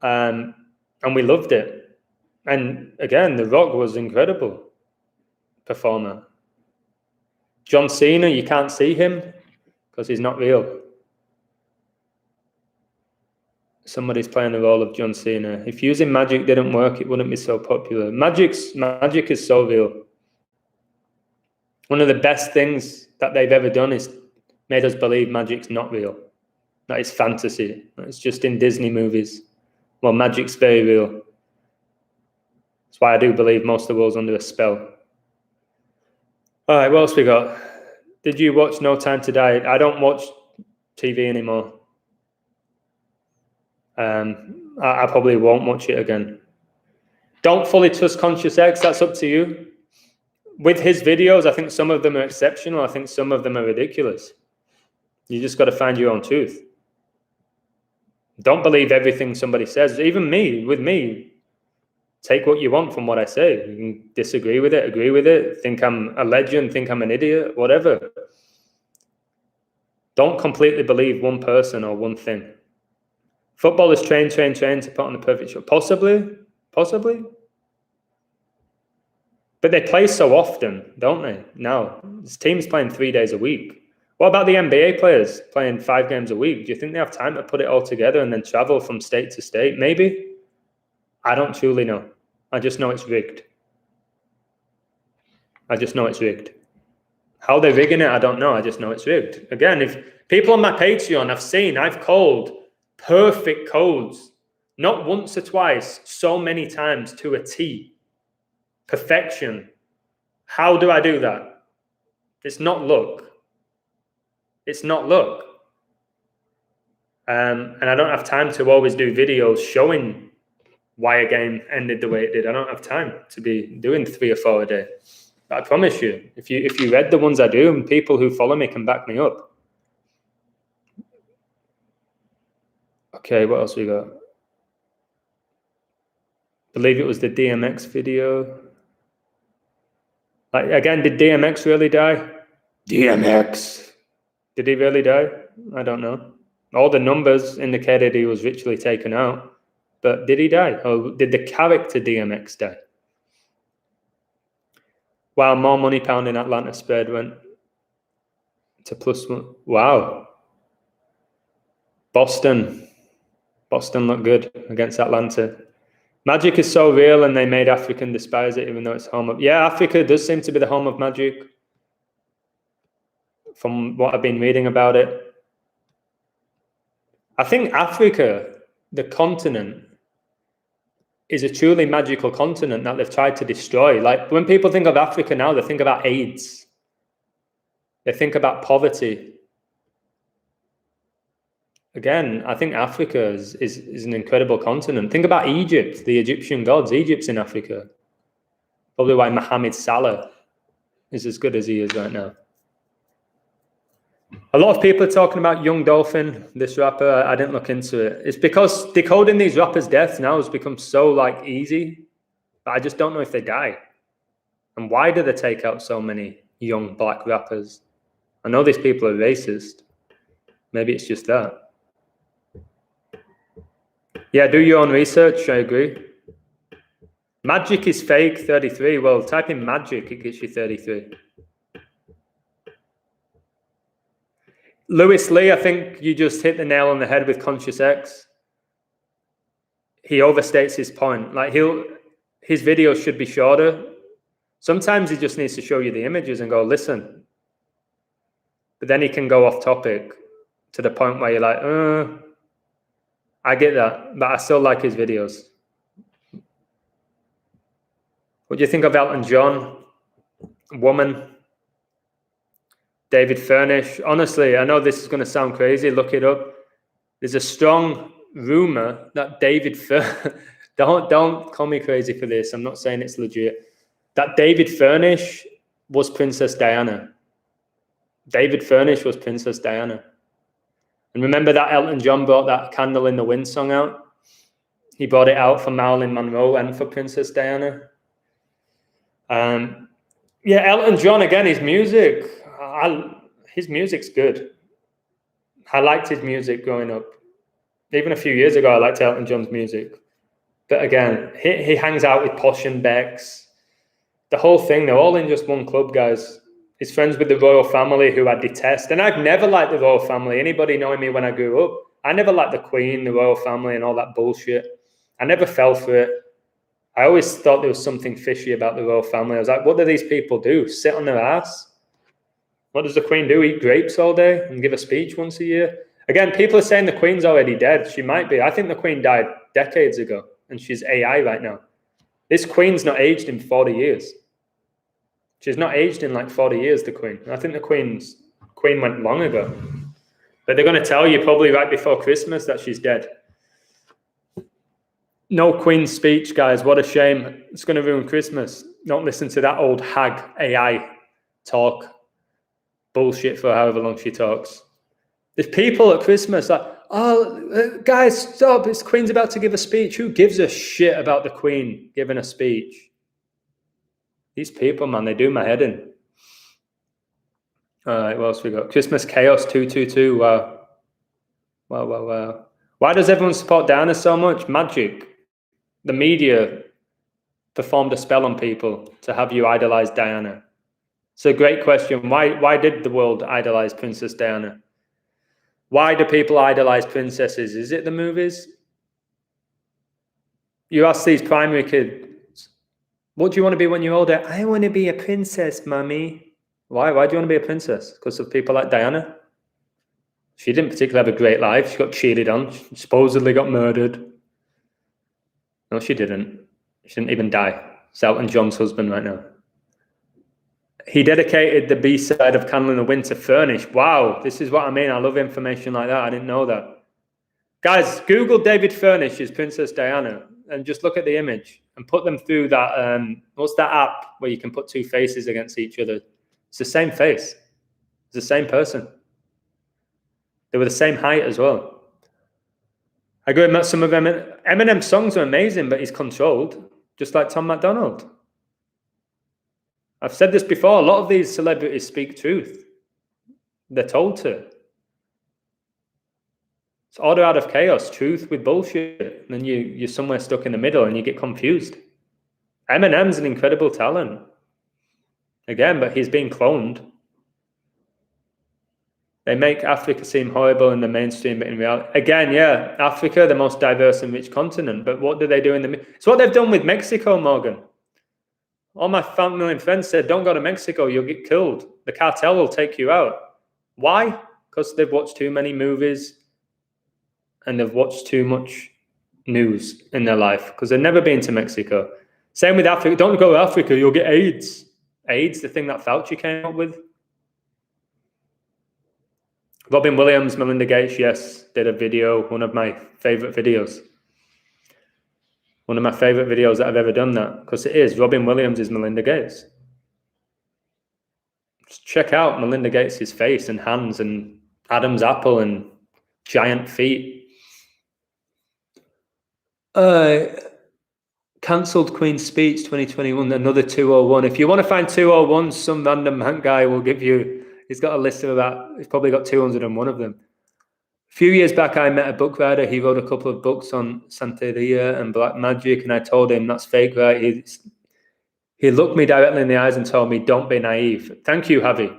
And we loved it. And again, The Rock was incredible performer. John Cena, you can't see him because he's not real. Somebody's playing the role of John Cena. If using magic didn't work, it wouldn't be so popular. Magic is so real. One of the best things that they've ever done is made us believe magic's not real. That is fantasy. It's just in Disney movies. Well, magic's very real. That's why I do believe most of the world's under a spell. All right, what else we got? Did you watch No Time to Die? I don't watch TV anymore. I probably won't watch it again. Don't fully trust Conscious X. That's up to you. With his videos, I think some of them are exceptional. I think some of them are ridiculous. You just got to find your own truth. Don't believe everything somebody says. Even me, with me, take what you want from what I say. You can disagree with it, agree with it, think I'm a legend, think I'm an idiot, whatever. Don't completely believe one person or one thing. Footballers train to put on the perfect show. Possibly. But they play so often, don't they? Now, this team's playing 3 days a week. What about the NBA players playing 5 games a week? Do you think they have time to put it all together and then travel from state to state? Maybe. I don't truly know. I just know it's rigged. How they're rigging it, I don't know. I just know it's rigged. Again, if people on my Patreon have seen, I've called perfect codes, not once or twice, so many times to a T. Perfection. How do I do that? It's not luck. And I don't have time to always do videos showing why a game ended the way it did. I don't have time to be doing 3 or 4 a day. But I promise you, if you read the ones I do, and people who follow me can back me up. Okay, what else we got? I believe it was the DMX video. Like, again, did DMX really die? DMX. Did he really die? I don't know. All the numbers indicated he was ritually taken out. But did he die? Or did the character DMX die? Wow, more money pound in Atlanta spread went to +1. Wow. Boston looked good against Atlanta. Magic is so real, and they made African despise it, even though it's home of... Yeah, Africa does seem to be the home of magic, from what I've been reading about it. I think Africa, the continent, is a truly magical continent that they've tried to destroy. Like, when people think of Africa now, they think about AIDS. They think about poverty. Again, I think Africa is an incredible continent. Think about Egypt, the Egyptian gods. Egypt's in Africa. Probably why Mohammed Salah is as good as he is right now. A lot of people are talking about Young Dolphin, this rapper. I didn't look into it. It's because decoding these rappers' deaths now has become so like easy, but I just don't know if they die. And why do they take out so many young black rappers? I know these people are racist. Maybe it's just that. Yeah, do your own research, I agree. Magic is fake, 33. Well, type in magic, it gets you 33. Lewis Lee, I think you just hit the nail on the head with Conscious X. He overstates his point. Like, his videos should be shorter. Sometimes he just needs to show you the images and go, listen. But then he can go off topic to the point where you're like, I get that, but I still like his videos. What do you think of Elton John? Woman? David Furnish? Honestly, I know this is going to sound crazy. Look it up. There's a strong rumor that David Furnish... don't call me crazy for this. I'm not saying it's legit. That David Furnish was Princess Diana. David Furnish was Princess Diana. And remember that Elton John brought that Candle in the Wind song out? He brought it out for Marilyn Monroe and for Princess Diana. Yeah, Elton John, again, his music. His music's good. I liked his music growing up. Even a few years ago, I liked Elton John's music. But again, he hangs out with Posh and Bex. The whole thing, they're all in just one club, guys. He's friends with the royal family, who I detest. And I've never liked the royal family. Anybody knowing me when I grew up, I never liked the Queen, the royal family, and all that bullshit. I never fell for it. I always thought there was something fishy about the royal family. I was like, what do these people do? Sit on their ass? What does the Queen do? Eat grapes all day and give a speech once a year? Again, people are saying the Queen's already dead. She might be. I think the Queen died decades ago, and she's AI right now. This Queen's not aged in 40 years. She's not aged in like 40 years, the Queen. I think the Queen went long ago. But they're going to tell you probably right before Christmas that she's dead. No Queen's speech, guys. What a shame. It's going to ruin Christmas. Don't listen to that old hag AI talk bullshit for however long she talks. There's people at Christmas like, oh, guys, stop. This Queen's about to give a speech. Who gives a shit about the Queen giving a speech? These people, man, they do my head in. All right, what else we got? Christmas Chaos 222. Wow. Wow. Why does everyone support Diana so much? Magic. The media performed a spell on people to have you idolize Diana. It's a great question. Why did the world idolize Princess Diana? Why do people idolize princesses? Is it the movies? You ask these primary kids, what do you want to be when you're older? I want to be a princess, mummy. Why? Why do you want to be a princess? Because of people like Diana? She didn't particularly have a great life. She got cheated on. She supposedly got murdered. No, she didn't. She didn't even die. It's Elton John's husband right now. He dedicated the B-side of Candle in the Wind to Furnish. Wow, this is what I mean. I love information like that. I didn't know that. Guys, Google David Furnish as Princess Diana and just look at the image and put them through that, what's that app where you can put two faces against each other? It's the same face. It's the same person. They were the same height as well. I agree with some of Eminem's songs are amazing, but he's controlled, just like Tom MacDonald. I've said this before, a lot of these celebrities speak truth. They're told to. It's order out of chaos, truth with bullshit. And then you're somewhere stuck in the middle and you get confused. Eminem's an incredible talent. Again, but he's being cloned. They make Africa seem horrible in the mainstream, but in reality, again, yeah, Africa, the most diverse and rich continent. But what do they do in the? It's what they've done with Mexico, Morgan. All my family and friends said, "Don't go to Mexico; you'll get killed. The cartel will take you out." Why? Because they've watched too many movies, and they've watched too much news in their life. Because they've never been to Mexico. Same with Africa. Don't go to Africa; you'll get AIDS. AIDS, the thing that Fauci came up with. Robin Williams, Melinda Gates, yes, did a video, one of my favorite videos. One of my favorite videos that I've ever done that, because it is. Robin Williams is Melinda Gates. Just check out Melinda Gates' face and hands and Adam's apple and giant feet. Cancelled Queen's Speech 2021, another 201. If you want to find 201, some random guy will give you. He's got a list of about, he's probably got 201 of them. A few years back, I met a book writer. He wrote a couple of books on Santeria and black magic, and I told him that's fake, right? He looked me directly in the eyes and told me, don't be naive. Thank you, Javi.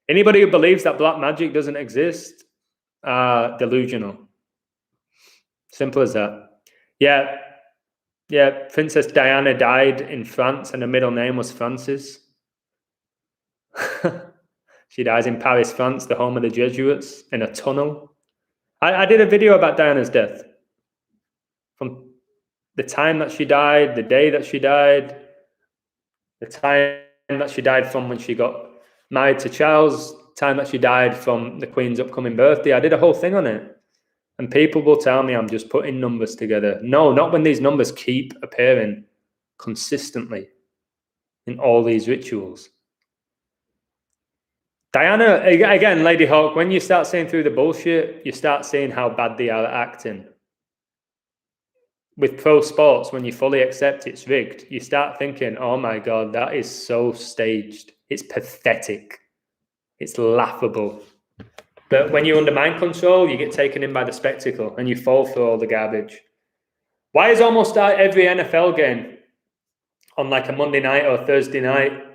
Anybody who believes that black magic doesn't exist are delusional. Simple as that. Yeah, Princess Diana died in France, and her middle name was Francis. She dies in Paris, France, the home of the Jesuits, in a tunnel. I did a video about Diana's death. From the time that she died, the day that she died, the time that she died from when she got married to Charles, time that she died from the Queen's upcoming birthday. I did a whole thing on it. And people will tell me I'm just putting numbers together. No, not when these numbers keep appearing consistently in all these rituals. Diana, again, Lady Hawk, when you start seeing through the bullshit, you start seeing how bad they are at acting. With pro sports, when you fully accept it's rigged, you start thinking, oh my God, that is so staged. It's pathetic. It's laughable. But when you're under mind control, you get taken in by the spectacle and you fall for all the garbage. Why is almost every NFL game on like a Monday night or Thursday night?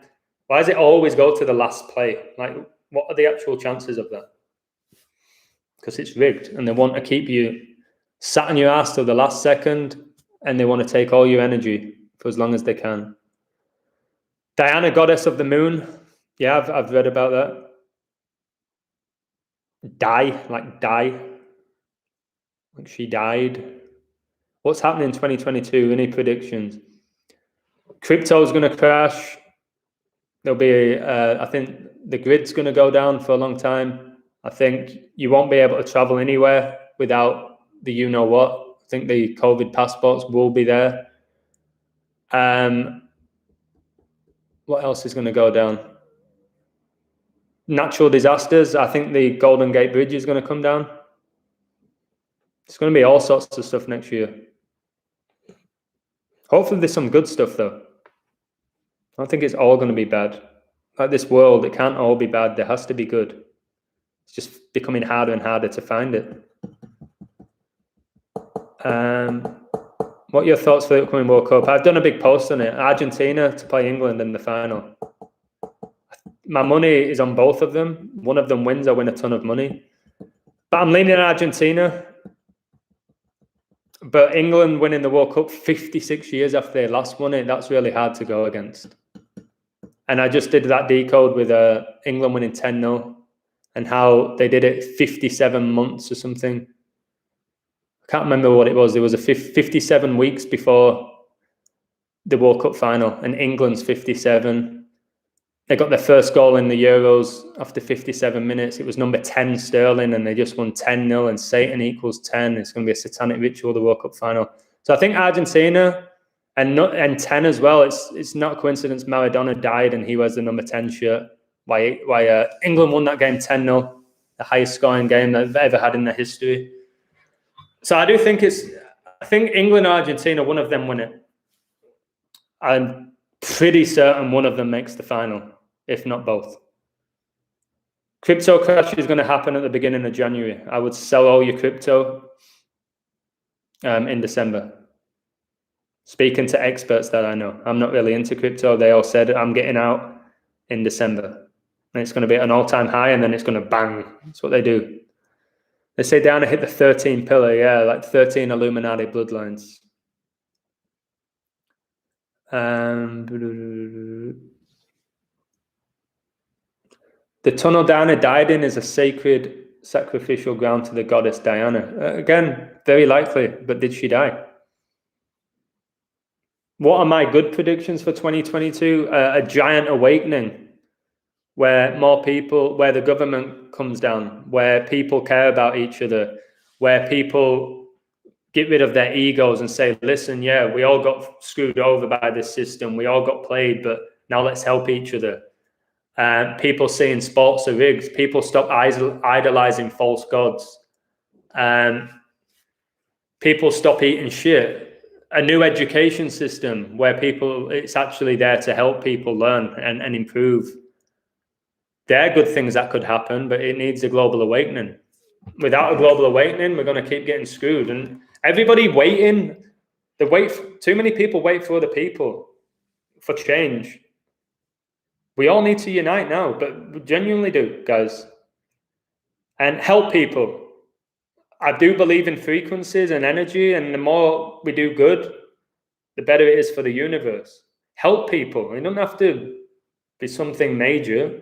Why does it always go to the last play? Like, what are the actual chances of that? Because it's rigged, and they want to keep you sat on your ass till the last second, and they want to take all your energy for as long as they can. Diana, goddess of the moon. Yeah, I've read about that. Die. Like she died. What's happening in 2022? Any predictions? Crypto is going to crash. There'll be, I think the grid's going to go down for a long time. I think you won't be able to travel anywhere without the you-know-what. I think the COVID passports will be there. What else is going to go down? Natural disasters. I think the Golden Gate Bridge is going to come down. It's going to be all sorts of stuff next year. Hopefully there's some good stuff, though. I don't think it's all going to be bad. Like this world, it can't all be bad. There has to be good. It's just becoming harder and harder to find it. What are your thoughts for the upcoming World Cup? I've done a big post on it. Argentina to play England in the final. My money is on both of them. One of them wins, I win a ton of money. But I'm leaning Argentina. But England winning the World Cup 56 years after they last won it, that's really hard to go against. And I just did that decode with England winning 10-0 and how they did it 57 months or something. I can't remember what it was. There was a 57 weeks before the World Cup final, and England's 57. They got their first goal in the Euros after 57 minutes. It was number 10 Sterling, and they just won 10-0, and Satan equals 10. It's going to be a satanic ritual, the World Cup final. So I think Argentina and 10 as well. It's not a coincidence Maradona died and he wears the number 10 shirt. Why England won that game 10-0, the highest scoring game that they've ever had in their history. So I do think I think England or Argentina, one of them win it. I'm Pretty certain one of them makes the final, if not both. Crypto crash is going to happen at the beginning of January. I would sell all your crypto in December. Speaking to experts that I know, I'm not really into crypto. They all said I'm getting out in December. And it's going to be at an all-time high, and then it's going to bang. That's what they do. They say down to hit the 13 pillar, yeah, like 13 Illuminati bloodlines. The tunnel Diana died in is a sacred sacrificial ground to the goddess Diana. Again, very likely, but did she die? What are my good predictions for 2022? A giant awakening where more people, where the government comes down, where people care about each other, where people get rid of their egos and say, listen, yeah, we all got screwed over by this system. We all got played, but now let's help each other. People seeing sports are rigged. People stop idolizing false gods. People stop eating shit. A new education system where people, it's actually there to help people learn and improve. There are good things that could happen, but it needs a global awakening. Without a global awakening, we're going to keep getting screwed. And everybody waiting, too many people wait for other people for change. We all need to unite now, but we genuinely do, guys. And help people. I do believe in frequencies and energy, and the more we do good, the better it is for the universe. Help people. It doesn't have to be something major.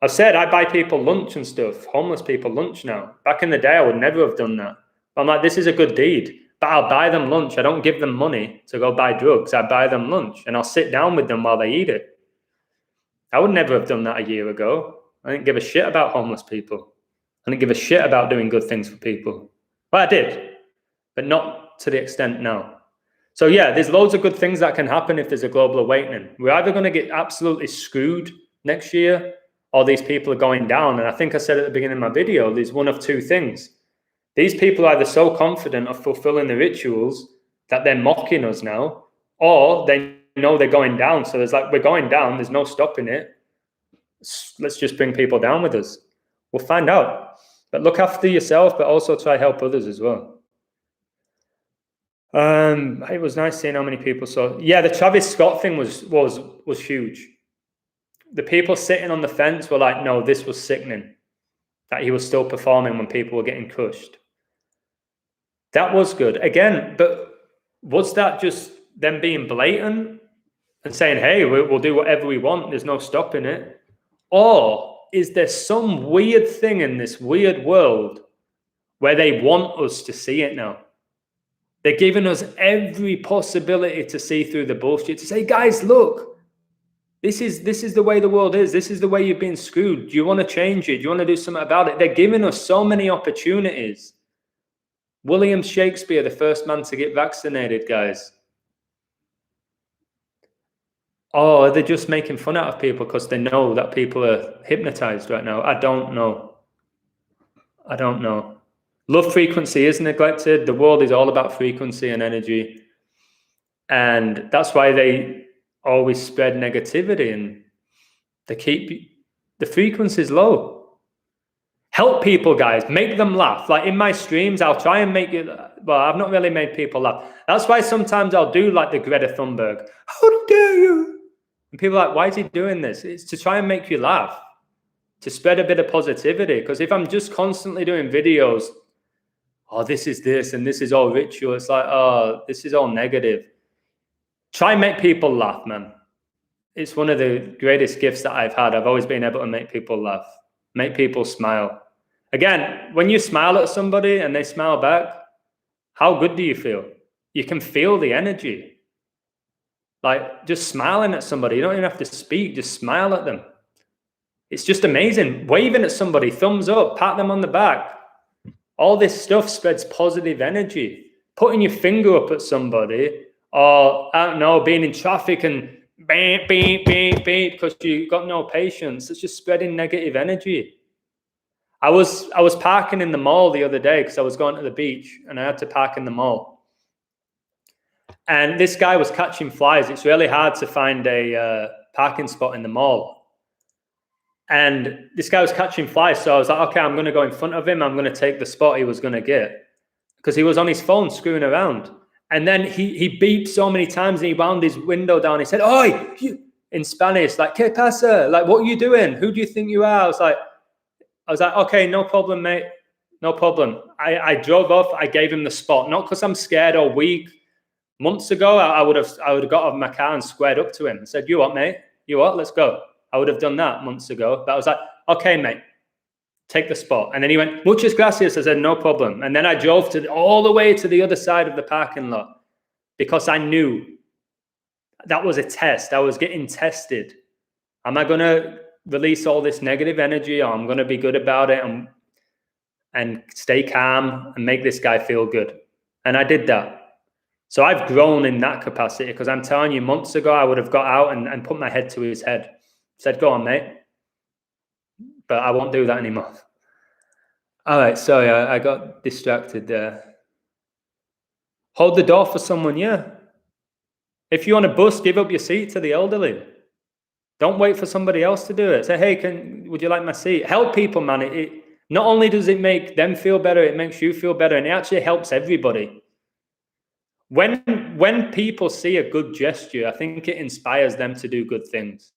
I've said I buy people lunch and stuff, homeless people lunch now. Back in the day, I would never have done that. I'm like, this is a good deed, but I'll buy them lunch. I don't give them money to go buy drugs. I buy them lunch, and I'll sit down with them while they eat it. I would never have done that a year ago. I didn't give a shit about homeless people. I didn't give a shit about doing good things for people. Well, I did, but not to the extent now. So yeah, there's loads of good things that can happen if there's a global awakening. We're either going to get absolutely screwed next year, or these people are going down. And I think I said at the beginning of my video, there's one of two things. These people are either so confident of fulfilling the rituals that they're mocking us now, or they know they're going down. So there's like, we're going down, there's no stopping it. Let's just bring people down with us. We'll find out. But look after yourself, but also try help others as well. It was nice seeing how many people saw. Yeah, the Travis Scott thing was huge. The people sitting on the fence were like, no, this was sickening. That he was still performing when people were getting crushed. That was good. Again, but was that just them being blatant and saying, hey, we'll do whatever we want, there's no stopping it? Or is there some weird thing in this weird world where they want us to see it now? They're giving us every possibility to see through the bullshit, to say, guys, look, this is the way the world is. This is the way you've been screwed. Do you want to change it? Do you want to do something about it? They're giving us so many opportunities. William Shakespeare, the first man to get vaccinated, guys. Oh, they're just making fun out of people because they know that people are hypnotized right now. I don't know. I don't know. Love frequency is neglected. The world is all about frequency and energy. And that's why they always spread negativity, and they keep the frequencies low. Help people, guys. Make them laugh. Like in my streams, I'll try and make it. Well, I've not really made people laugh. That's why sometimes I'll do like the Greta Thunberg. How dare you? And people are like, why is he doing this? It's to try and make you laugh, to spread a bit of positivity. Because if I'm just constantly doing videos, oh, this is this, and this is all ritual, it's like, oh, this is all negative. Try and make people laugh, man. It's one of the greatest gifts that I've had. I've always been able to make people laugh, make people smile. Again, when you smile at somebody and they smile back, how good do you feel? You can feel the energy. Like just smiling at somebody, you don't even have to speak, just smile at them. It's just amazing. Waving at somebody, thumbs up, pat them on the back. All this stuff spreads positive energy. Putting your finger up at somebody, or I don't know, being in traffic and beep, beep, beep, beep, because you got no patience. It's just spreading negative energy. I was parking in the mall the other day because I was going to the beach and I had to park in the mall. And this guy was catching flies. It's really hard to find a parking spot in the mall. And this guy was catching flies. So I was like, okay, I'm going to go in front of him. I'm going to take the spot he was going to get. Because he was on his phone screwing around. And then he beeped so many times and he wound his window down. He said, "Oi," in Spanish, like, "¿Qué pasa? Like, what are you doing? Who do you think you are?" I was like, okay, no problem, mate. No problem. I drove off. I gave him the spot, not because I'm scared or weak. Months ago, I would have got out of my car and squared up to him and said, "You what, mate? You what? Let's go." I would have done that months ago. But I was like, okay, mate, take the spot. And then he went, "Muchas gracias." I said, "No problem." And then I drove all the way to the other side of the parking lot because I knew that was a test. I was getting tested. Am I going to release all this negative energy, or I'm going to be good about it and stay calm and make this guy feel good? And I did that. So I've grown in that capacity, because I'm telling you, months ago, I would have got out and put my head to his head. Said, "Go on, mate." But I won't do that anymore. All right, sorry, I got distracted there. Hold the door for someone, yeah. If you're on a bus, give up your seat to the elderly. Don't wait for somebody else to do it. Say, "Hey, would you like my seat?" Help people, man. It not only does it make them feel better, it makes you feel better, and it actually helps everybody. When people see a good gesture, I think it inspires them to do good things.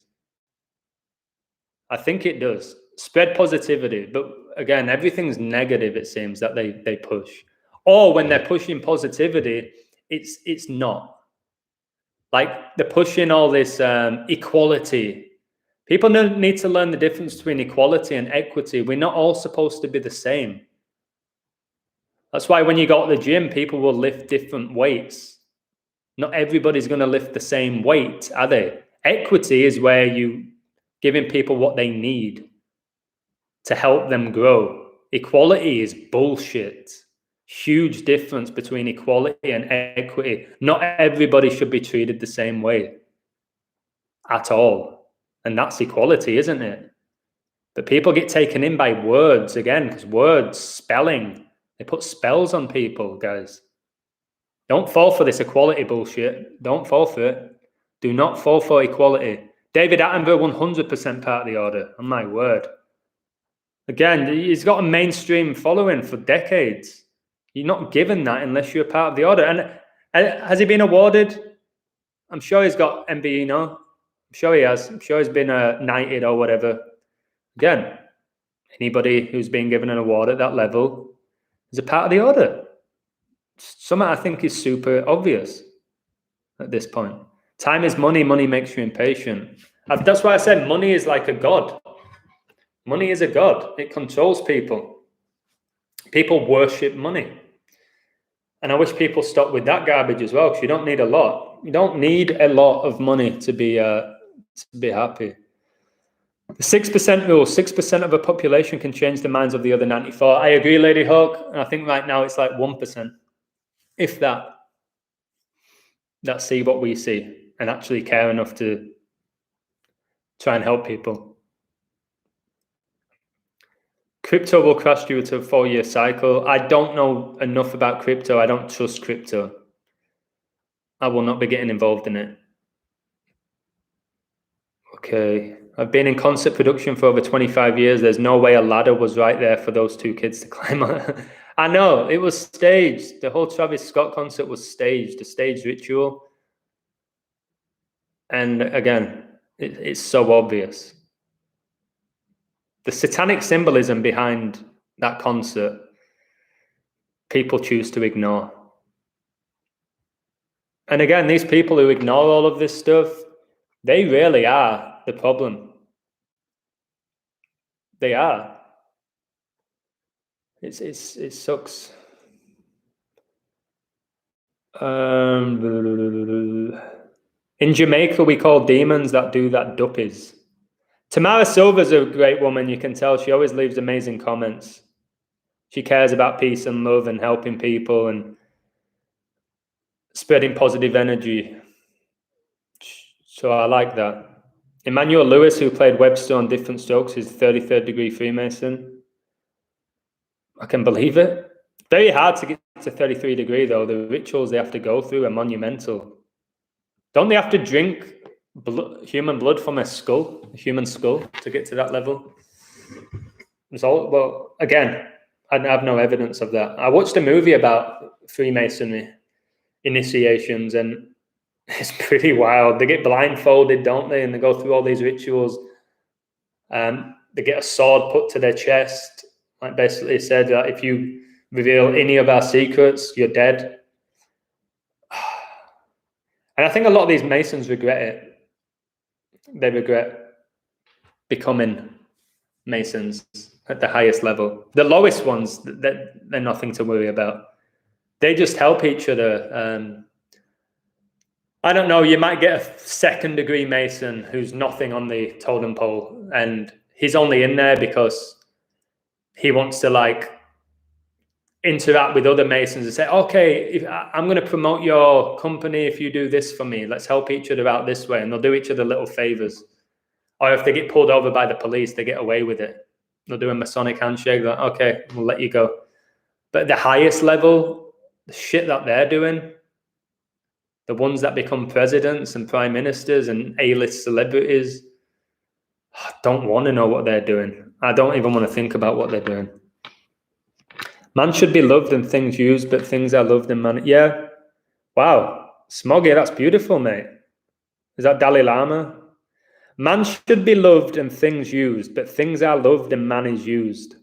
I think it does. Spread positivity. But again, everything's negative, it seems, that they push. Or when they're pushing positivity, it's not. Like they're pushing all this equality. People need to learn the difference between equality and equity. We're not all supposed to be the same. That's why when you go to the gym, people will lift different weights. Not everybody's going to lift the same weight, are they? Equity is where you giving people what they need to help them grow. Equality is bullshit. Huge difference between equality and equity. Not everybody should be treated the same way at all. And that's equality, isn't it? But people get taken in by words again, because words, spelling, they put spells on people, guys. Don't fall for this equality bullshit. Don't fall for it. Do not fall for equality. David Attenborough, 100% part of the order, on my word. Again, he's got a mainstream following for decades. You're not given that unless you're part of the order. And has he been awarded? I'm sure he's got MBE, no? I'm sure he has. I'm sure he's been knighted or whatever. Again, anybody who's been given an award at that level is a part of the order. Something I think is super obvious at this point. Time is money. Money makes you impatient. That's why I said money is like a god. Money is a god. It controls people. People worship money. And I wish people stop with that garbage as well, because you don't need a lot. You don't need a lot of money to be happy. The 6% rule, 6% of a population can change the minds of the other 94. I agree, Lady Hawk. And I think right now it's like 1%. If that see what we see and actually care enough to try and help people. Crypto will crash due to a 4-year cycle. I don't know enough about crypto. I don't trust crypto. I will not be getting involved in it. Okay. I've been in concert production for over 25 years. There's no way a ladder was right there for those two kids to climb on. I know, it was staged. The whole Travis Scott concert was staged, a staged ritual. And again, it's so obvious. The satanic symbolism behind that concert, people choose to ignore. And again, these people who ignore all of this stuff, they really are the problem. They are. It sucks. In Jamaica, we call demons that do that duppies. Tamara Silver's a great woman, you can tell. She always leaves amazing comments. She cares about peace and love and helping people and spreading positive energy. So I like that. Emmanuel Lewis, who played Webster on Different Strokes, is 33rd degree Freemason. I can believe it. Very hard to get to 33 degree, though, the rituals they have to go through are monumental. Don't they have to drink human blood from a human skull, to get to that level? Well, again, I have no evidence of that. I watched a movie about Freemasonry initiations, and it's pretty wild. They get blindfolded, don't they? And they go through all these rituals. They get a sword put to their chest. Like basically said that if you reveal any of our secrets, you're dead. And I think a lot of these Masons regret it. They regret becoming Masons at the highest level. The lowest ones, they're nothing to worry about. They just help each other. I don't know, you might get a second degree Mason who's nothing on the totem pole, and he's only in there because he wants to like interact with other Masons and say, okay, I'm going to promote your company if you do this for me. Let's help each other out this way. And they'll do each other little favors. Or if they get pulled over by the police, they get away with it. They'll do a Masonic handshake, like, okay, we'll let you go. But at the highest level, the shit that they're doing, the ones that become presidents and prime ministers and A-list celebrities, I don't want to know what they're doing. I don't even want to think about what they're doing. Man should be loved and things used, but things are loved and man. Yeah. Wow. Smoggy, that's beautiful, mate. Is that Dalai Lama? Man should be loved and things used, but things are loved and man is used.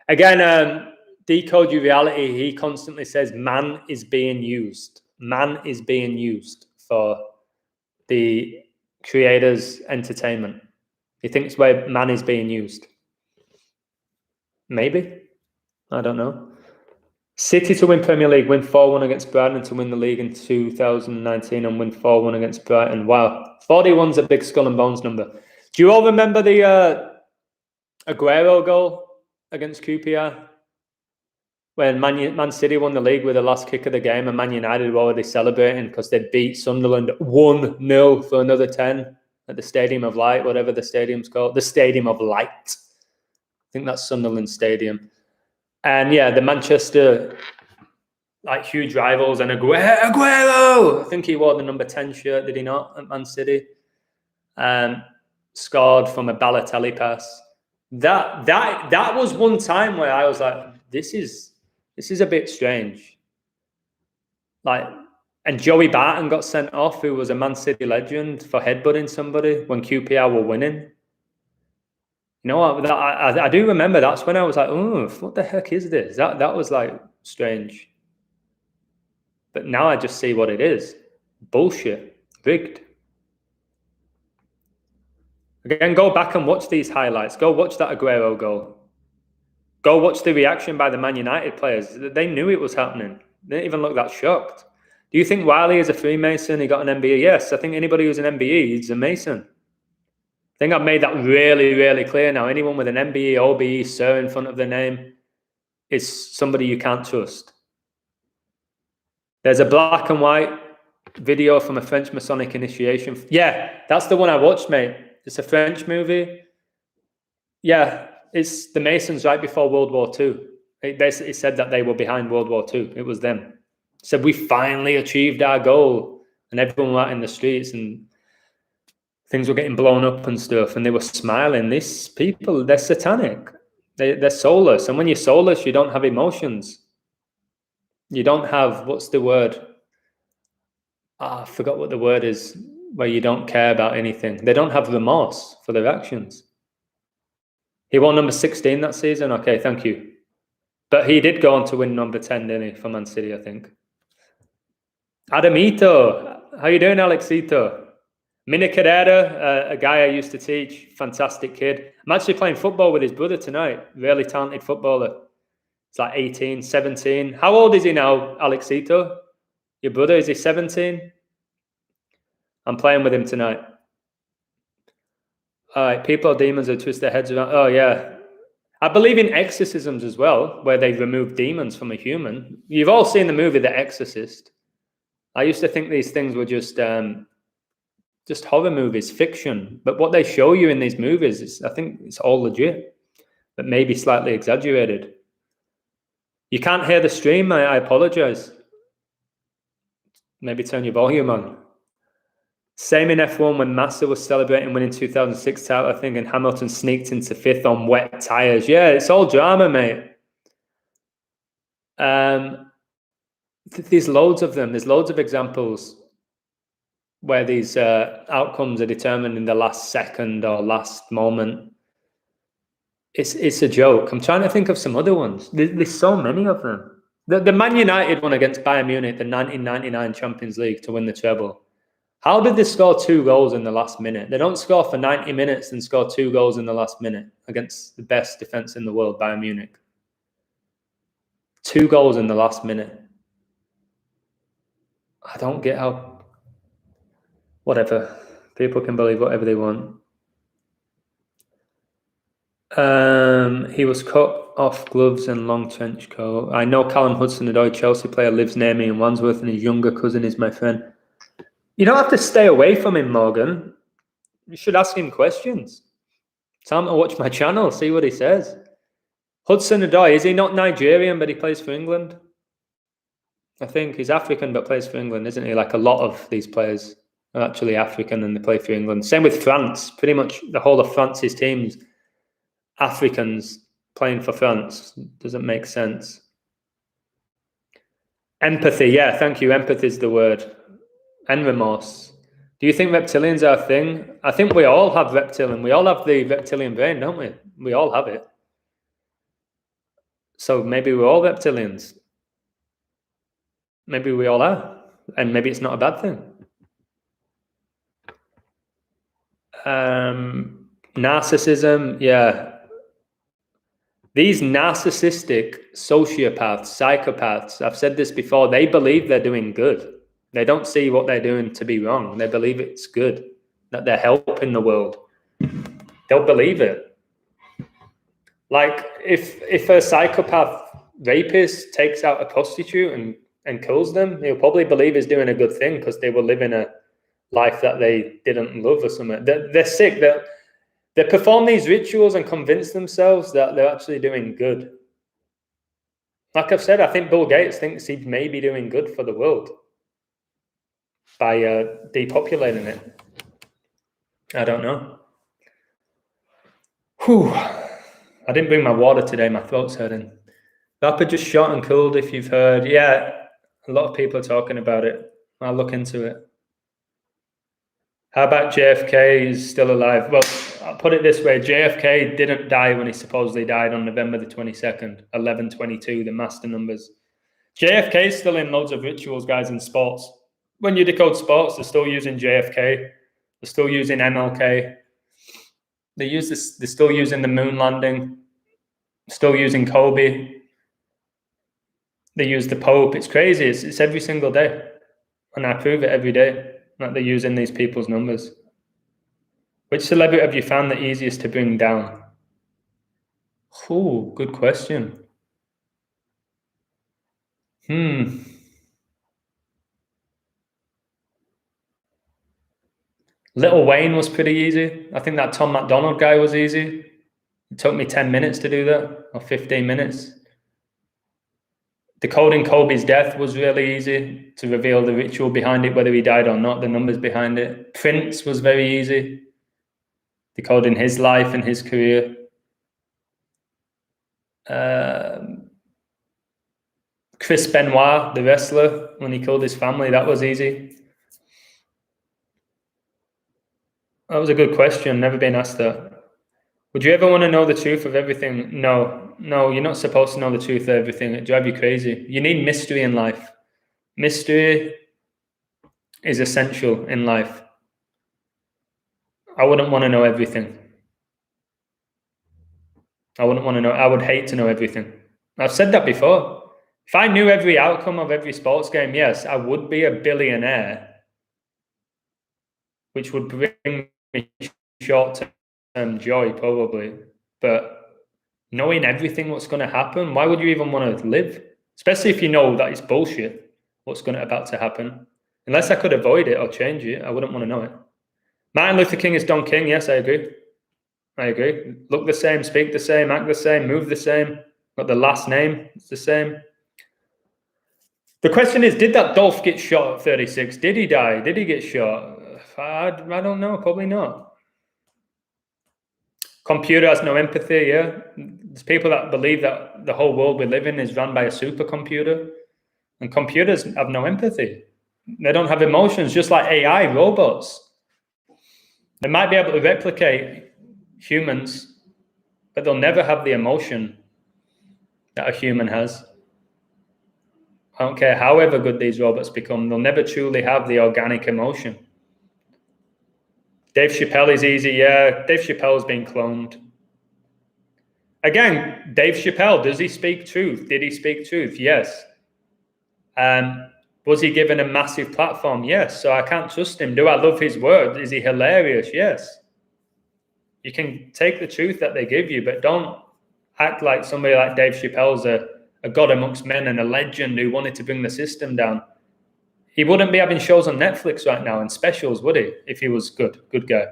Again, Decode Your Reality, he constantly says man is being used. Man is being used for the creator's entertainment. He thinks where man is being used. Maybe. I don't know. City to win Premier League, win 4-1 against Brighton, to win the league in 2019 and win 4-1 against Brighton. Wow. 41's a big skull and bones number. Do you all remember the Aguero goal against QPR? When Man City won the league with the last kick of the game, and Man United were already celebrating because they beat Sunderland 1-0 for another 10 at the Stadium of Light, whatever the stadium's called. The Stadium of Light. I think that's Sunderland Stadium. And yeah, the Manchester, like, huge rivals, and Aguero, I think he wore the number 10 shirt, did he not, at Man City? Scored from a Balotelli pass. That was one time where I was like, this is a bit strange. Like, and Joey Barton got sent off, who was a Man City legend, for headbutting somebody when QPR were winning. You know what? I do remember. That's when I was like, oh, what the heck is this? That was like strange. But now I just see what it is. Bullshit. Rigged. Again, go back and watch these highlights. Go watch that Aguero goal. Go watch the reaction by the Man United players. They knew it was happening. They didn't even look that shocked. Do you think Wiley is a Freemason? He got an MBE? Yes. I think anybody who's an MBE is a Mason. I think I've made that really, really clear now. Anyone with an MBE, OBE, Sir in front of their name is somebody you can't trust. There's a black and white video from a French Masonic initiation. Yeah, that's the one I watched, mate. It's a French movie. Yeah, it's the Masons right before World War II. It basically said that they were behind World War II. It was them. It said, we finally achieved our goal. And everyone was out in the streets and things were getting blown up and stuff, and they were smiling. These people, they're satanic. They're soulless. And when you're soulless, you don't have emotions. You don't have, what's the word? I forgot what the word is, where you don't care about anything. They don't have remorse for their actions. He won number 16 that season. Okay, thank you. But he did go on to win number 10, didn't he, for Man City, I think. Adamito. How you doing, Alexito? Mina Carrera, a guy I used to teach, fantastic kid. I'm actually playing football with his brother tonight, really talented footballer. It's like 18, 17. How old is he now, Alexito? Your brother, is he 17? I'm playing with him tonight. All right, people are demons that twist their heads around. Oh, yeah. I believe in exorcisms as well, where they remove demons from a human. You've all seen the movie The Exorcist. I used to think these things were just horror movies, fiction. But what they show you in these movies, I think it's all legit, but maybe slightly exaggerated. You can't hear the stream. I apologize. Maybe turn your volume on. Same in F1 when Massa was celebrating winning 2006 title, I think, and Hamilton sneaked into 5th on wet tires. Yeah, it's all drama, mate. There's loads of them. There's loads of examples where these outcomes are determined in the last second or last moment. It's a joke. I'm trying to think of some other ones. There's so many of them. The Man United one against Bayern Munich, the 1999 Champions League to win the treble. How did they score 2 goals in the last minute? They don't score for 90 minutes and score 2 goals in the last minute against the best defense in the world, Bayern Munich. 2 goals in the last minute. I don't get how... Whatever. People can believe whatever they want. He was cut off gloves and long trench coat. I know Callum Hudson-Odoi, Chelsea player, lives near me in Wandsworth, and his younger cousin is my friend. You don't have to stay away from him, Morgan. You should ask him questions. Tell him to watch my channel, see what he says. Hudson-Odoi, is he not Nigerian, but he plays for England? I think he's African, but plays for England, isn't he? Like a lot of these players are actually African and they play for England. Same with France. Pretty much the whole of France's teams, Africans playing for France. Doesn't make sense. Empathy, yeah, thank you. Empathy is the word. And remorse. Do you think reptilians are a thing? I think we all have reptilian. We all have the reptilian brain, don't we? We all have it. So maybe we're all reptilians. Maybe we all are. And maybe it's not a bad thing. Narcissism, yeah. These narcissistic sociopaths, psychopaths, I've said this before, they believe they're doing good. They don't see what they're doing to be wrong. They believe it's good, that they're helping the world. They'll believe it. Like if a psychopath rapist takes out a prostitute and kills them, he'll probably believe he's doing a good thing because they were living a life that they didn't love or something. They're sick. They perform these rituals and convince themselves that they're actually doing good. Like I've said, I think Bill Gates thinks he may be doing good for the world by depopulating it. I don't know. Whew. I didn't bring my water today. My throat's hurting. Rapper just shot and killed, if you've heard. Yeah, a lot of people are talking about it. I'll look into it. How about JFK is still alive? Well, I'll put it this way. JFK didn't die when he supposedly died on November the 22nd, 11/22, the master numbers. JFK is still in loads of rituals, guys, in sports. When you decode sports, they're still using JFK. They're still using MLK. They're still using the moon landing. Still using Kobe. They use the Pope. It's crazy. It's every single day. And I prove it every day that they're using these people's numbers. Which celebrity have you found the easiest to bring down? Oh, good question. Lil Wayne was pretty easy. I think that Tom McDonald guy was easy. It took me 10 minutes to do that, or 15 minutes. Decoding Kobe's death was really easy to reveal the ritual behind it, whether he died or not, the numbers behind it. Prince was very easy. Decoding his life and his career. Chris Benoit, the wrestler, when he killed his family, that was easy. That was a good question. Never been asked that. Would you ever want to know the truth of everything? No, you're not supposed to know the truth of everything. It'd drive you crazy. You need mystery in life. Mystery is essential in life. I wouldn't want to know everything. I would hate to know everything. I've said that before. If I knew every outcome of every sports game, yes, I would be a billionaire, which would bring me short-term joy, probably. But knowing everything what's going to happen, why would you even want to live? Especially if you know that it's bullshit, what's about to happen. Unless I could avoid it or change it, I wouldn't want to know it. Martin Luther King is Don King. Yes, I agree. Look the same, speak the same, act the same, move the same. But the last name is the same. The question is, did that Dolph get shot at 36? Did he die? Did he get shot? I don't know. Probably not. Computer has no empathy, yeah? There's people that believe that the whole world we live in is run by a supercomputer. And computers have no empathy. They don't have emotions, just like AI, robots. They might be able to replicate humans, but they'll never have the emotion that a human has. I don't care however good these robots become, they'll never truly have the organic emotion. Dave Chappelle is easy, yeah. Dave Chappelle's been cloned. Again, Dave Chappelle, does he speak truth? Did he speak truth? Yes. Was he given a massive platform? Yes. So I can't trust him. Do I love his word? Is he hilarious? Yes. You can take the truth that they give you, but don't act like somebody like Dave Chappelle's a god amongst men and a legend who wanted to bring the system down. He wouldn't be having shows on Netflix right now and specials, would he? If he was good guy.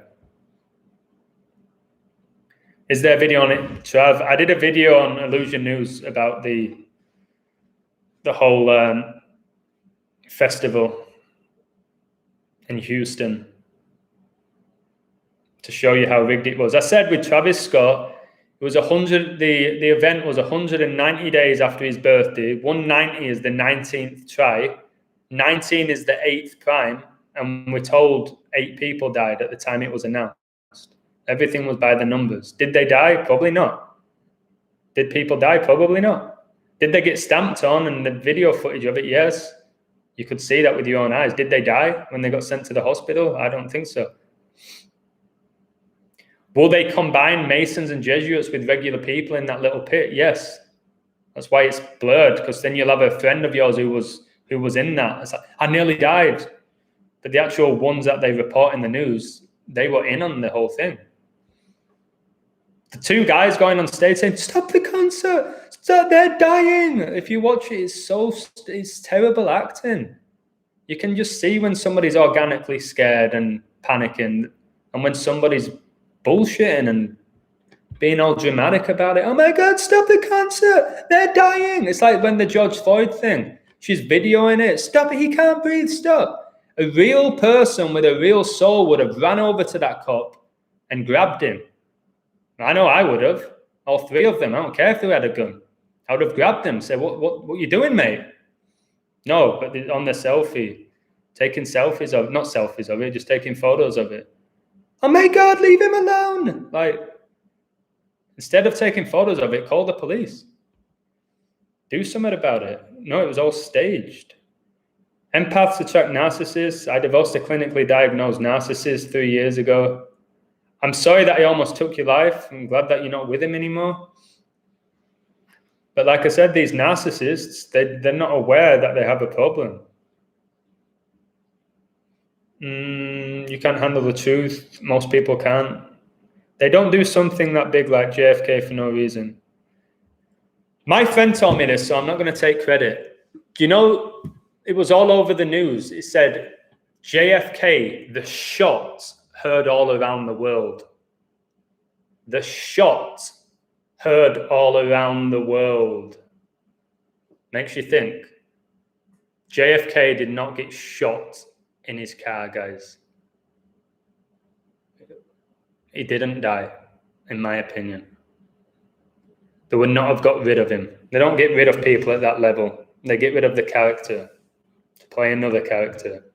Is there a video on it, Trav? I did a video on Illusion News about the whole festival in Houston to show you how rigged it was. I said with Travis Scott, it was 100. The event was 190 days after his birthday. 190 is the 19th try. 19 is the 8th prime, and we're told 8 people died at the time it was announced. Everything was by the numbers. Did they die? Probably not. Did people die? Probably not. Did they get stamped on and the video footage of it? Yes. You could see that with your own eyes. Did they die when they got sent to the hospital? I don't think so. Will they combine Masons and Jesuits with regular people in that little pit? Yes. That's why it's blurred, because then you'll have a friend of yours who was in that. It's like, I nearly died. But the actual ones that they report in the news, they were in on the whole thing. The 2 guys going on stage saying, stop the concert, stop, they're dying. If you watch it, it's terrible acting. You can just see when somebody's organically scared and panicking, and when somebody's bullshitting and being all dramatic about it. Oh my God, stop the concert, they're dying. It's like when the George Floyd thing, she's videoing it, stop it, he can't breathe, stop. A real person with a real soul would have ran over to that cop and grabbed him. I know I would have. All 3 of them. I don't care if they had a gun. I would have grabbed them. Say, what are you doing, mate? No, but on the selfie, taking selfies of, not selfies of it, just taking photos of it. Oh my God, leave him alone. Like, instead of taking photos of it, call the police. Do something about it. No, it was all staged. Empaths attract narcissists. I divorced a clinically diagnosed narcissist 3 years ago. I'm sorry that he almost took your life. I'm glad that you're not with him anymore. But like I said, these narcissists, they're not aware that they have a problem. You can't handle the truth. Most people can't. They don't do something that big like JFK for no reason. My friend told me this, so I'm not going to take credit. Do you know, it was all over the news. It said, JFK, the shot heard all around the world. The shot heard all around the world. Makes you think. JFK did not get shot in his car, guys. He didn't die, in my opinion. They would not have got rid of him. They don't get rid of people at that level. They get rid of the character to play another character.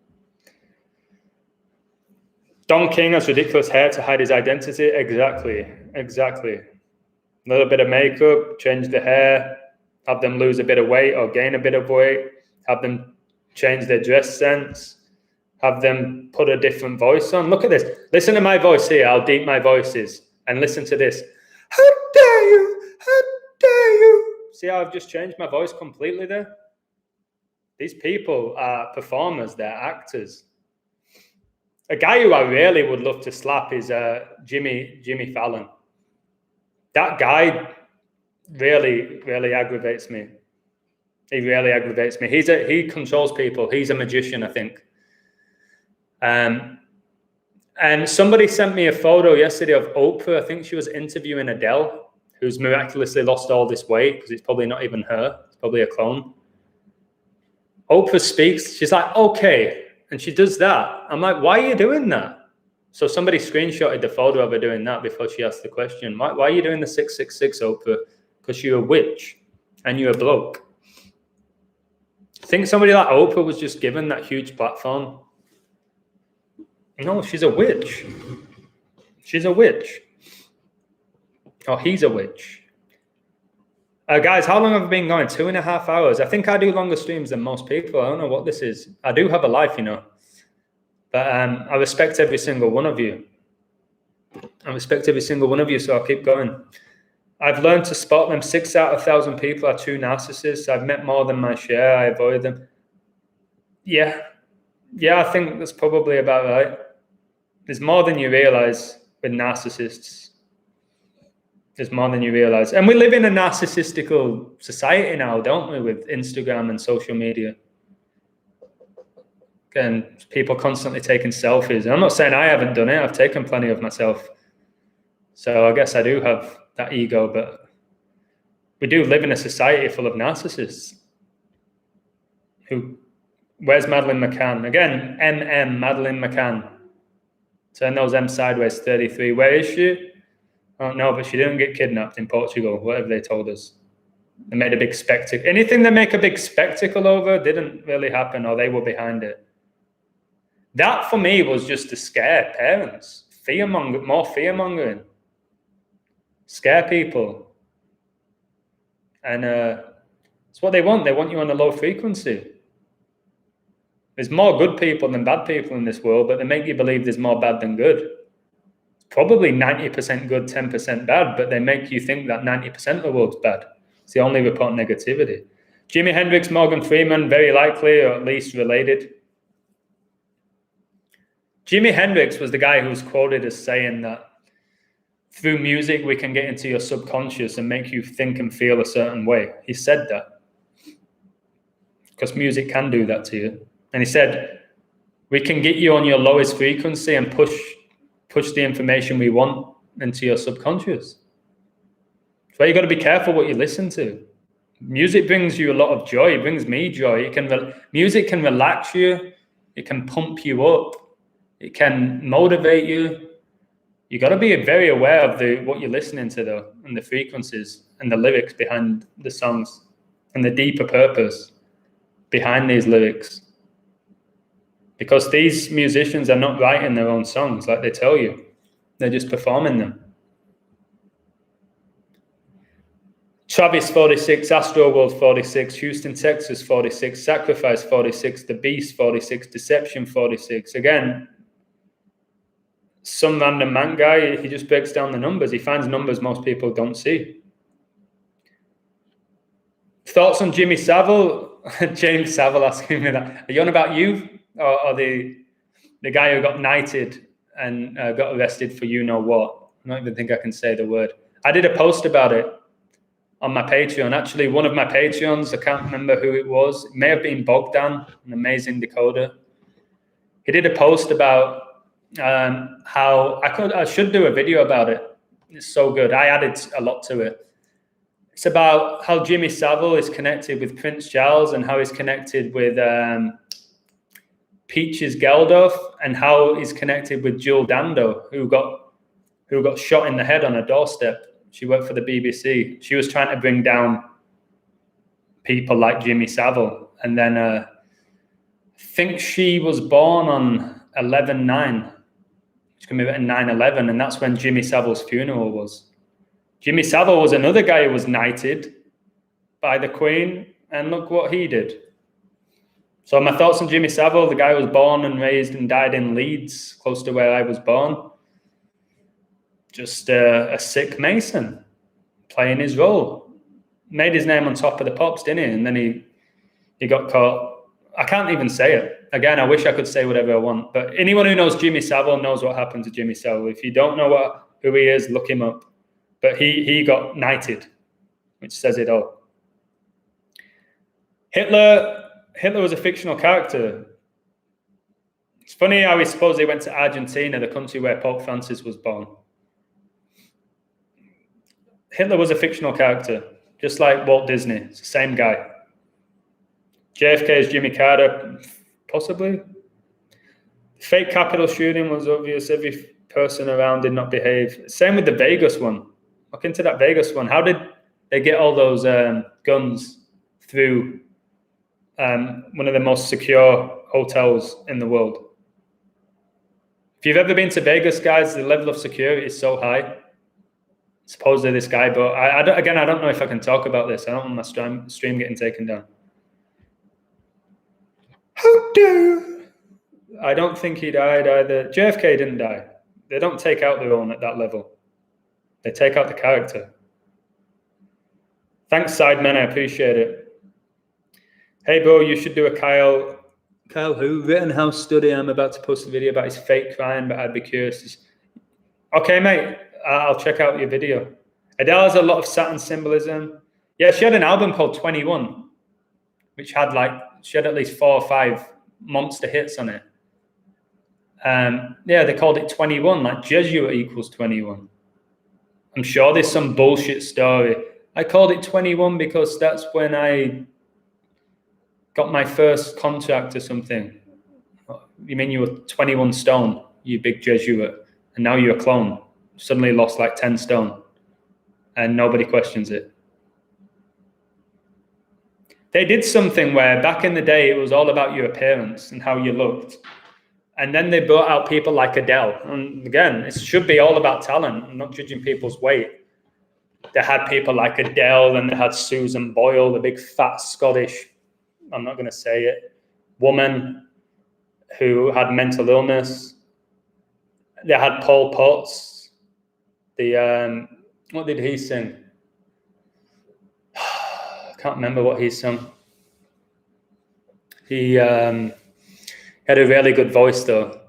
Don King has ridiculous hair to hide his identity. Exactly. A little bit of makeup, change the hair, have them lose a bit of weight or gain a bit of weight, have them change their dress sense, have them put a different voice on. Look at this. Listen to my voice here, how deep my voice is. And listen to this. How dare you? How dare you? See how I've just changed my voice completely there? These people are performers, they're actors. A guy who I really would love to slap is Jimmy Fallon. That guy really aggravates me. He really aggravates me. He controls people. He's a magician, I think. And somebody sent me a photo yesterday of Oprah. I think she was interviewing Adele. who's miraculously lost all this weight, because it's probably not even her, it's probably a clone. Oprah speaks, she's like, okay, and she does that. I'm like, why are you doing that? So somebody screenshotted the photo of her doing that before she asked the question. Why are you doing the 666, Oprah? Because you're a witch and you're a bloke. Think somebody like Oprah was just given that huge platform? No, she's a witch. She's a witch. Or he's a witch. Guys, how long have I been going? 2.5 hours. I think I do longer streams than most people. I don't know what this is. I do have a life, you know. But I respect every single one of you. I respect every single one of you, so I'll keep going. I've learned to spot them. 6 out of 1,000 people are true narcissists. I've met more than my share. I avoid them. Yeah, I think that's probably about right. There's more than you realize with narcissists. There's more than you realize. And we live in a narcissistical society now, don't we, with Instagram and social media. And people constantly taking selfies. And I'm not saying I haven't done it. I've taken plenty of myself. So I guess I do have that ego, but we do live in a society full of narcissists. Where's Madeleine McCann? Again, Madeleine McCann. Turn those M sideways, 33. Where is she? Oh, no, but she didn't get kidnapped in Portugal, whatever they told us. They made a big spectacle. Anything they make a big spectacle over didn't really happen, or they were behind it. That, for me, was just to scare parents. More fear-mongering. Scare people. And it's what they want. They want you on a low frequency. There's more good people than bad people in this world, but they make you believe there's more bad than good. Probably 90% good, 10% bad, but they make you think that 90% of the world's bad. It's the only report negativity. Jimi Hendrix, Morgan Freeman, very likely, or at least related. Jimi Hendrix was the guy who was quoted as saying that through music, we can get into your subconscious and make you think and feel a certain way. He said that. Because music can do that to you. And he said, we can get you on your lowest frequency and push the information we want into your subconscious. So you got to be careful what you listen to. Music brings you a lot of joy. It brings me joy. Music can relax you. It can pump you up. It can motivate you. You got to be very aware of what you're listening to, though, and the frequencies and the lyrics behind the songs and the deeper purpose behind these lyrics. Because these musicians are not writing their own songs like they tell you. They're just performing them. Travis, 46, Astro World, 46, Houston, Texas, 46, Sacrifice, 46, The Beast, 46, Deception, 46. Again, some random man guy, he just breaks down the numbers. He finds numbers most people don't see. Thoughts on Jimmy Savile? James Savile asking me that. Are you on about you? Or the guy who got knighted and got arrested for you know what? I don't even think I can say the word. I did a post about it on my Patreon. Actually, one of my Patreons, I can't remember who it was. It may have been Bogdan, an amazing decoder. He did a post about how I should do a video about it. It's so good. I added a lot to it. It's about how Jimmy Savile is connected with Prince Charles and how he's connected with Peaches Geldorf, and how he's connected with Jill Dando, who got shot in the head on a doorstep. She worked for the BBC. She was trying to bring down people like Jimmy Savile. And then I think she was born on 11/9. She's going to be written 9/11, and that's when Jimmy Savile's funeral was. Jimmy Savile was another guy who was knighted by the Queen, and look what he did. So my thoughts on Jimmy Savile, the guy who was born and raised and died in Leeds, close to where I was born. Just a sick Mason, playing his role. Made his name on Top of the Pops, didn't he? And then he got caught. I can't even say it. Again, I wish I could say whatever I want. But anyone who knows Jimmy Savile knows what happened to Jimmy Savile. If you don't know who he is, look him up. But he got knighted, which says it all. Hitler was a fictional character. It's funny how he supposedly went to Argentina, the country where Pope Francis was born. Hitler was a fictional character, just like Walt Disney. It's the same guy. JFK's Jimmy Carter, possibly. Fake Capitol shooting was obvious. Every person around did not behave. Same with the Vegas one. Look into that Vegas one. How did they get all those guns through one of the most secure hotels in the world? If you've ever been to Vegas, guys, the level of security is so high. Supposedly this guy, but I don't know if I can talk about this. I don't want my stream getting taken down. How dare you? I don't think he died either. JFK didn't die. They don't take out their own at that level. They take out the character. Thanks, Sidemen. I appreciate it. Hey, bro, you should do a Kyle who? Rittenhouse study. I'm about to post a video about his fake crime, but I'd be curious. Okay, mate. I'll check out your video. Adele has a lot of Saturn symbolism. Yeah, she had an album called 21, which had she had at least 4 or 5 monster hits on it. Yeah, they called it 21, like Jesuit equals 21. I'm sure there's some bullshit story. I called it 21 because that's when I got my first contract or something. You mean you were 21 stone, you big Jesuit, and now you're a clone? Suddenly lost like 10 stone, and nobody questions it. They did something where back in the day, it was all about your appearance and how you looked. And then they brought out people like Adele. And again, it should be all about talent. I'm not judging people's weight. They had people like Adele, and they had Susan Boyle, the big fat Scottish, I'm not going to say it, woman who had mental illness. They had Paul Potts. What did he sing? I can't remember what he sung. He had a really good voice though.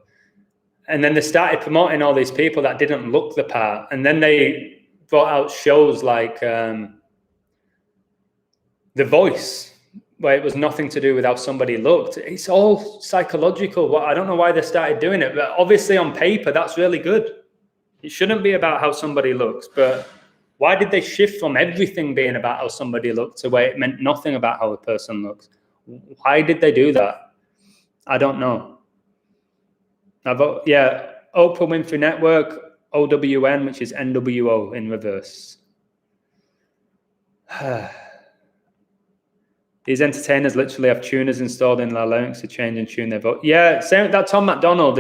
And then they started promoting all these people that didn't look the part. And then they brought out shows like The Voice, where it was nothing to do with how somebody looked. It's all psychological. Well, I don't know why they started doing it, but obviously on paper, that's really good. It shouldn't be about how somebody looks, but why did they shift from everything being about how somebody looked to where it meant nothing about how a person looks? Why did they do that? I don't know. Yeah, Oprah Winfrey Network, OWN, which is NWO in reverse. These entertainers literally have tuners installed in their larynx to change and tune their voice. Yeah, same with that Tom McDonald.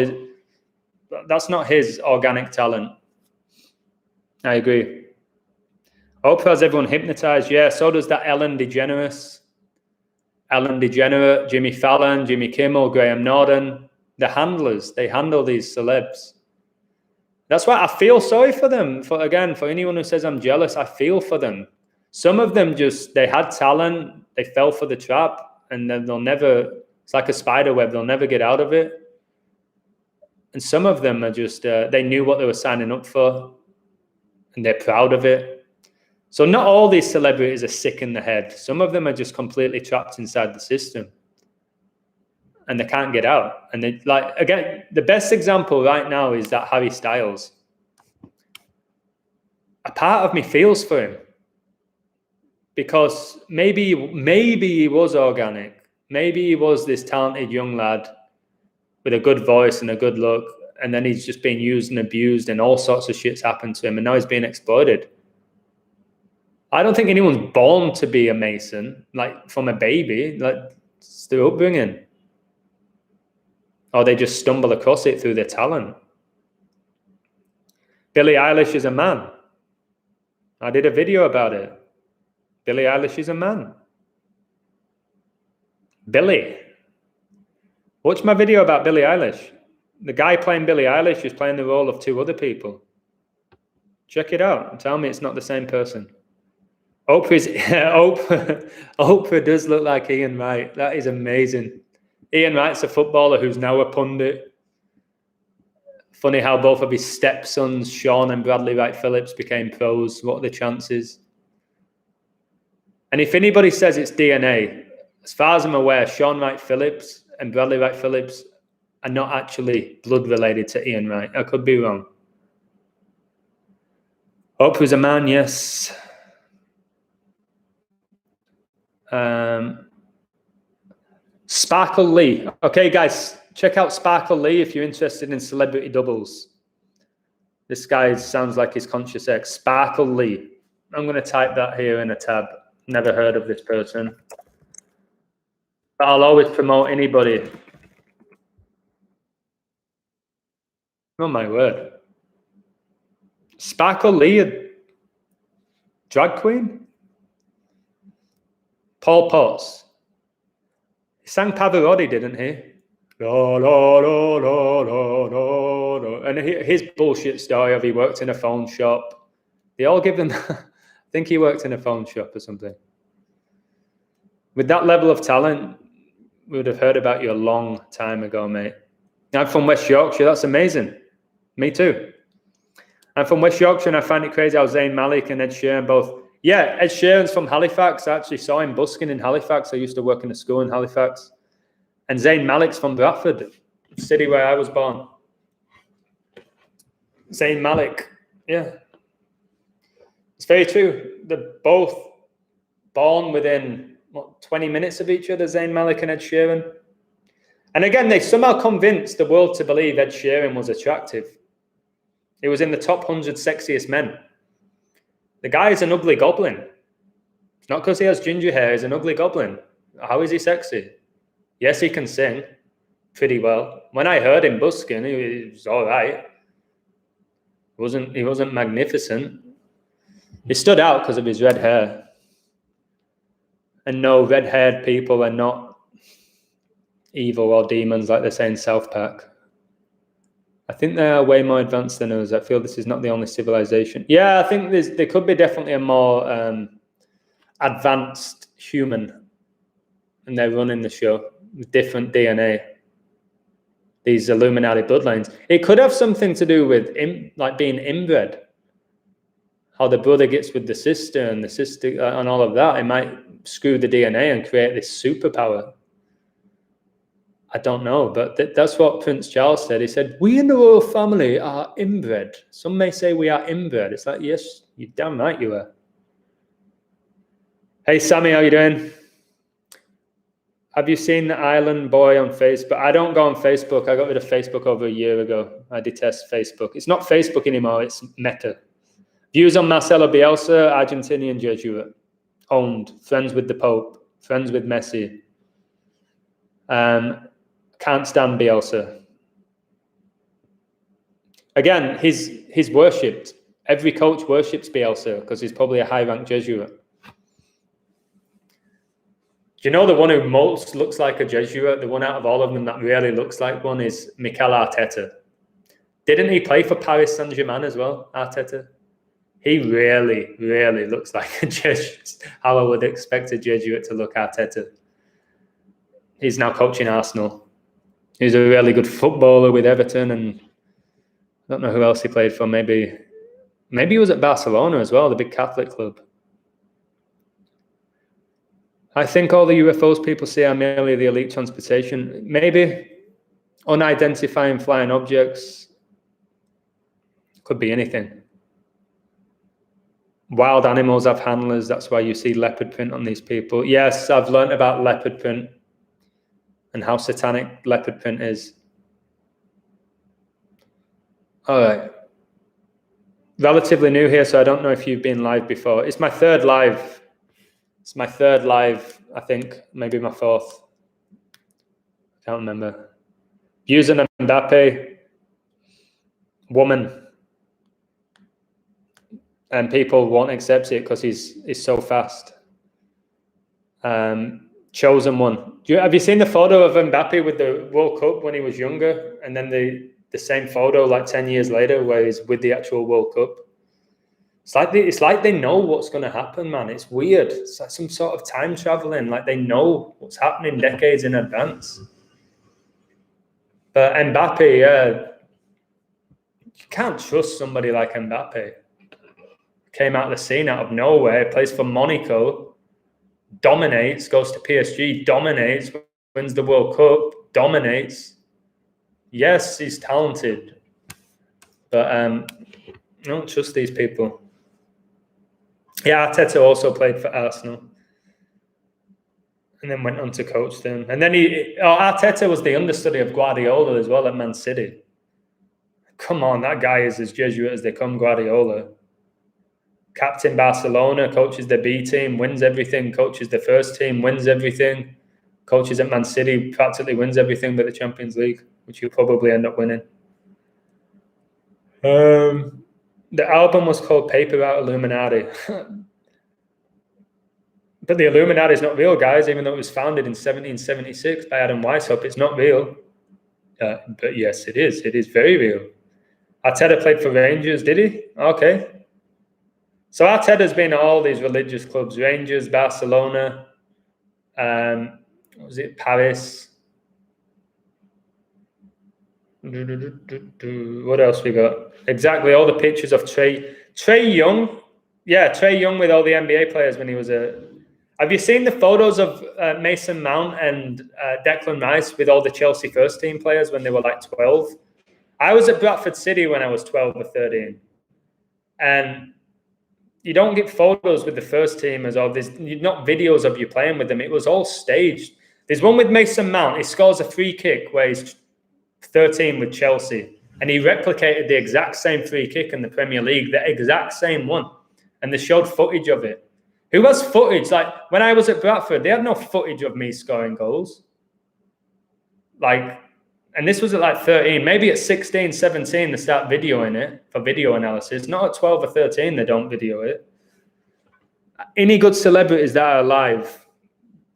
That's not his organic talent. I agree. Oprah has everyone hypnotized. Yeah, so does that Ellen DeGeneres. Ellen DeGeneres, Jimmy Fallon, Jimmy Kimmel, Graham Norton. The handlers, they handle these celebs. That's why I feel sorry for them. For anyone who says I'm jealous, I feel for them. Some of them they had talent, they fell for the trap, and then it's like a spider web, they'll never get out of it. And some of them are just, they knew what they were signing up for, and they're proud of it. So not all these celebrities are sick in the head. Some of them are just completely trapped inside the system, and they can't get out. And the best example right now is that Harry Styles. A part of me feels for him, because maybe he was organic. Maybe he was this talented young lad with a good voice and a good look, and then he's just being used and abused, and all sorts of shit's happened to him, and now he's being exploited. I don't think anyone's born to be a Mason, like from a baby. Like, it's their upbringing. Or they just stumble across it through their talent. Billie Eilish is a man. I did a video about it. Billie Eilish is a man. Billie. Watch my video about Billie Eilish. The guy playing Billie Eilish is playing the role of 2 other people. Check it out and tell me it's not the same person. Oprah does look like Ian Wright. That is amazing. Ian Wright's a footballer who's now a pundit. Funny how both of his stepsons, Sean and Bradley Wright Phillips, became pros. What are the chances? And if anybody says it's DNA, as far as I'm aware, Sean Wright Phillips and Bradley Wright Phillips are not actually blood related to Ian Wright. I could be wrong. Oprah's a man, yes. Sparkle Lee. Okay, guys, check out Sparkle Lee if you're interested in celebrity doubles. This guy sounds like his conscious ex. Sparkle Lee. I'm going to type that here in a tab. Never heard of this person. But I'll always promote anybody. Oh, my word. Sparkle Lee, a drag queen? Paul Potts. He sang Pavarotti, didn't he? La, la, la, la, la, la, la. And his bullshit story of he worked in a phone shop. They all give him, I think he worked in a phone shop or something. With that level of talent, we would have heard about you a long time ago, mate. I'm from West Yorkshire. That's amazing. Me too. I'm from West Yorkshire, and I find it crazy how Zayn Malik and Ed Sheeran both. Yeah, Ed Sheeran's from Halifax. I actually saw him busking in Halifax. I used to work in a school in Halifax. And Zayn Malik's from Bradford, city where I was born. Zayn Malik, yeah. It's very true. They're both born within, 20 minutes of each other, Zayn Malik and Ed Sheeran. And again, they somehow convinced the world to believe Ed Sheeran was attractive. He was in the top 100 sexiest men. The guy is an ugly goblin. It's not because he has ginger hair, he's an ugly goblin. How is he sexy? Yes, he can sing pretty well. When I heard him busking, he was all right. He wasn't magnificent. He stood out because of his red hair. And no, red-haired people are not evil or demons like they say in South Park. I think they are way more advanced than us. I feel this is not the only civilization. Yeah, I think there could be definitely a more advanced human, and they're running the show with different DNA. These Illuminati bloodlines. It could have something to do with like being inbred. How the brother gets with the sister and the sister and all of that. It might screw the DNA and create this superpower. I don't know, but that's what Prince Charles said. He said, we in the royal family are inbred. Some may say we are inbred. It's like, yes, you're damn right you are. Hey, Sammy, how you doing? Have you seen the Island Boy on Facebook? I don't go on Facebook. I got rid of Facebook over a year ago. I detest Facebook. It's not Facebook anymore. It's Meta. Views on Marcelo Bielsa, Argentinian Jesuit. Owned. Friends with the Pope. Friends with Messi. Can't stand Bielsa. Again, he's worshipped. Every coach worships Bielsa because he's probably a high-ranked Jesuit. Do you know the one who most looks like a Jesuit, the one out of all of them that really looks like one, is Mikel Arteta. Didn't he play for Paris Saint-Germain as well, Arteta? He really, really looks like a Jesuit. How I would expect a Jesuit to look, Arteta. He's now coaching Arsenal. He's a really good footballer with Everton, and I don't know who else he played for. Maybe he was at Barcelona as well, the big Catholic club. I think all the UFOs people see are merely the elite transportation. Maybe unidentifying flying objects. Could be anything. Wild animals have handlers. That's why you see leopard print on these people. Yes, I've learned about leopard print and how satanic leopard print is. All right. Relatively new here, so I don't know if you've been live before. It's my third live. It's my third live, I think, maybe my fourth. Can't remember. Views on Mbappe, woman. And people won't accept it because he's so fast. Chosen one. Have you seen the photo of Mbappe with the World Cup when he was younger? And then the same photo like 10 years later where he's with the actual World Cup? It's like they know what's going to happen, man. It's weird. It's like some sort of time traveling. Like they know what's happening decades in advance. But Mbappe, you can't trust somebody like Mbappe. Came out of the scene out of nowhere, plays for Monaco, dominates, goes to PSG, dominates, wins the World Cup, dominates. Yes, he's talented. But I don't trust these people. Yeah, Arteta also played for Arsenal. And then went on to coach them. And then Arteta was the understudy of Guardiola as well at Man City. Come on, that guy is as Jesuit as they come, Guardiola. Captain Barcelona, coaches the B team, wins everything, coaches the first team, wins everything, coaches at Man City, practically wins everything but the Champions League, which he'll probably end up winning. The album was called Paper Out Illuminati. But the Illuminati is not real, guys, even though it was founded in 1776 by Adam Weishaupt. It's not real. But yes, it is. It is very real. Arteta played for Rangers, did he? Okay. So Arteta's been at all these religious clubs, Rangers, Barcelona, what was it, Paris? What else we got? Exactly, all the pictures of Trey Young. Yeah, Trey Young with all the NBA players when he was a... Have you seen the photos of Mason Mount and Declan Rice with all the Chelsea first team players when they were like 12? I was at Bradford City when I was 12 or 13. And you don't get photos with the first teamers or there's not videos of you playing with them. It was all staged. There's one with Mason Mount. He scores a free kick where he's 13 with Chelsea. And he replicated the exact same free kick in the Premier League, the exact same one. And they showed footage of it. Who has footage? Like, when I was at Bradford, they had no footage of me scoring goals. Like, and this was at like 13. Maybe at 16, 17, they start videoing it for video analysis. Not at 12 or 13, they don't video it. Any good celebrities that are alive,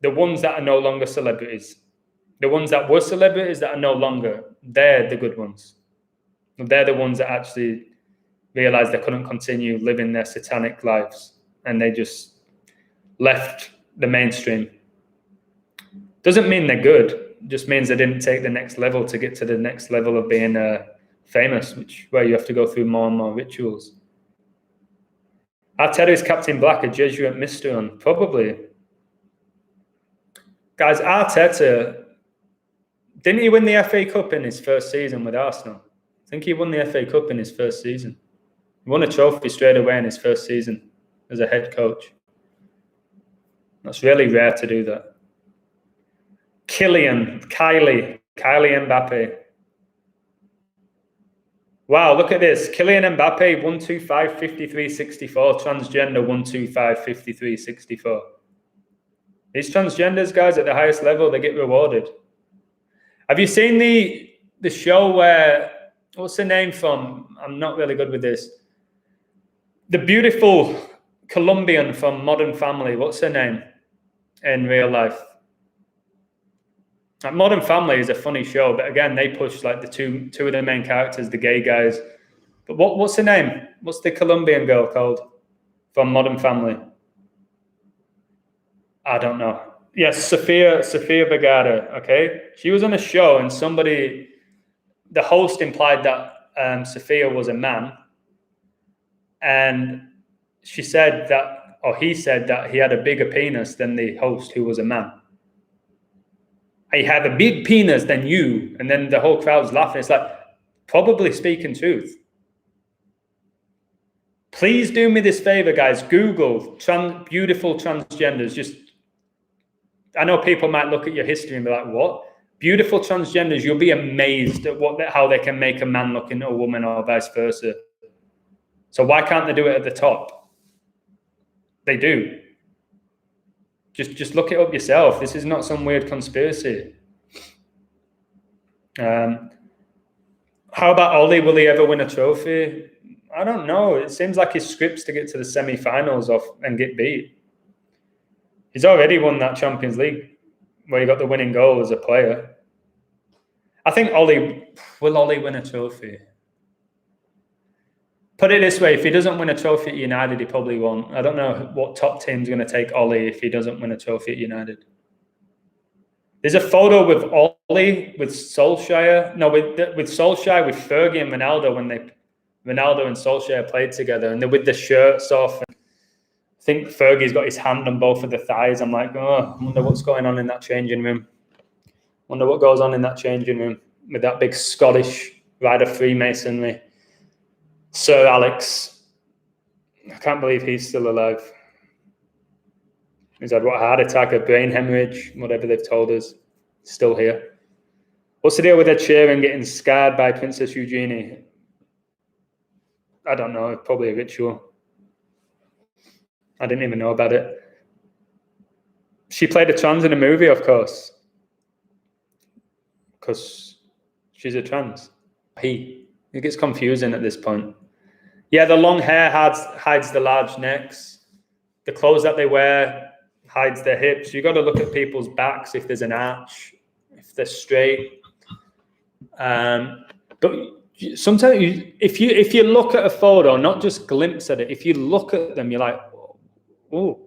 the ones that are no longer celebrities, the ones that were celebrities that are no longer, they're the good ones. They're the ones that actually realized they couldn't continue living their satanic lives. And they just left the mainstream. Doesn't mean they're good. It just means they didn't take the next level to get to the next level of being famous, where you have to go through more and more rituals. Arteta is Captain Black, a Jesuit mystery? Probably. Guys, Arteta, didn't he win the FA Cup in his first season with Arsenal? I think he won the FA Cup in his first season. He won a trophy straight away in his first season as a head coach. That's really rare to do that. Kylie Mbappe. Wow, look at this. Kylian Mbappe, 125, 53, 64. Transgender, 125, 53, 64. These transgenders, guys, at the highest level, they get rewarded. Have you seen the show where, what's the name from? I'm not really good with this. The beautiful Colombian from Modern Family, what's her name in real life? Like, Modern Family is a funny show, but again, they push like the two of the main characters, the gay guys. But what's her name? What's the Colombian girl called from Modern Family? I don't know. Yes, Sofia Vergara. Okay, she was on a show, and the host implied that Sofia was a man, and she said that, or he said that he had a bigger penis than the host, who was a man. I have a big penis than you, and then the whole crowd's laughing. It's like, probably speaking truth. Please do me this favor, guys. Google beautiful transgenders. I know people might look at your history and be like, what? Beautiful transgenders, you'll be amazed at how they can make a man look into a woman or vice versa. So why can't they do it at the top? They do. Just look it up yourself. This is not some weird conspiracy. How about Ollie? Will he ever win a trophy? I don't know. It seems like his script's to get to the semi-finals and get beat. He's already won that Champions League where he got the winning goal as a player. I think will Ollie win a trophy? Put it this way, if he doesn't win a trophy at United, he probably won't. I don't know what top team's going to take Ollie if he doesn't win a trophy at United. There's a photo with Ollie, with Solskjaer. No, with Solskjaer, with Fergie and Ronaldo when Ronaldo and Solskjaer played together, and they're with the shirts off. I think Fergie's got his hand on both of the thighs. I'm like, oh, I wonder what's going on in that changing room. Wonder what goes on in that changing room with that big Scottish ride of Freemasonry. Sir Alex. I can't believe he's still alive. He's had what, a heart attack, a brain hemorrhage, whatever they've told us. Still here. What's the deal with Ed Sheeran getting scarred by Princess Eugenie? I don't know. Probably a ritual. I didn't even know about it. She played a trans in a movie, of course. Because she's a trans. It gets confusing at this point. Yeah, the long hair hides the large necks. The clothes that they wear hides their hips. You got to look at people's backs if there's an arch, if they're straight. But sometimes if you look at a photo, not just glimpse at it, if you look at them, you're like, oh,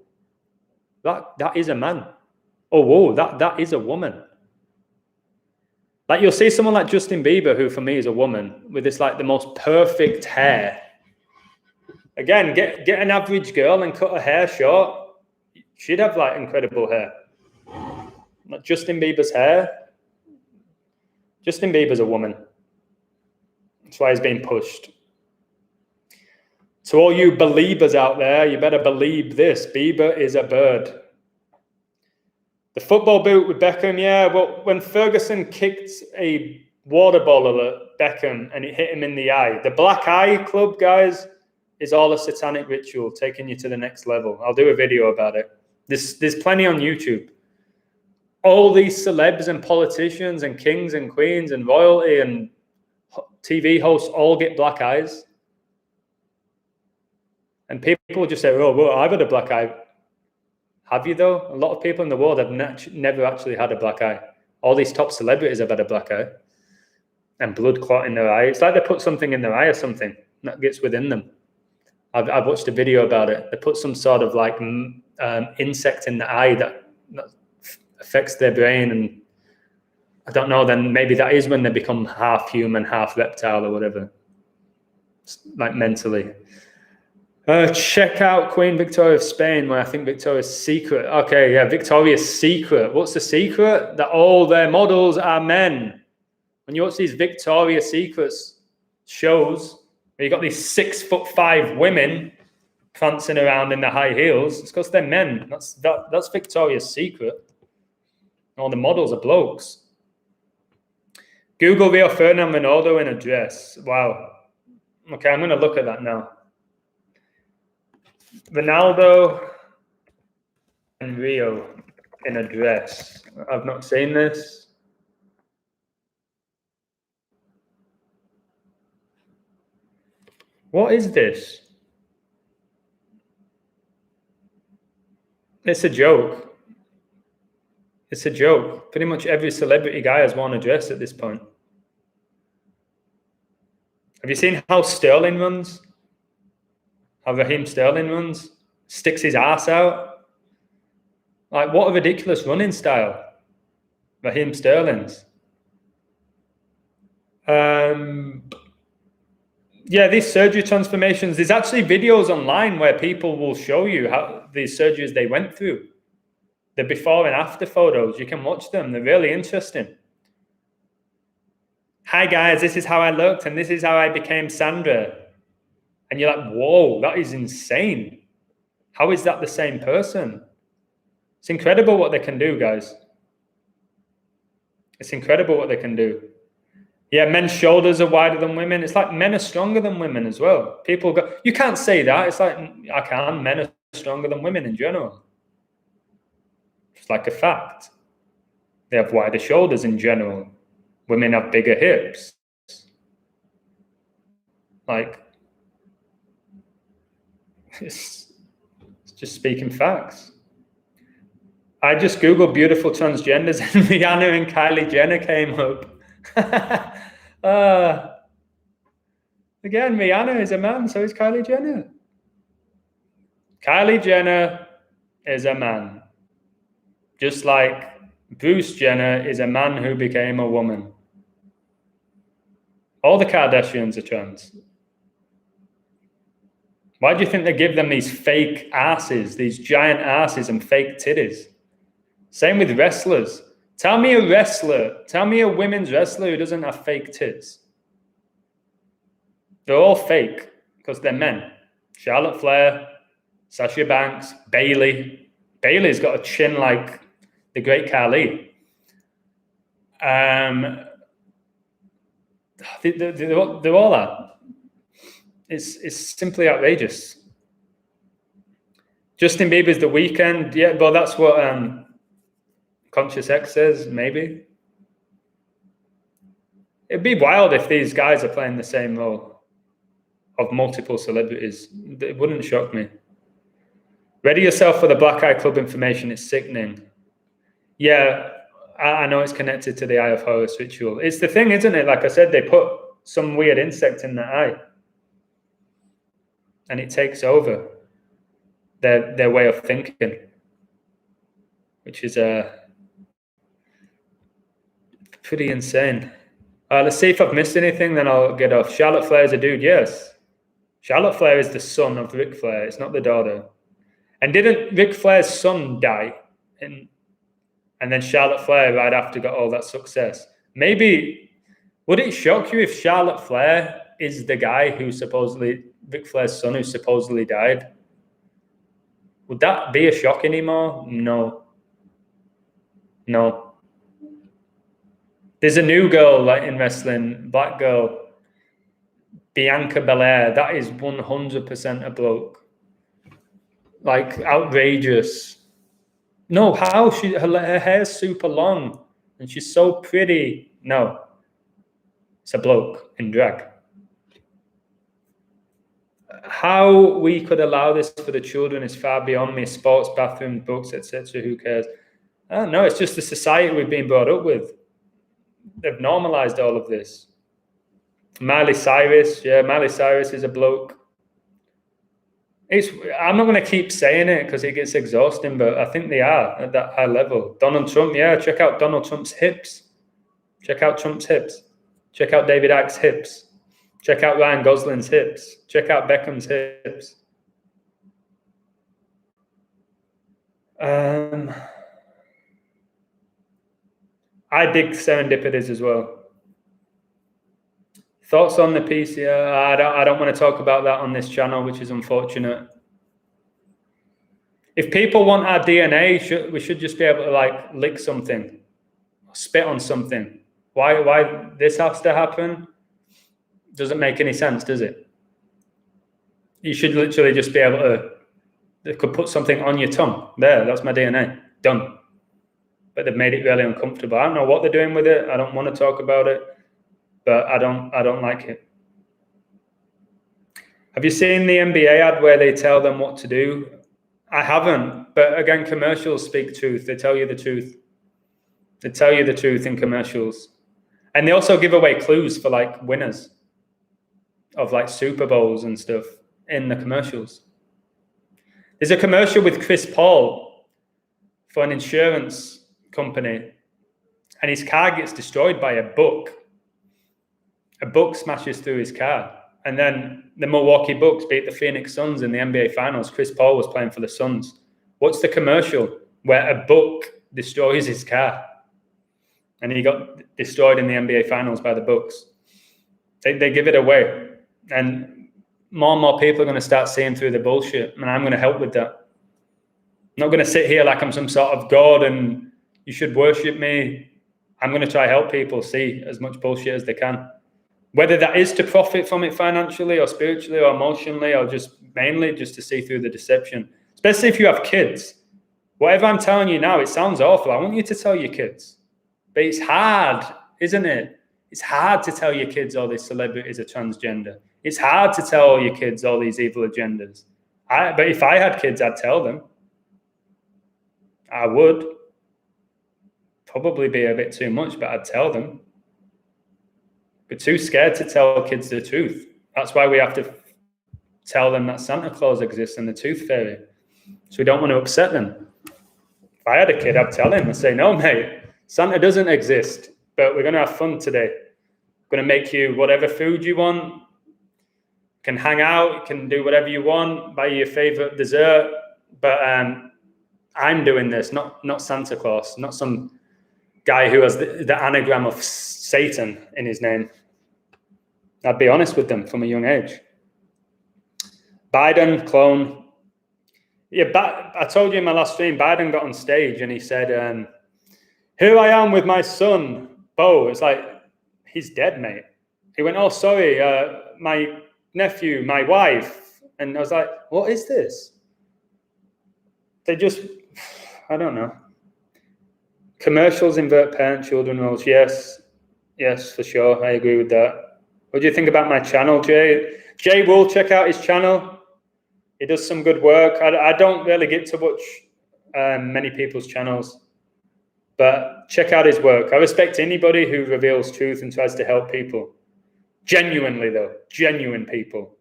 that is a man. Oh, whoa, that is a woman. Like you'll see someone like Justin Bieber, who for me is a woman, with this like the most perfect hair. Again, get an average girl and cut her hair short. She'd have like incredible hair. Like Justin Bieber's hair. Justin Bieber's a woman. That's why he's being pushed. So all you believers out there, you better believe this. Bieber is a bird. The football boot with Beckham, yeah. Well, when Ferguson kicked a water bottle at Beckham and it hit him in the eye, the Black Eye Club, guys, is all a satanic ritual taking you to the next level. I'll do a video about it. There's plenty on YouTube. All these celebs and politicians and kings and queens and royalty and TV hosts all get black eyes. And people just say, oh, well, I've had a black eye. Have you, though? A lot of people in the world have never actually had a black eye. All these top celebrities have had a black eye. And blood clot in their eye. It's like they put something in their eye or something that gets within them. I've watched a video about it. They put some sort of like insect in the eye that affects their brain. And I don't know, then maybe that is when they become half human, half reptile or whatever. Like mentally. Check out Queen Victoria of Spain, where I think Victoria's Secret. Okay, yeah, Victoria's Secret. What's the secret? That all their models are men. When you watch these Victoria's Secrets shows, where you got these 6'5" women prancing around in the high heels, it's because they're men. That's Victoria's Secret. All the models are blokes. Google Rio Ferdinand Ronaldo in a dress. Wow. Okay, I'm going to look at that now. Ronaldo and Rio in a dress. I've not seen this. What is this? It's a joke. It's a joke. Pretty much every celebrity guy has worn a dress at this point. Have you seen how Sterling runs? How Raheem Sterling runs? Sticks his ass out. Like, what a ridiculous running style. Raheem Sterling's. Yeah, these surgery transformations, there's actually videos online where people will show you how these surgeries they went through. The before and after photos. You can watch them. They're really interesting. Hi, guys. This is how I looked, and this is how I became Sandra. And you're like, whoa, that is insane. How is that the same person? It's incredible what they can do, guys. It's incredible what they can do. Yeah, men's shoulders are wider than women. It's like men are stronger than women as well. People go, you can't say that. It's like, I can. Men are stronger than women in general. It's like a fact. They have wider shoulders in general. Women have bigger hips. Like, it's just speaking facts. I just Googled beautiful transgenders and Rihanna and Kylie Jenner came up. Again, Rihanna is a man, so is Kylie Jenner. Kylie Jenner is a man. Just like Bruce Jenner is a man who became a woman. All the Kardashians are trans. Why do you think they give them these fake asses, these giant asses and fake titties? Same with wrestlers. Tell me a women's wrestler who doesn't have fake tits. They're all fake because they're men. Charlotte Flair, Sasha Banks, Bailey. Bailey's got a chin like the great Khali. They're all that. It's simply outrageous. Justin Bieber's The Weeknd. Yeah, but that's what Conscious X says, maybe. It'd be wild if these guys are playing the same role of multiple celebrities. It wouldn't shock me. Ready yourself for the Black Eye Club information. It's sickening. Yeah, I know it's connected to the Eye of Horus ritual. It's the thing, isn't it? Like I said, they put some weird insect in the eye. And it takes over their way of thinking. Which is pretty insane. Let's see if I've missed anything, then I'll get off. Charlotte Flair is a dude, yes. Charlotte Flair is the son of Ric Flair. It's not the daughter. And didn't Ric Flair's son die? And then Charlotte Flair right after got all that success. Maybe, would it shock you if Charlotte Flair is the guy who supposedly, Ric Flair's son who supposedly died? Would that be a shock anymore? No. No. There's a new girl like in wrestling, black girl, Bianca Belair. That is 100% a bloke. Like outrageous. No, how her hair's super long and she's so pretty. No, it's a bloke in drag. How we could allow this for the children is far beyond me. Sports, bathrooms, books, etc. Who cares? I don't know. It's just the society we've been brought up with. They've normalized all of this. Miley Cyrus, yeah, Miley Cyrus is a bloke. I'm not going to keep saying it because it gets exhausting, but I think they are at that high level. Donald Trump, yeah, check out Donald Trump's hips. Check out Trump's hips. Check out David Icke's hips. Check out Ryan Gosling's hips. Check out Beckham's hips. I dig serendipities as well. Thoughts on the piece? Yeah, I don't want to talk about that on this channel, which is unfortunate. If people want our DNA, we should just be able to like lick something, spit on something. Why this has to happen? Doesn't make any sense, does it? You should literally just be able to. They could put something on your tongue. There, that's my DNA. Done. But they've made it really uncomfortable. I don't know what they're doing with it. I don't want to talk about it, but I don't like it. Have you seen the NBA ad where they tell them what to do? I haven't, but again, commercials speak truth. They tell you the truth. They tell you the truth in commercials. And they also give away clues for like winners of like Super Bowls and stuff in the commercials. There's a commercial with Chris Paul for an insurance company, and his car gets destroyed by a book. A book smashes through his car, and then the Milwaukee Bucks beat the Phoenix Suns in the NBA Finals. Chris Paul was playing for the Suns. What's the commercial where a book destroys his car, and he got destroyed in the NBA Finals by the Bucks? They give it away, and more people are going to start seeing through the bullshit, and I'm going to help with that. I'm not going to sit here like I'm some sort of god and you should worship me. I'm going to try to help people see as much bullshit as they can. Whether that is to profit from it financially or spiritually or emotionally or just mainly just to see through the deception. Especially if you have kids. Whatever I'm telling you now, it sounds awful. I want you to tell your kids. But it's hard, isn't it? It's hard to tell your kids all these celebrities are transgender. It's hard to tell all your kids all these evil agendas. But if I had kids, I'd tell them. I would. Probably be a bit too much, but I'd tell them. We're too scared to tell kids the truth. That's why we have to tell them that Santa Claus exists and the Tooth Fairy. So we don't want to upset them. If I had a kid, I'd tell him, I'd say, no, mate, Santa doesn't exist, but we're going to have fun today. We're going to make you whatever food you want. You can hang out, you can do whatever you want, buy your favorite dessert. But I'm doing this, not Santa Claus, not some guy who has the anagram of Satan in his name. I'd be honest with them from a young age. Biden clone. Yeah, I told you in my last stream, Biden got on stage and he said, here I am with my son, Bo. It's like, he's dead, mate. He went, oh, sorry, my nephew, my wife. And I was like, what is this? They just, I don't know. Commercials invert parent-children roles. Yes, for sure. I agree with that. What do you think about my channel, Jay? Jay will check out his channel. He does some good work. I don't really get to watch many people's channels, but check out his work. I respect anybody who reveals truth and tries to help people. Genuinely, though. Genuine people.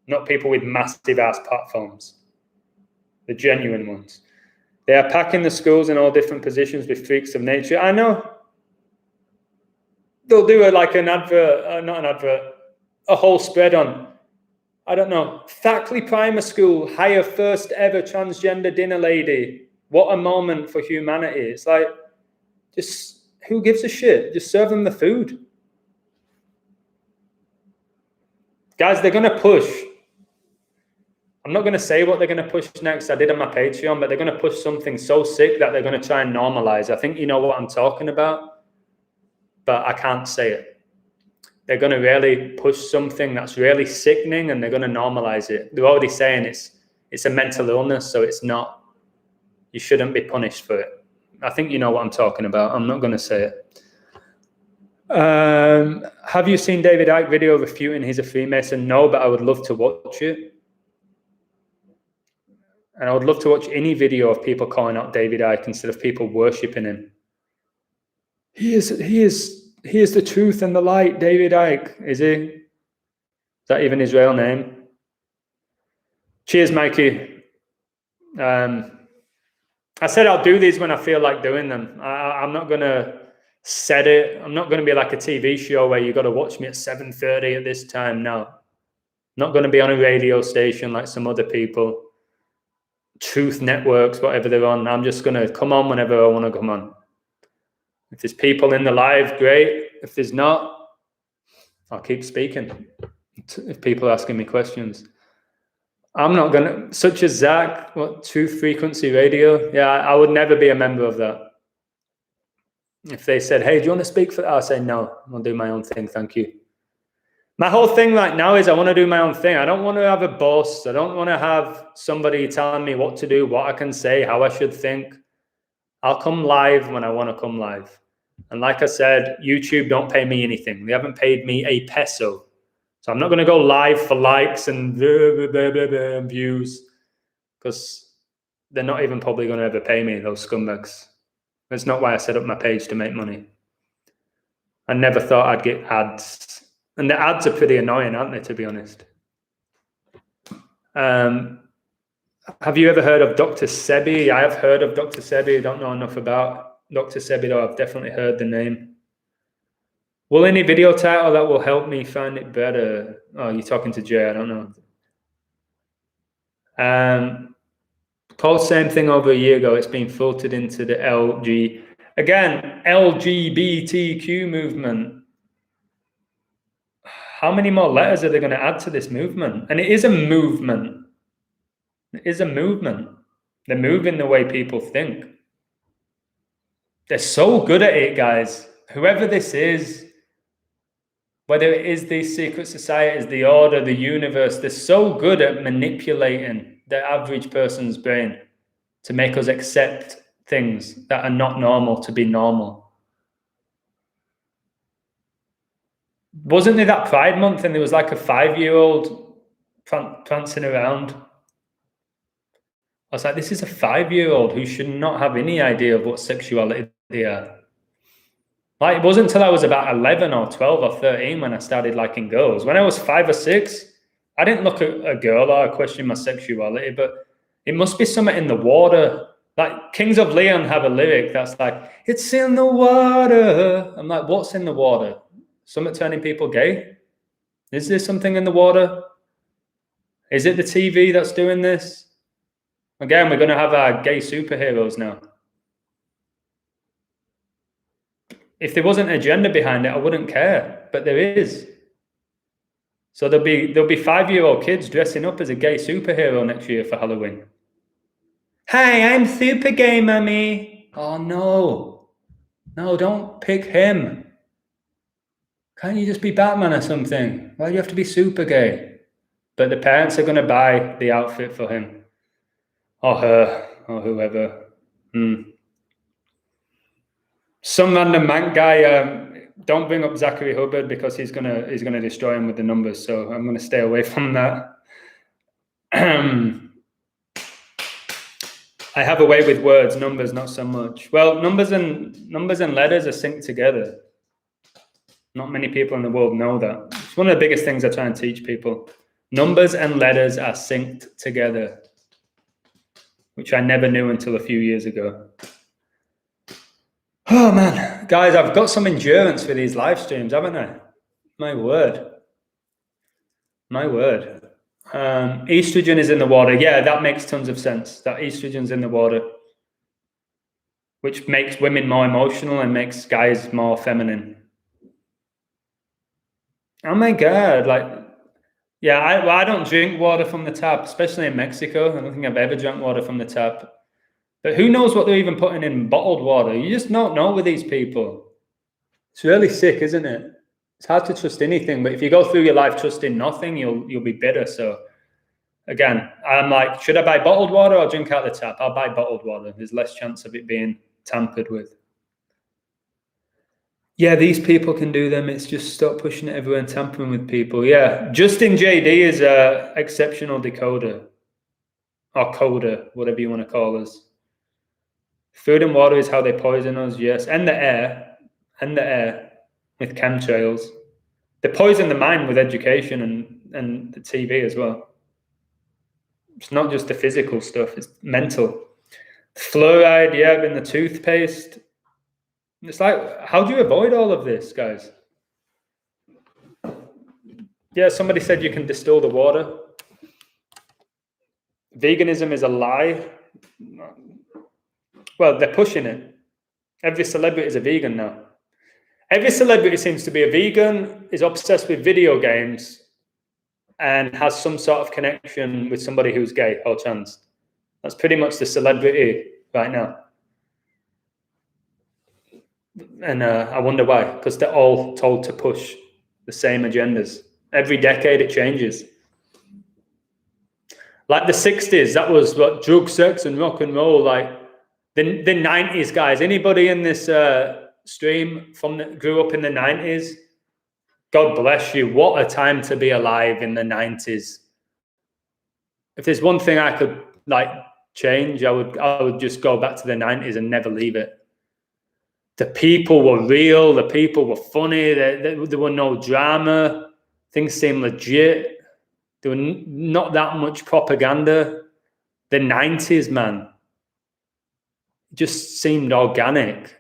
Not people with massive ass platforms. The genuine ones. They are packing the schools in all different positions with freaks of nature. I know. They'll do an advert, not an advert, a whole spread on, I don't know, Thackley Primary School, hire first ever transgender dinner lady. What a moment for humanity. It's like, just, who gives a shit? Just serve them the food. Guys, they're going to push. I'm not going to say what they're going to push next. I did on my Patreon, but they're going to push something so sick that they're going to try and normalize. I think you know what I'm talking about, but I can't say it. They're going to really push something that's really sickening and they're going to normalize it. They're already saying it's a mental illness, so it's not, you shouldn't be punished for it. I think you know what I'm talking about. I'm not going to say it. Have you seen David Icke video refuting he's a Freemason? No, but I would love to watch it. And I would love to watch any video of people calling out David Icke instead of people worshipping him. He is the truth and the light, David Icke. Is he? Is that even his real name? Cheers, Mikey. I said I'll do these when I feel like doing them. I'm not going to set it. I'm not going to be like a TV show where you got to watch me at 7:30 at this time. No. I'm not going to be on a radio station like some other people. Truth networks, whatever they're on. I'm just going to come on whenever I want to come on. If there's people in the live, great. If there's not, I'll keep speaking. If people are asking me questions. I'm not going to, such as Zach, what, Truth Frequency Radio? Yeah, I would never be a member of that. If they said, hey, do you want to speak for that? I'll say, no, I'll do my own thing, thank you. My whole thing right now is I want to do my own thing. I don't want to have a boss. I don't want to have somebody telling me what to do, what I can say, how I should think. I'll come live when I want to come live. And like I said, YouTube don't pay me anything. They haven't paid me a peso. So I'm not going to go live for likes and views because they're not even probably going to ever pay me, those scumbags. That's not why I set up my page, to make money. I never thought I'd get ads. And the ads are pretty annoying, aren't they, to be honest? Have you ever heard of Dr. Sebi? I have heard of Dr. Sebi. I don't know enough about Dr. Sebi, though. I've definitely heard the name. Will any video title that will help me find it better? Oh, you're talking to Jay. I don't know. Called same thing over a year ago. It's been filtered into the LGBTQ movement. How many more letters are they going to add to this movement? And it is a movement. It is a movement. They're moving the way people think. They're so good at it, guys. Whoever this is, whether it is these secret societies, the order, the universe, they're so good at manipulating the average person's brain to make us accept things that are not normal to be normal. Wasn't there that Pride Month and there was like a 5-year-old prancing around? I was like, this is a 5-year-old who should not have any idea of what sexuality they are. Like, it wasn't until I was about 11 or 12 or 13 when I started liking girls. When I was 5 or 6, I didn't look at a girl or question my sexuality, but it must be something in the water. Like, Kings of Leon have a lyric that's like, it's in the water. I'm like, what's in the water? Something turning people gay? Is there something in the water? Is it the TV that's doing this? Again, we're going to have our gay superheroes now. If there wasn't an agenda behind it, I wouldn't care, but there is. So there'll be 5-year-old kids dressing up as a gay superhero next year for Halloween. Hey, I'm super gay, mummy. Oh no. No, don't pick him. Can't you just be Batman or something? Why do you have to be super gay? But the parents are going to buy the outfit for him. Or her. Or whoever. Some random Mank guy, don't bring up Zachary Hubbard because he's gonna destroy him with the numbers, so I'm gonna stay away from that. I have a way with words, numbers not so much. Well, numbers and letters are synced together. Not many people in the world know that. It's one of the biggest things I try and teach people. Numbers and letters are synced together, which I never knew until a few years ago. Oh man, guys, I've got some endurance for these live streams, haven't I? My word. Estrogen is in the water. Yeah, that makes tons of sense. That estrogen's in the water, which makes women more emotional and makes guys more feminine. Oh my God, yeah, I don't drink water from the tap, especially in Mexico. I don't think I've ever drank water from the tap. But who knows what they're even putting in bottled water? You just don't know with these people. It's really sick, isn't it? It's hard to trust anything, but if you go through your life trusting nothing, you'll be bitter. So again, I'm like, should I buy bottled water or drink out the tap? I'll buy bottled water. There's less chance of it being tampered with. Yeah, these people can do them. It's just stop pushing it everywhere and tampering with people. Yeah, Justin JD is a exceptional decoder or coder, whatever you want to call us. Food and water is how they poison us, yes, and the air with chemtrails. They poison the mind with education and the TV as well. It's not just the physical stuff, it's mental. Fluoride, yeah, in the toothpaste. It's like, how do you avoid all of this, guys? Yeah, somebody said you can distill the water. Veganism is a lie. Well, they're pushing it. Every celebrity is a vegan now. Every celebrity seems to be a vegan, is obsessed with video games, and has some sort of connection with somebody who's gay or trans. That's pretty much the celebrity right now. And I wonder why, because they're all told to push the same agendas. Every decade it changes. Like the 60s, that was what, drug, sex, and rock and roll. Like the 90s, guys. Anybody in this stream grew up in the 90s? God bless you. What a time to be alive in the 90s. If there's one thing I could change, I would just go back to the 90s and never leave it. The people were real. The people were funny. There were no drama. Things seemed legit. There were not that much propaganda. The 90s, man, just seemed organic.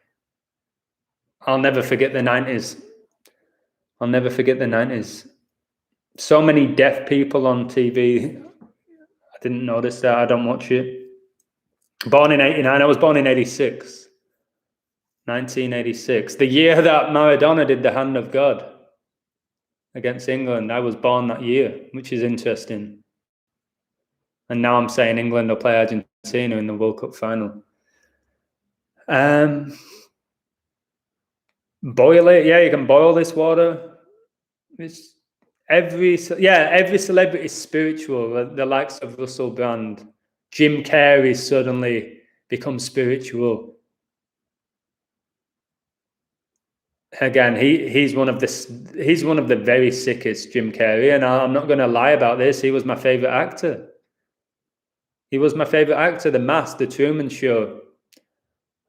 I'll never forget the 90s. I'll never forget the 90s. So many deaf people on TV. I didn't notice that. I don't watch it. Born in 89. I was born in 86. 1986. The year that Maradona did the hand of God against England. I was born that year, which is interesting. And now I'm saying England will play Argentina in the World Cup final. Boil it. Yeah, you can boil this water. It's every celebrity is spiritual. The likes of Russell Brand, Jim Carrey suddenly become spiritual. Again, he's one of the very sickest, Jim Carrey, and I'm not going to lie about this. He was my favorite actor. He was my favorite actor. The Mask, The Truman Show,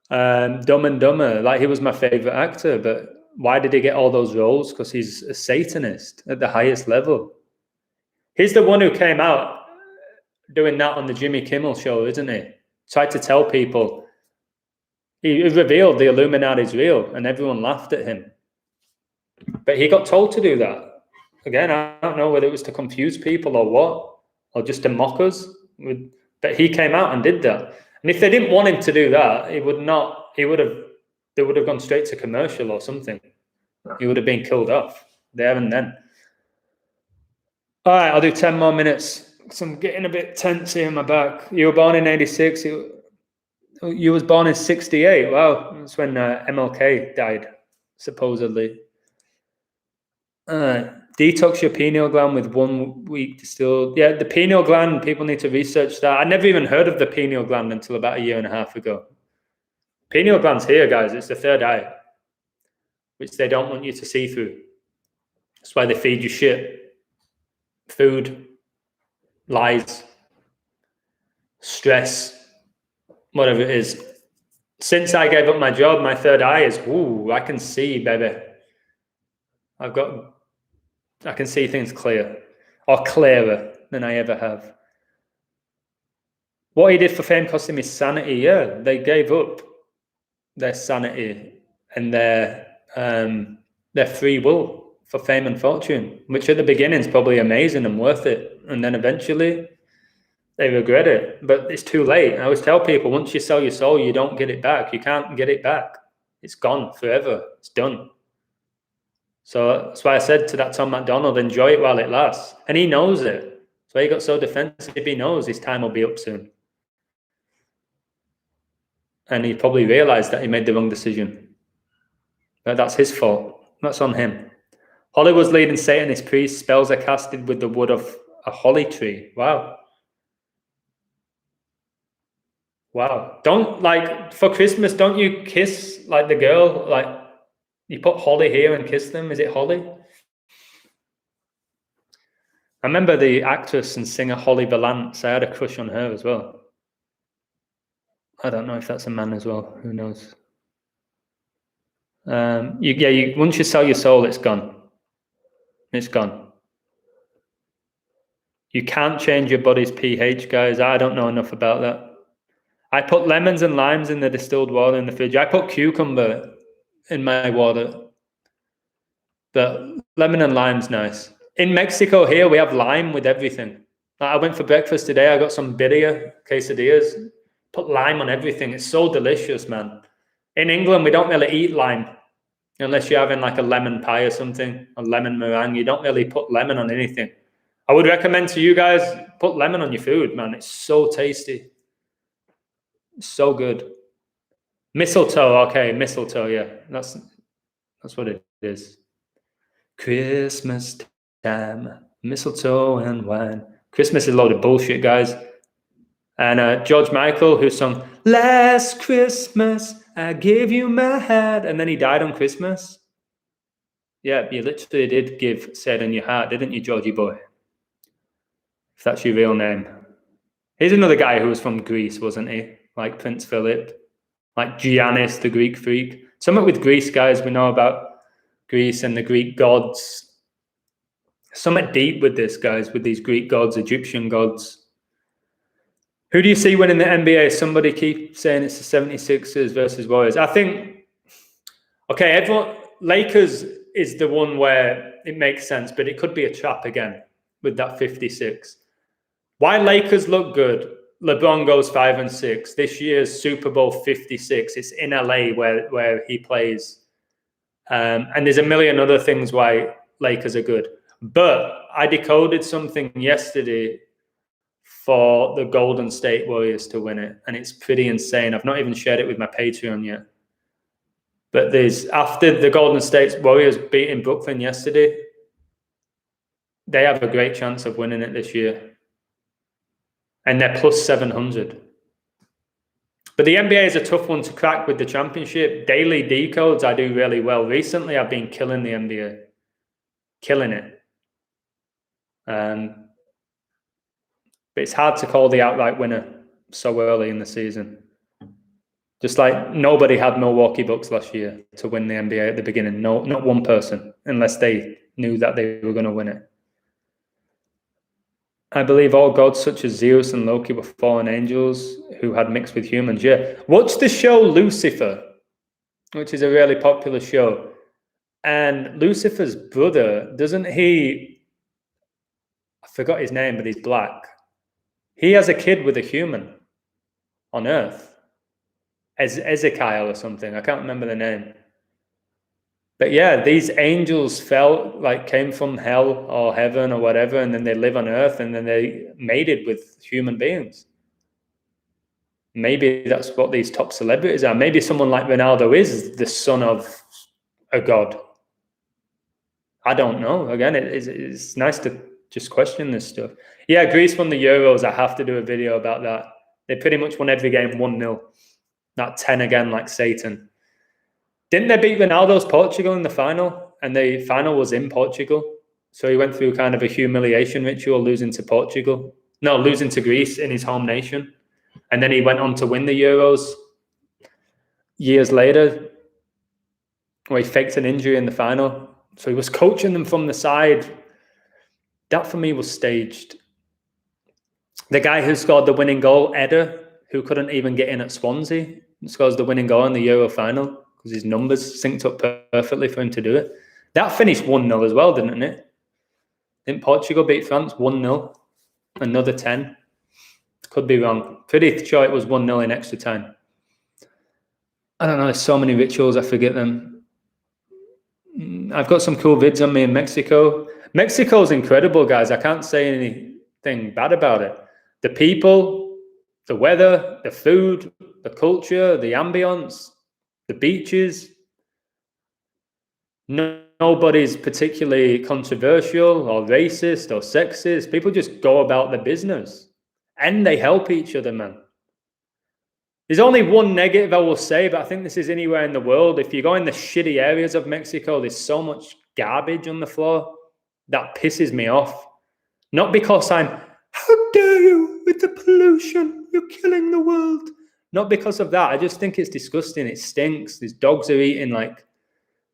Dumb and Dumber. He was my favorite actor. But why did he get all those roles? Because he's a Satanist at the highest level. He's the one who came out doing that on the Jimmy Kimmel show, isn't he? Tried to tell people. He revealed the Illuminati's real, and everyone laughed at him. But he got told to do that. Again, I don't know whether it was to confuse people or what, or just to mock us. But he came out and did that. And if they didn't want him to do that, they would have gone straight to commercial or something. He would have been killed off there and then. All right, I'll do 10 more minutes. Because I'm getting a bit tense here in my back. You were born in 86. You was born in 68. Wow, that's when MLK died, supposedly. Detox your pineal gland with 1 week distilled. Yeah, the pineal gland, people need to research that. I never even heard of the pineal gland until about 1.5 years ago. Pineal gland's here, guys. It's the third eye, which they don't want you to see through. That's why they feed you shit. Food, lies, stress, whatever it is. Since I gave up my job, my third eye is, ooh, I can see, baby. I can see things clear, or clearer than I ever have. What he did for fame cost him his sanity. Yeah, they gave up their sanity and their free will for fame and fortune, which at the beginning is probably amazing and worth it. And then eventually they regret it, but it's too late. I always tell people, once you sell your soul, you don't get it back. You can't get it back. It's gone forever. It's done. So that's why I said to that Tom McDonald, enjoy it while it lasts. And he knows it. So he got so defensive. He knows his time will be up soon. And he probably realized that he made the wrong decision. But that's his fault. That's on him. Hollywood's leading Satanist priest, spells are casted with the wood of a holly tree. Wow. Wow. Don't, like, for Christmas, don't you kiss, like, the girl? Like, you put holly here and kiss them. Is it Holly? I remember the actress and singer Holly Valance. I had a crush on her as well. I don't know if that's a man as well. Who knows? Once you sell your soul, it's gone. It's gone. You can't change your body's pH, guys. I don't know enough about that. I put lemons and limes in the distilled water in the fridge. I put cucumber in my water. But lemon and lime's nice. In Mexico here, we have lime with everything. I went for breakfast today. I got some birria quesadillas. Put lime on everything. It's so delicious, man. In England, we don't really eat lime unless you're having like a lemon pie or something, a lemon meringue. You don't really put lemon on anything. I would recommend to you guys, put lemon on your food, man. It's so tasty. It's so good. Mistletoe, okay, mistletoe, yeah. That's what it is. Christmas time, mistletoe and wine. Christmas is a load of bullshit, guys. And George Michael, who sung "Last Christmas I gave you my heart," and then he died on Christmas. Yeah, you literally did give "Said in Your Heart," didn't you, Georgie boy? If that's your real name. Here's another guy who was from Greece, wasn't he? Like Prince Philip, like Giannis, the Greek freak. Something with Greece, guys. We know about Greece and the Greek gods. Something deep with this, guys, with these Greek gods, Egyptian gods. Who do you see winning the NBA? Somebody keep saying it's the 76ers versus Warriors. I think, okay, Lakers is the one where it makes sense, but it could be a trap again with that 56. Why Lakers look good? LeBron goes 5-6. This year's Super Bowl 56. It's in LA where he plays. And there's a million other things why Lakers are good. But I decoded something yesterday for the Golden State Warriors to win it. And it's pretty insane. I've not even shared it with my Patreon yet. But after the Golden State Warriors beating Brooklyn yesterday, they have a great chance of winning it this year. And they're plus 700. But the NBA is a tough one to crack with the championship. Daily decodes, I do really well. Recently, I've been killing the NBA. Killing it. But it's hard to call the outright winner so early in the season. Just like nobody had Milwaukee Bucks last year to win the NBA at the beginning. No, not one person, unless they knew that they were going to win it. I believe all gods such as Zeus and Loki were fallen angels who had mixed with humans. Yeah. Watch the show Lucifer, which is a really popular show. And Lucifer's brother, doesn't he? I forgot his name, but he's black. He has a kid with a human on Earth. Ezekiel or something. I can't remember the name. But yeah, these angels came from hell or heaven or whatever, and then they live on earth, and then they mated with human beings. Maybe that's what these top celebrities are. Maybe someone like Ronaldo is the son of a god. I don't know. Again, it's nice to just question this stuff. Yeah, Greece won the Euros. I have to do a video about that. They pretty much won every game 1-0. Not 10 again like Satan. Didn't they beat Ronaldo's Portugal in the final? And the final was in Portugal. So he went through kind of a humiliation ritual, losing to Portugal. No, losing to Greece in his home nation. And then he went on to win the Euros years later, where he faked an injury in the final. So he was coaching them from the side. That for me was staged. The guy who scored the winning goal, Eder, who couldn't even get in at Swansea, scores the winning goal in the Euro final because his numbers synced up perfectly for him to do it. That finished 1-0 as well, didn't it? Didn't Portugal beat France 1-0? Another 10. Could be wrong. Pretty sure it was 1-0 in extra time. I don't know. There's so many rituals, I forget them. I've got some cool vids on me in Mexico. Mexico's incredible, guys. I can't say anything bad about it. The people, the weather, the food, the culture, the ambience, the beaches. Nobody's particularly controversial or racist or sexist. People just go about their business. And they help each other, man. There's only one negative I will say, but I think this is anywhere in the world. If you go in the shitty areas of Mexico, there's so much garbage on the floor. That pisses me off. Not because how dare you with the pollution? You're killing the world. Not because of that. I just think it's disgusting. It stinks. These dogs are eating like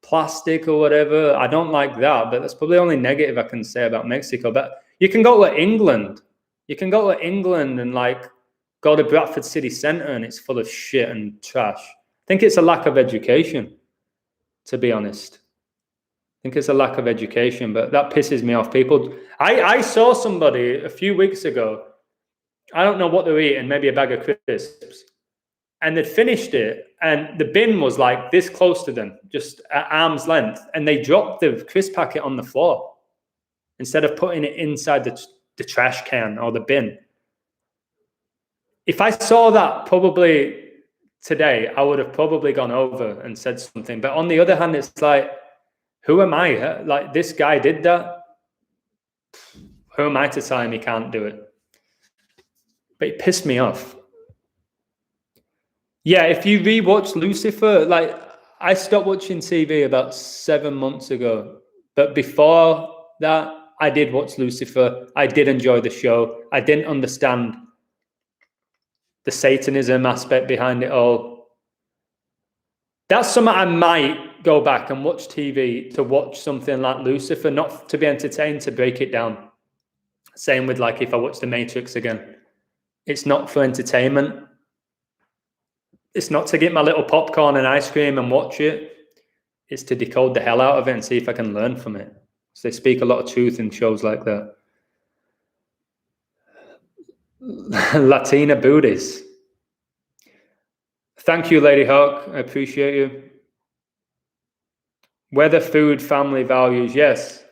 plastic or whatever. I don't like that, but that's probably the only negative I can say about Mexico. But you can go to England. You can go to England and go to Bradford City Centre and it's full of shit and trash. I think it's a lack of education, to be honest. I think it's a lack of education, but that pisses me off. People, I saw somebody a few weeks ago, I don't know what they were eating, maybe a bag of crisps, and they'd finished it, and the bin was like this close to them, just at arm's length, and they dropped the crisp packet on the floor instead of putting it inside the trash can or the bin. If I saw that probably today, I would have probably gone over and said something. But on the other hand, it's like, who am I? Like, this guy did that. Who am I to tell him he can't do it? But it pissed me off. Yeah, if you rewatch Lucifer, I stopped watching TV about 7 months ago. But before that, I did watch Lucifer. I did enjoy the show. I didn't understand the Satanism aspect behind it all. That's something I might go back and watch TV to watch something like Lucifer, not to be entertained, to break it down. Same with if I watch The Matrix again. It's not for entertainment. It's not to get my little popcorn and ice cream and watch it. It's to decode the hell out of it and see if I can learn from it. So they speak a lot of truth in shows like that. Latina Buddhists. Thank you, Lady Hawk. I appreciate you. Weather, food, family, values. Yes.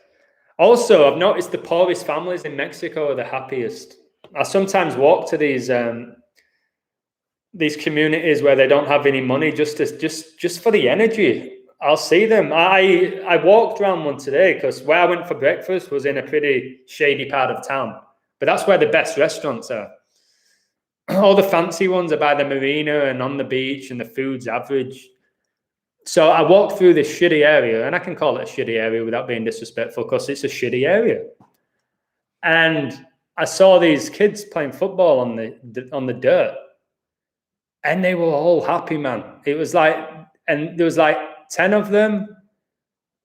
Also, I've noticed the poorest families in Mexico are the happiest. I sometimes walk to these communities where they don't have any money just for the energy. I'll see them. I walked around one today because where I went for breakfast was in a pretty shady part of town. But that's where the best restaurants are. All the fancy ones are by the marina and on the beach, and the food's average. So I walked through this shitty area, and I can call it a shitty area without being disrespectful because it's a shitty area. And I saw these kids playing football on the dirt, and they were all happy, man. It was and there was 10 of them.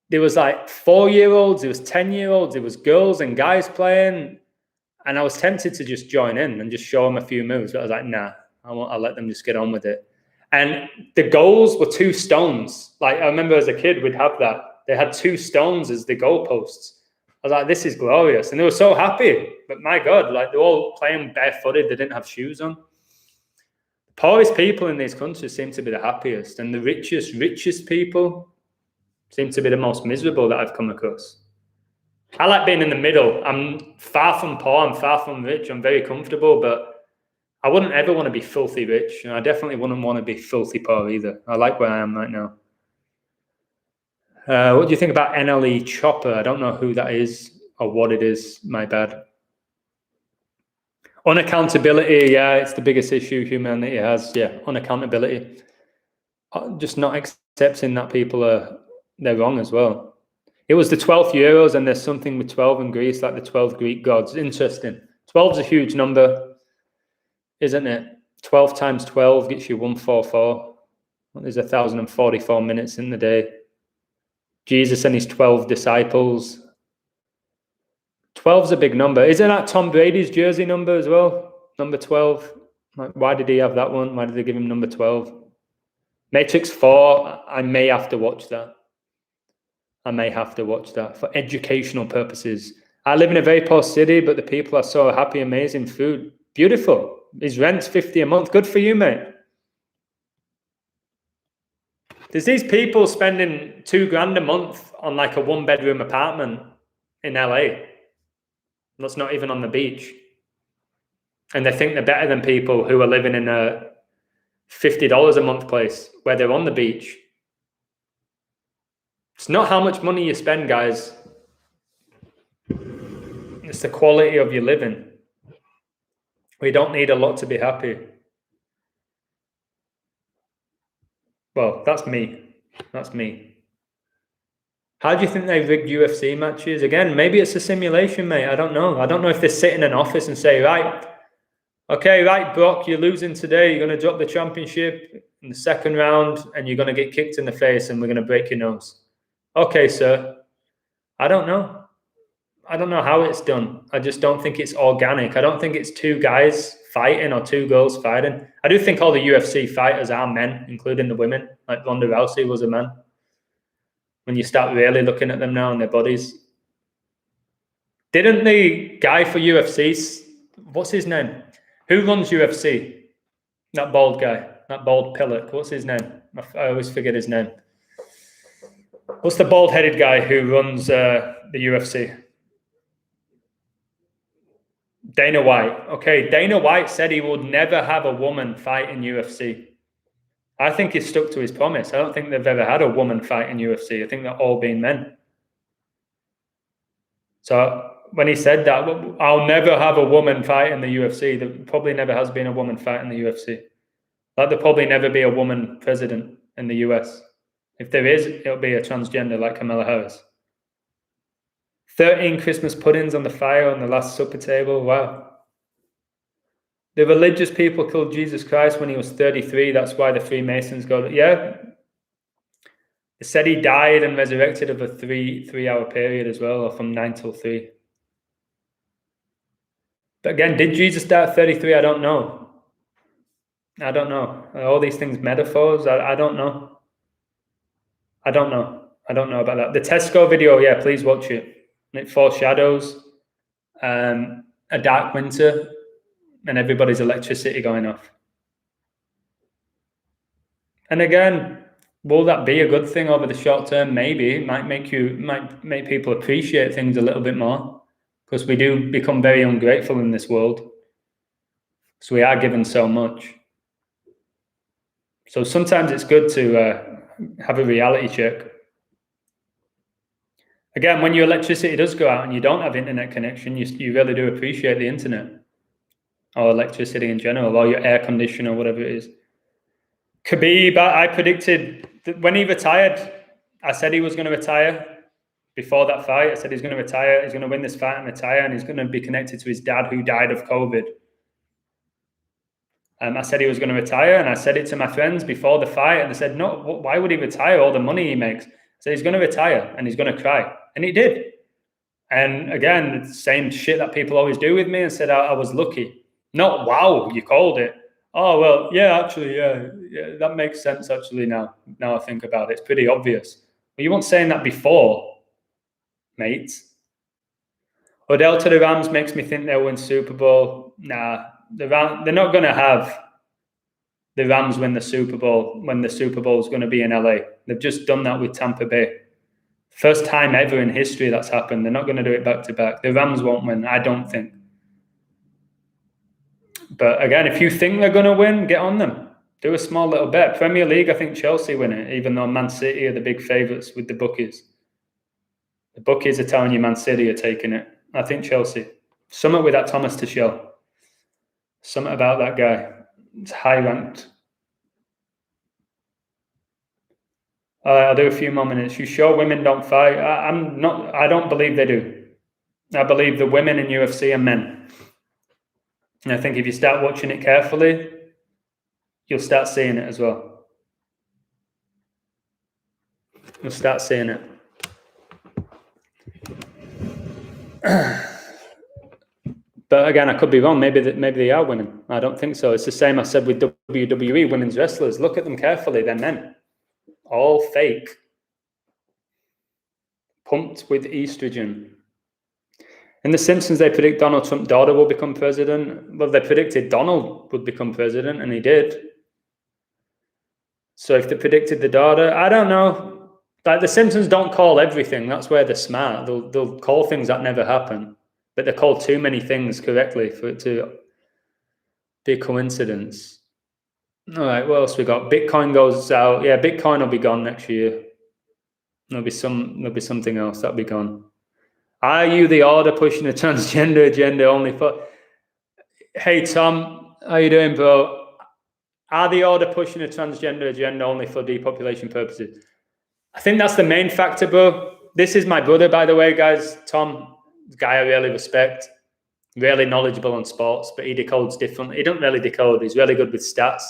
There was 4-year-olds, there was 10-year-olds, there was girls and guys playing. And I was tempted to just join in and just show them a few moves. But I was like, nah, I'll let them just get on with it. And the goals were 2 stones. I remember as a kid, we'd have that. They had 2 stones as the goalposts. I was like, this is glorious. And they were so happy. But my God, they're all playing barefooted. They didn't have shoes on. The poorest people in these countries seem to be the happiest. And the richest people, Seems to be the most miserable that I've come across. I like being in the middle. I'm far from poor, I'm far from rich, I'm very comfortable, but I wouldn't ever want to be filthy rich, and I definitely wouldn't want to be filthy poor either. I like where I am right now. What do you think about NLE Chopper? I don't know who that is or what it is, my bad. Unaccountability, yeah, it's the biggest issue humanity has, yeah, unaccountability. Just not accepting that they're wrong as well. It was the 12th Euros, and there's something with 12 in Greece, like the 12 Greek gods. Interesting. 12 is a huge number, isn't it? 12 times 12 gets you 144. There's 1,044 minutes in the day. Jesus and his 12 disciples. 12's a big number. Isn't that Tom Brady's jersey number as well? Number 12. Like, why did he have that one? Why did they give him number 12? Matrix 4, I may have to watch that. I may have to watch that for educational purposes. I live in a very poor city, but the people are so happy, amazing food. Beautiful. His rent's $50 a month. Good for you, mate. There's these people spending $2,000 a month on like a 1-bedroom apartment in LA. That's not even on the beach. And they think they're better than people who are living in a $50 a month place where they're on the beach. It's not how much money you spend, guys. It's the quality of your living. We don't need a lot to be happy. Well, that's me. That's me. How do you think they rigged UFC matches? Again, maybe it's a simulation, mate. I don't know. I don't know if they sit in an office and say, right, okay, right, Brock, you're losing today. You're going to drop the championship in the second round and you're going to get kicked in the face and we're going to break your nose. Okay, sir. I don't know. I don't know how it's done. I just don't think it's organic. I don't think it's two guys fighting or two girls fighting. I do think all the UFC fighters are men, including the women. Like Ronda Rousey was a man. When you start really looking at them now and their bodies. Didn't the guy for UFC, what's his name? Who runs UFC? That bald guy, that bald pillock. What's his name? I always forget his name. What's the bald-headed guy who runs the UFC? Dana White. Okay, Dana White said he would never have a woman fight in UFC. I think he's stuck to his promise. I don't think they've ever had a woman fight in UFC. I think they're all been men. So when he said that, I'll never have a woman fight in the UFC, there probably never has been a woman fight in the UFC. Like there'll probably never be a woman president in the US. If there is, it'll be a transgender like Kamala Harris. 13 Christmas puddings on the fire on the Last Supper table. Wow. The religious people killed Jesus Christ when he was 33. That's why the Freemasons go, yeah. They said he died and resurrected over a three-hour period as well, or from 9 till 3. But again, did Jesus die at 33? I don't know. I don't know. Are all these things metaphors? I don't know. I don't know. I don't know about that. The Tesco video, yeah, please watch it. It foreshadows a dark winter and everybody's electricity going off. And again, will that be a good thing over the short term? Maybe. It might make people appreciate things a little bit more because we do become very ungrateful in this world. So we are given so much. So sometimes it's good to have a reality check. Again, when your electricity does go out and you don't have internet connection, you really do appreciate the internet or electricity in general, or your air conditioner, or whatever it is. Khabib, I predicted that when he retired, I said he was going to retire before that fight. I said he's going to retire, he's going to win this fight and retire, and he's going to be connected to his dad who died of COVID. I said he was going to retire, and I said it to my friends before the fight, and they said, no, why would he retire? All the money he makes. I said he's going to retire, and he's going to cry. And he did. And again, it's the same shit that people always do with me, and said I was lucky. Not, wow, you called it. Oh, well, yeah, actually, yeah, that makes sense, actually, now I think about it. It's pretty obvious. But you weren't saying that before, mate. Odell to the Rams makes me think they'll win Super Bowl. Nah, they're not going to have the Rams win the Super Bowl when the Super Bowl is going to be in LA. They've just done that with Tampa Bay. First time ever in history that's happened. They're not going to do it back to back. The Rams won't win, I don't think. But again, if you think they're going to win, get on them. Do a small little bet. Premier League, I think Chelsea win it, even though Man City are the big favourites with the bookies. The bookies are telling you Man City are taking it. I think Chelsea. Something with that Thomas Tuchel. Something about that guy. It's high ranked. I'll do a few more minutes. You sure women don't fight? I don't believe they do. I believe the women in UFC are men. And I think if you start watching it carefully, you'll start seeing it as well. You'll start seeing it. But again, I could be wrong. Maybe they are women. I don't think so. It's the same I said with WWE women's wrestlers. Look at them carefully. They're men. All fake. Pumped with estrogen. In The Simpsons, they predict Donald Trump's daughter will become president. Well, they predicted Donald would become president, and he did. So if they predicted the daughter, I don't know. Like, The Simpsons don't call everything. That's where they're smart. They'll call things that never happen. But they call too many things correctly for it to be a coincidence. All right, what else we got? Bitcoin goes out. Yeah, Bitcoin will be gone next year. There'll be something else that'll be gone. Are you the order pushing a transgender agenda only for? Hey Tom, how you doing, bro? Are the order pushing a transgender agenda only for depopulation purposes? I think that's the main factor, bro. This is my brother, by the way, guys. Tom. Guy I really respect, really knowledgeable on sports, but he decodes differently. He doesn't really decode. He's really good with stats,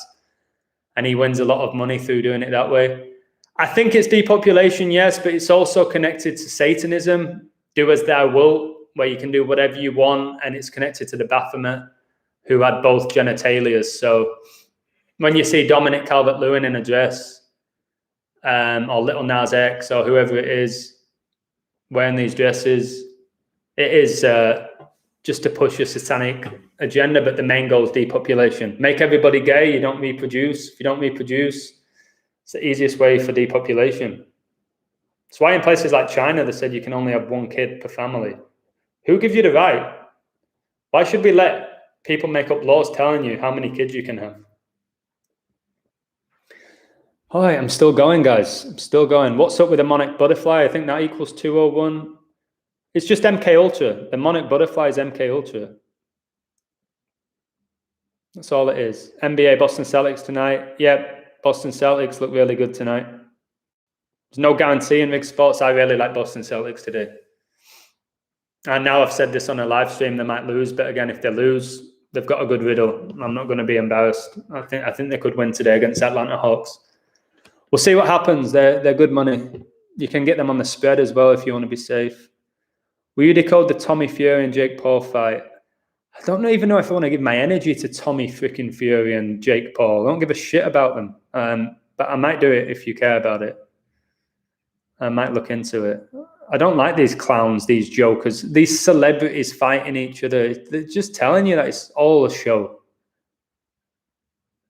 and he wins a lot of money through doing it that way. I think it's depopulation, yes, but it's also connected to Satanism, do as thou wilt, where you can do whatever you want, and it's connected to the Baphomet, who had both genitalias. So when you see Dominic Calvert-Lewin in a dress, or Little Nas X, or whoever it is, wearing these dresses, it is just to push a satanic agenda, but the main goal is depopulation. Make everybody gay, you don't reproduce. If you don't reproduce, it's the easiest way for depopulation. That's why in places like China, they said you can only have one kid per family. Who gives you the right? Why should we let people make up laws telling you how many kids you can have? All right, I'm still going, guys. I'm still going. What's up with the Monarch Butterfly? I think that equals 201. It's just MK Ultra. The Monarch Butterfly is MK Ultra. That's all it is. NBA Boston Celtics tonight. Yep, Boston Celtics look really good tonight. There's no guarantee in Rig Sports. I really like Boston Celtics today. And now I've said this on a live stream, they might lose. But again, if they lose, they've got a good riddle. I'm not going to be embarrassed. I think they could win today against Atlanta Hawks. We'll see what happens. They're good money. You can get them on the spread as well if you want to be safe. Will you decode the Tommy Fury and Jake Paul fight? I don't even know if I want to give my energy to Tommy freaking Fury and Jake Paul. I don't give a shit about them. But I might do it if you care about it. I might look into it. I don't like these clowns, these jokers, these celebrities fighting each other. They're just telling you that it's all a show.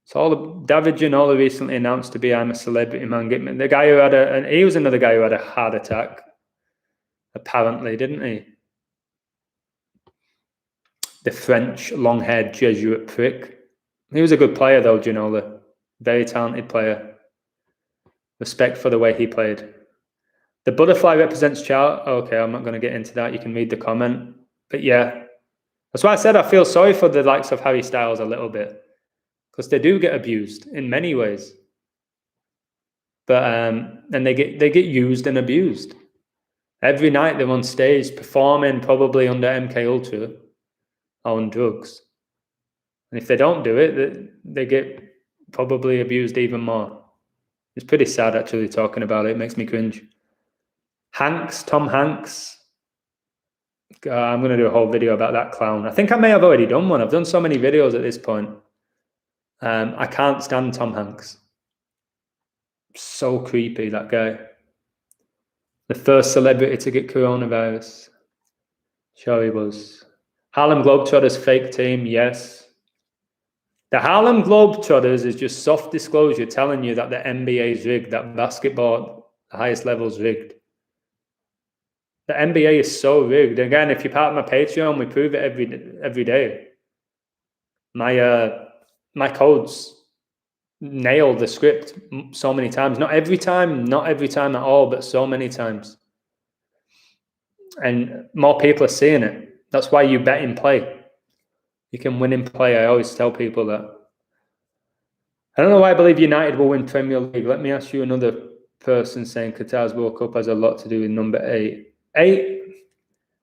It's all. David Gianola recently announced to be I'm a celebrity man. The guy who had he was another guy who had a heart attack. Apparently, didn't he? The French long-haired Jesuit prick. He was a good player, though, Gianola. Very talented player. Respect for the way he played. The butterfly represents Charles. Okay, I'm not going to get into that. You can read the comment. But yeah, that's why I said I feel sorry for the likes of Harry Styles a little bit. Because they do get abused in many ways. But and they get used and abused. Every night they're on stage performing, probably under MK Ultra or on drugs. And if they don't do it, they get probably abused even more. It's pretty sad actually talking about it. It makes me cringe. Tom Hanks. I'm going to do a whole video about that clown. I think I may have already done one. I've done so many videos at this point. I can't stand Tom Hanks. So creepy, that guy. The first celebrity to get coronavirus. Sure he was. Harlem Globetrotters fake team, yes. The Harlem Globetrotters is just soft disclosure telling you that the NBA is rigged, that basketball, the highest level is rigged. The NBA is so rigged. Again, if you're part of my Patreon, we prove it every day. My codes nail the script so many times. Not every time at all, but so many times. And more people are seeing it. That's why you bet in play. You can win in play. I always tell people that. I don't know why I believe United will win Premier League. Let me ask you another person saying Qatar's World Cup has a lot to do with number 8.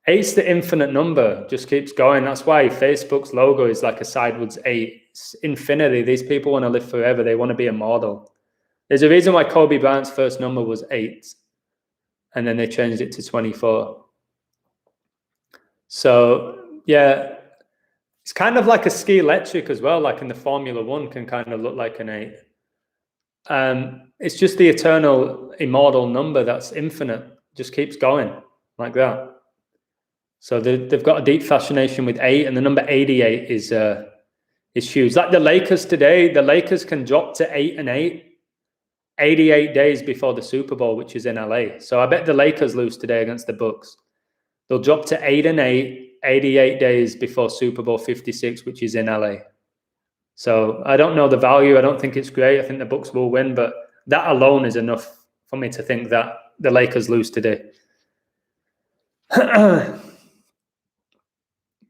Eight's the infinite number, just keeps going. That's why Facebook's logo is like a sideways 8. It's infinity. These people want to live forever. They want to be immortal. There's a reason why Kobe Bryant's first number was 8, and then they changed it to 24. So, yeah, it's kind of like a ski electric as well, like in the Formula 1 can kind of look like an 8. It's just the eternal, immortal number that's infinite, just keeps going like that. So they've got a deep fascination with 8, and the number 88 is huge. Like the Lakers today, the Lakers can drop to 8-8, 88 days before the Super Bowl, which is in LA. So I bet the Lakers lose today against the Bucks. They'll drop to 8-8, 88 days before Super Bowl 56, which is in LA. So I don't know the value. I don't think it's great. I think the Bucks will win, but that alone is enough for me to think that the Lakers lose today.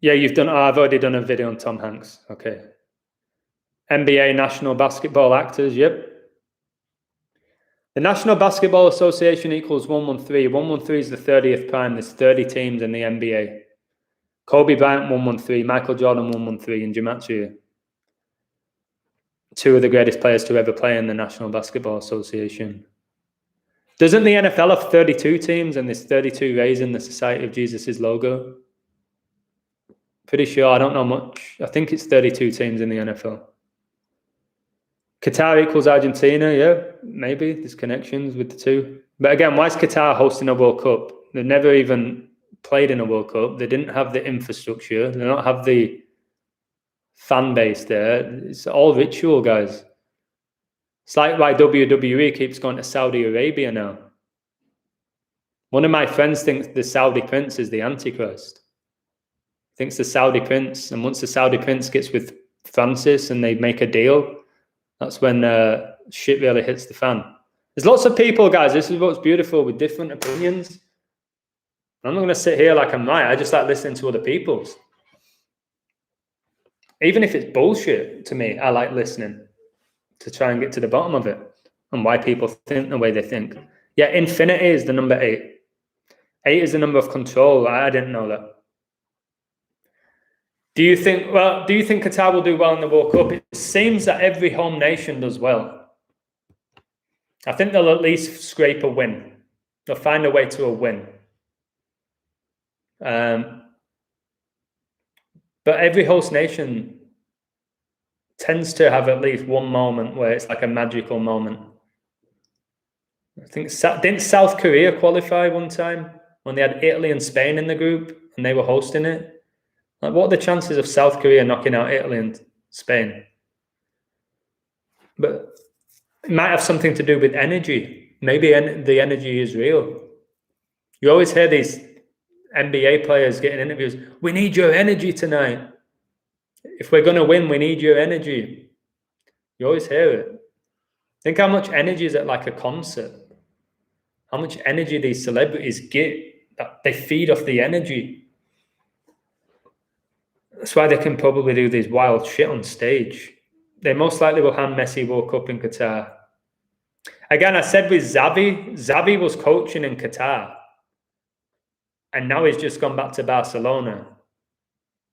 Yeah, I've already done a video on Tom Hanks. Okay. NBA National Basketball Actors, yep. The National Basketball Association equals 113. 113 is the 30th prime. There's 30 teams in the NBA. Kobe Bryant, 113. Michael Jordan, 113 in Gematria. 2 of the greatest players to ever play in the National Basketball Association. Doesn't the NFL have 32 teams and there's 32 rays in the Society of Jesus' logo? Pretty sure. I don't know much. I think it's 32 teams in the NFL. Qatar equals Argentina. Yeah, maybe. There's connections with the two. But again, why is Qatar hosting a World Cup? They've never even played in a World Cup. They didn't have the infrastructure. They don't have the fan base there. It's all ritual, guys. It's like why WWE keeps going to Saudi Arabia now. One of my friends thinks the Saudi prince is the Antichrist. Thinks the Saudi prince, and once the Saudi prince gets with Francis and they make a deal, that's when shit really hits the fan. There's lots of people, guys, this is what's beautiful, with different opinions. I'm not going to sit here like I'm right. I just like listening to other people's. Even if it's bullshit to me, I like listening to try and get to the bottom of it and why people think the way they think. Yeah, infinity is the number 8. 8 is the number of control. I didn't know that. Do you think Qatar will do well in the World Cup? It seems that every home nation does well. I think they'll at least scrape a win. They'll find a way to a win. But every host nation tends to have at least one moment where it's like a magical moment. I think, didn't South Korea qualify one time when they had Italy and Spain in the group and they were hosting it? Like, what are the chances of South Korea knocking out Italy and Spain? But it might have something to do with energy. Maybe the energy is real. You always hear these NBA players getting interviews. We need your energy tonight. If we're going to win, we need your energy. You always hear it. Think how much energy is at like a concert. How much energy these celebrities get. They feed off the energy. That's why they can probably do these wild shit on stage. They most likely will hand Messi World Cup in Qatar. Again, I said with Xavi was coaching in Qatar. And now he's just gone back to Barcelona.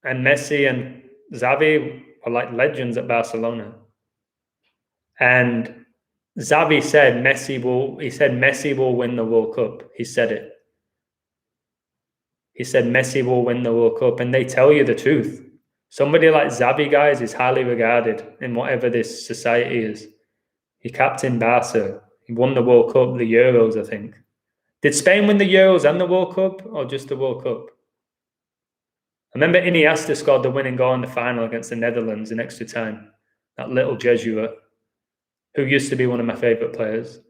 And Messi and Xavi are like legends at Barcelona. And Xavi said Messi will win the World Cup. He said it. He said Messi will win the World Cup, and they tell you the truth. Somebody like Xavi, guys, is highly regarded in whatever this society is. He captained Barca. He won the World Cup, the Euros, I think. Did Spain win the Euros and the World Cup, or just the World Cup? I remember Iniesta scored the winning goal in the final against the Netherlands in extra time. That little Jesuit, who used to be one of my favourite players.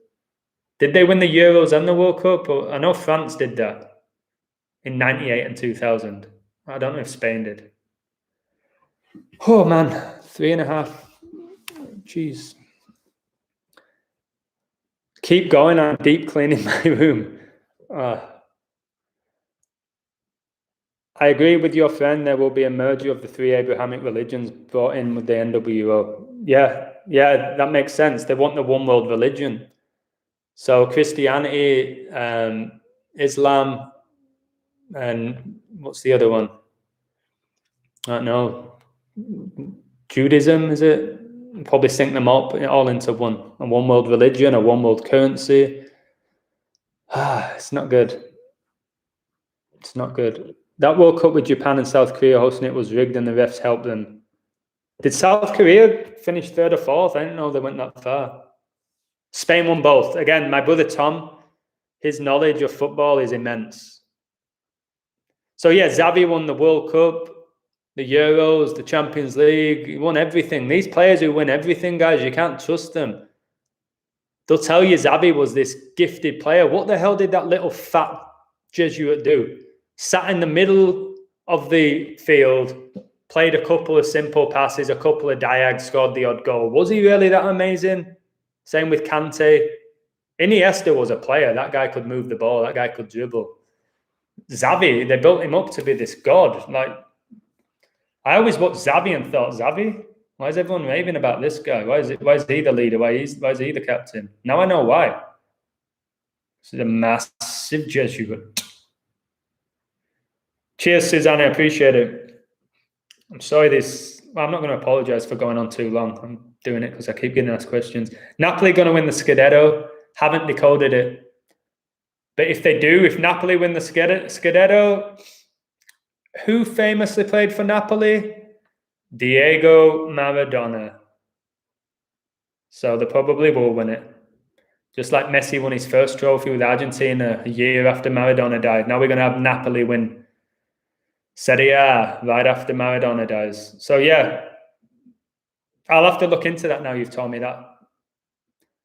Did they win the Euros and the World Cup? I know France did that. in 98 and 2000. I don't know if Spain did. Oh man, 3.5. Jeez. Keep going. I'm deep cleaning my room. I agree with your friend. There will be a merger of the three Abrahamic religions brought in with the NWO. Yeah, that makes sense. They want the one world religion. So Christianity, Islam, and what's the other one? I don't know. Judaism, is it? Probably sync them up all into a one world religion, a one world currency. It's not good. It's not good. That World Cup with Japan and South Korea hosting it was rigged and the refs helped them. Did South Korea finish third or fourth? I didn't know they went that far. Spain won both. Again, my brother Tom, his knowledge of football is immense. So yeah, Xavi won the World Cup, the Euros, the Champions League. He won everything. These players who win everything, guys, you can't trust them. They'll tell you Xavi was this gifted player. What the hell did that little fat Jesuit do? Sat in the middle of the field, played a couple of simple passes, a couple of diags, scored the odd goal. Was he really that amazing? Same with Kante. Iniesta was a player. That guy could move the ball. That guy could dribble. Xavi, they built him up to be this god. Like, I always watched Xavi and thought, Xavi? Why is everyone raving about this guy? Why is he the leader? Why is he the captain? Now I know why. This is a massive Jesuit. Cheers, Susanna. I appreciate it. I'm sorry I'm not going to apologize for going on too long. I'm doing it because I keep getting asked questions. Napoli going to win the Scudetto. Haven't decoded it. But if they do, if Napoli win the Scudetto, who famously played for Napoli? Diego Maradona. So they probably will win it. Just like Messi won his first trophy with Argentina a year after Maradona died. Now we're going to have Napoli win Serie A right after Maradona dies. So yeah, I'll have to look into that now you've told me that.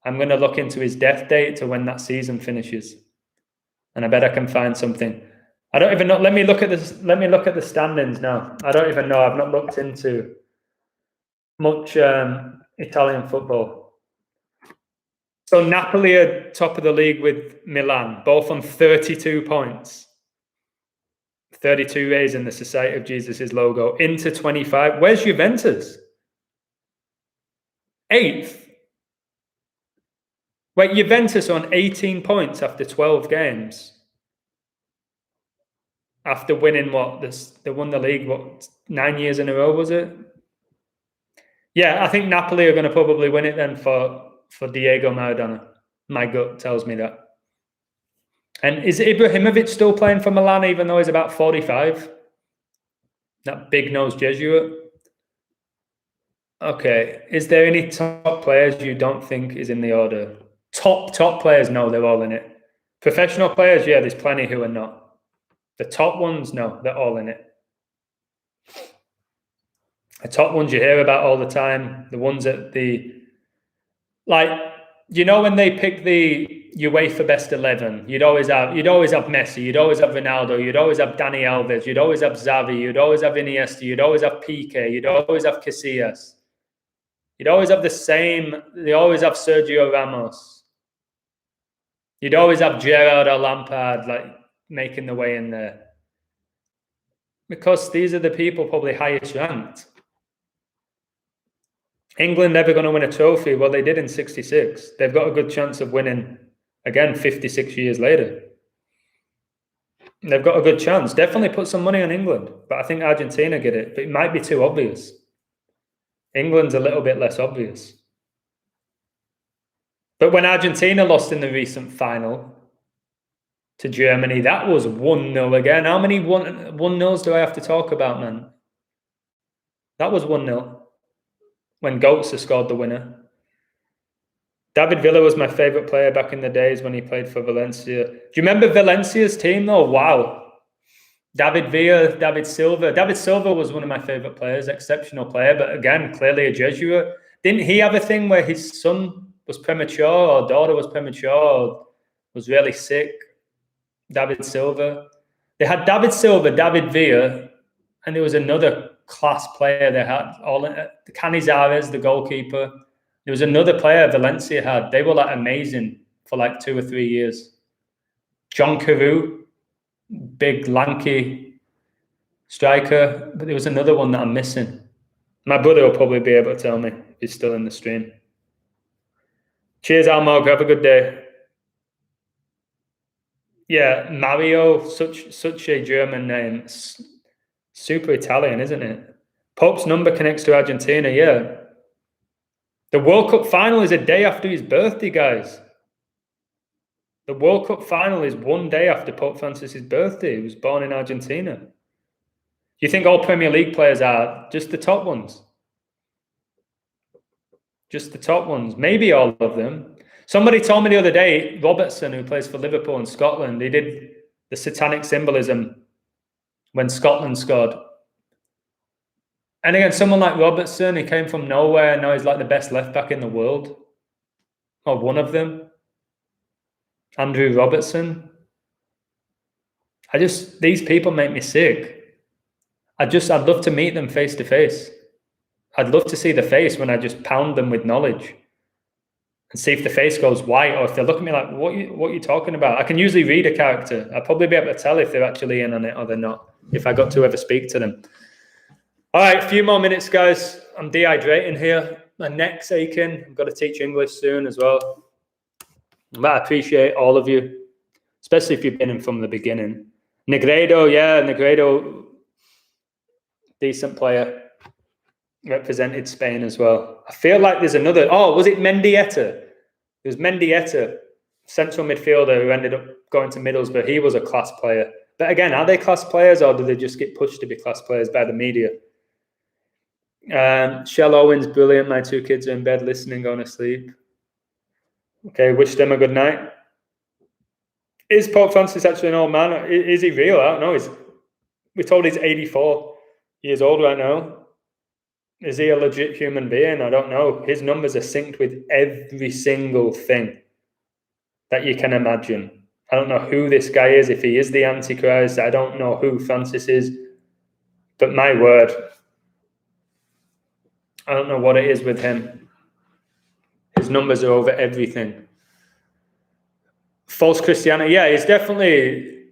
I'm going to look into his death date to when that season finishes. And I bet I can find something. I don't even know. Let me look at this. Let me look at the standings now. I don't even know. I've not looked into much Italian football. So Napoli are top of the league with Milan, both on 32 points. 32 A's in the Society of Jesus' logo. Inter 25. Where's Juventus? 8th. Wait, Juventus on 18 points after 12 games. After winning they won the league, 9 years in a row, was it? Yeah, I think Napoli are going to probably win it then for Diego Maradona. My gut tells me that. And is Ibrahimovic still playing for Milan even though he's about 45? That big-nosed Jesuit? Okay. Is there any top players you don't think is in the order? Top players? No, they're all in it. Professional players? Yeah, there's plenty who are not. The top ones? No, they're all in it. The top ones you hear about all the time, the ones at when they pick the UEFA best 11, you'd always have Messi, you'd always have Ronaldo, you'd always have Dani Alves, you'd always have Xavi, you'd always have Iniesta, you'd always have Piqué, you'd always have Casillas. You'd always have they always have Sergio Ramos. You'd always have Gerrard or Lampard making the way in there. Because these are the people probably highest ranked. England never going to win a trophy? Well, they did in 66. They've got a good chance of winning again 56 years later. They've got a good chance. Definitely put some money on England. But I think Argentina get it. But it might be too obvious. England's a little bit less obvious. But when Argentina lost in the recent final to Germany, that was 1-0 again. How many 1-0s do I have to talk about, man? That was 1-0 when Goetze scored the winner. David Villa was my favourite player back in the days when he played for Valencia. Do you remember Valencia's team though? Wow. David Villa, David Silva. David Silva was one of my favourite players, exceptional player, but again, clearly a Jesuit. Didn't he have a thing where his son was premature or daughter was premature or was really sick? David Silva. They had David Silva, David Villa, and there was another class player they had. Canizares, the goalkeeper. There was another player Valencia had. They were like amazing for like 2 or 3 years. John Carew, big lanky striker, but there was another one that I'm missing. My brother will probably be able to tell me if he's still in the stream. Cheers, Almog. Have a good day. Yeah, Mario, such a German name. Super Italian, isn't it? Pope's number connects to Argentina, yeah. The World Cup final is a day after his birthday, guys. The World Cup final is 1 day after Pope Francis's birthday. He was born in Argentina. Do you think all Premier League players are just the top ones? Just the top ones. Maybe all of them. Somebody told me the other day, Robertson, who plays for Liverpool in Scotland, he did the satanic symbolism when Scotland scored. And again, someone like Robertson, he came from nowhere, and now he's like the best left back in the world. Or one of them. Andrew Robertson. These people make me sick. I'd love to meet them face to face. I'd love to see the face when I just pound them with knowledge and see if the face goes white, or if they look at me like, what are you talking about? I can usually read a character. I'll probably be able to tell if they're actually in on it or they're not, if I got to ever speak to them. All right, a few more minutes, guys. I'm dehydrating here. My neck's aching. I've got to teach English soon as well. But I appreciate all of you, especially if you've been in from the beginning. Negredo, decent player. Represented Spain as well. I feel like there's another. Oh, was it Mendieta? It was Mendieta, central midfielder who ended up going to Middlesbrough. He was a class player. But again, are they class players, or do they just get pushed to be class players by the media? Shell Owens, brilliant. My 2 kids are in bed listening, going to sleep. Okay, wish them a good night. Is Pope Francis actually an old man? Is he real? I don't know. We're told he's 84 years old right now. Is he a legit human being? I don't know. His numbers are synced with every single thing that you can imagine. I don't know who this guy is, if he is the Antichrist. I don't know who Francis is. But my word, I don't know what it is with him. His numbers are over everything. False Christianity. Yeah, he's definitely...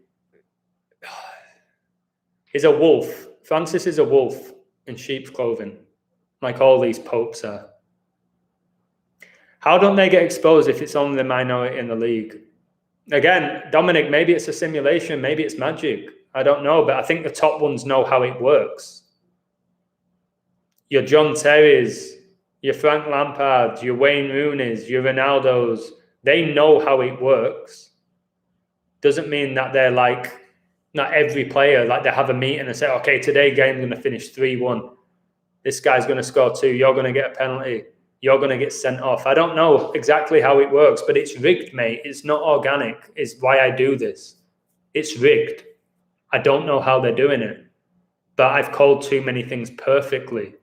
He's a wolf. Francis is a wolf in sheep's clothing, like all these popes are. How don't they get exposed if it's only the minority in the league? Again, Dominic, maybe it's a simulation, maybe it's magic. I don't know, but I think the top ones know how it works. Your John Terrys, your Frank Lampards, your Wayne Rooney's, your Ronaldos, they know how it works. Doesn't mean that they're like, not every player, like they have a meeting and say, okay, today game's going to finish 3-1. This guy's going to score 2. You're going to get a penalty. You're going to get sent off. I don't know exactly how it works, but it's rigged, mate. It's not organic. It's why I do this. It's rigged. I don't know how they're doing it, but I've called too many things perfectly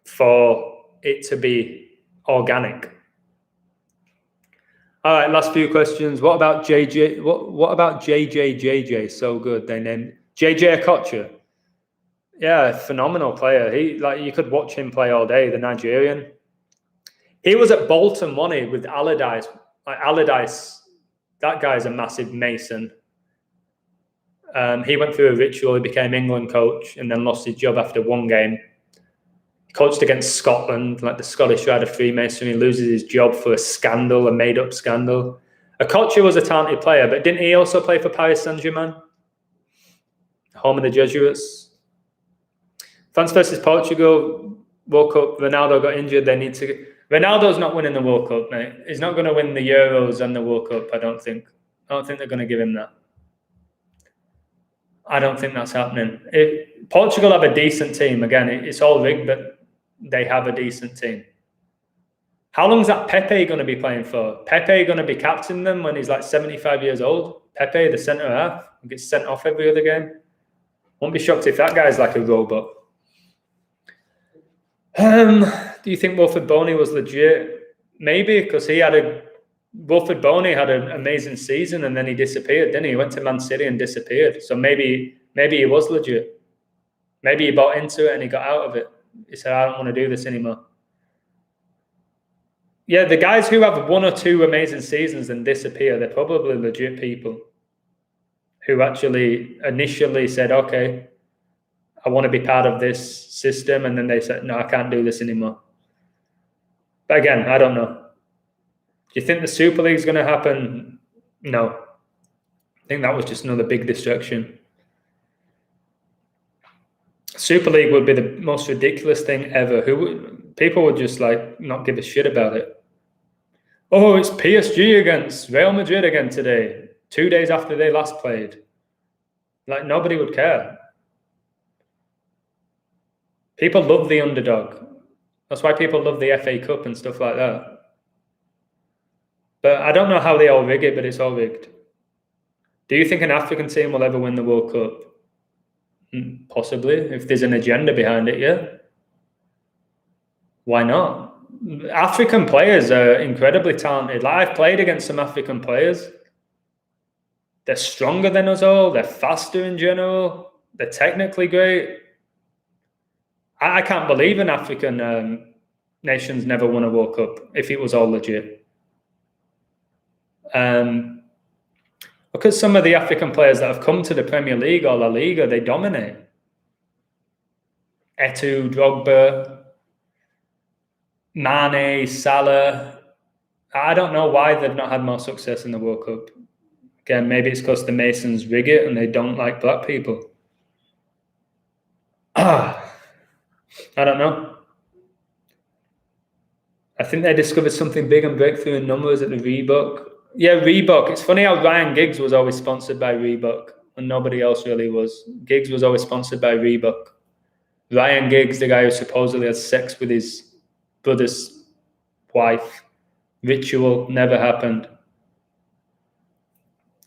for it to be organic. All right, last few questions. What about JJ? What about JJ? So good. They named JJ Okocha. Yeah, phenomenal player. You could watch him play all day. The Nigerian. He was at Bolton, wasn't he, with Allardyce? Like Allardyce, that guy's a massive Mason. He went through a ritual. He became England coach and then lost his job after 1 game. He coached against Scotland, like the Scottish Rite of Freemasonry. He loses his job for a scandal, a made-up scandal. Okocha was a talented player, but didn't he also play for Paris Saint-Germain? Home of the Jesuits. France versus Portugal, World Cup. Ronaldo got injured. Ronaldo's not winning the World Cup, mate. He's not going to win the Euros and the World Cup, I don't think. I don't think they're going to give him that. I don't think that's happening. Portugal have a decent team. Again, it's all rigged, but they have a decent team. How long is that Pepe going to be playing for? Pepe going to be captaining them when he's like 75 years old? Pepe, the centre half, gets sent off every other game. Won't be shocked if that guy's like a robot. Do you think Wilfred Boney was legit? Maybe, because he had a Wilfred Boney had an amazing season and then he disappeared, didn't he? He went to Man City and disappeared. So maybe he was legit. Maybe he bought into it and he got out of it. He said, I don't want to do this anymore. Yeah, the guys who have 1 or 2 amazing seasons and disappear, they're probably legit people who actually initially said, okay, I want to be part of this system. And then they said, no, I can't do this anymore. But again, I don't know. Do you think the Super League is going to happen? No. I think that was just another big distraction. Super League would be the most ridiculous thing ever. People would just like not give a shit about it. Oh, it's PSG against Real Madrid again today, 2 days after they last played. Like, nobody would care. People love the underdog. That's why people love the FA Cup and stuff like that. But I don't know how they all rig it, but it's all rigged. Do you think an African team will ever win the World Cup? Possibly, if there's an agenda behind it, yeah. Why not? African players are incredibly talented. Like, I've played against some African players. They're stronger than us all. They're faster in general. They're technically great. I can't believe an African nations never won a World Cup if it was all legit. Look at some of the African players that have come to the Premier League or La Liga. They dominate. Eto'o, Drogba, Mane, Salah. I don't know why they've not had more success in the World Cup. Again, maybe it's because the Masons rig it and they don't like black people. I don't know. I think they discovered something big and breakthrough in numbers at the Reebok. Yeah, Reebok. It's funny how Ryan Giggs was always sponsored by Reebok and nobody else really was. Giggs was always sponsored by Reebok. Ryan Giggs, the guy who supposedly had sex with his brother's wife. Ritual never happened.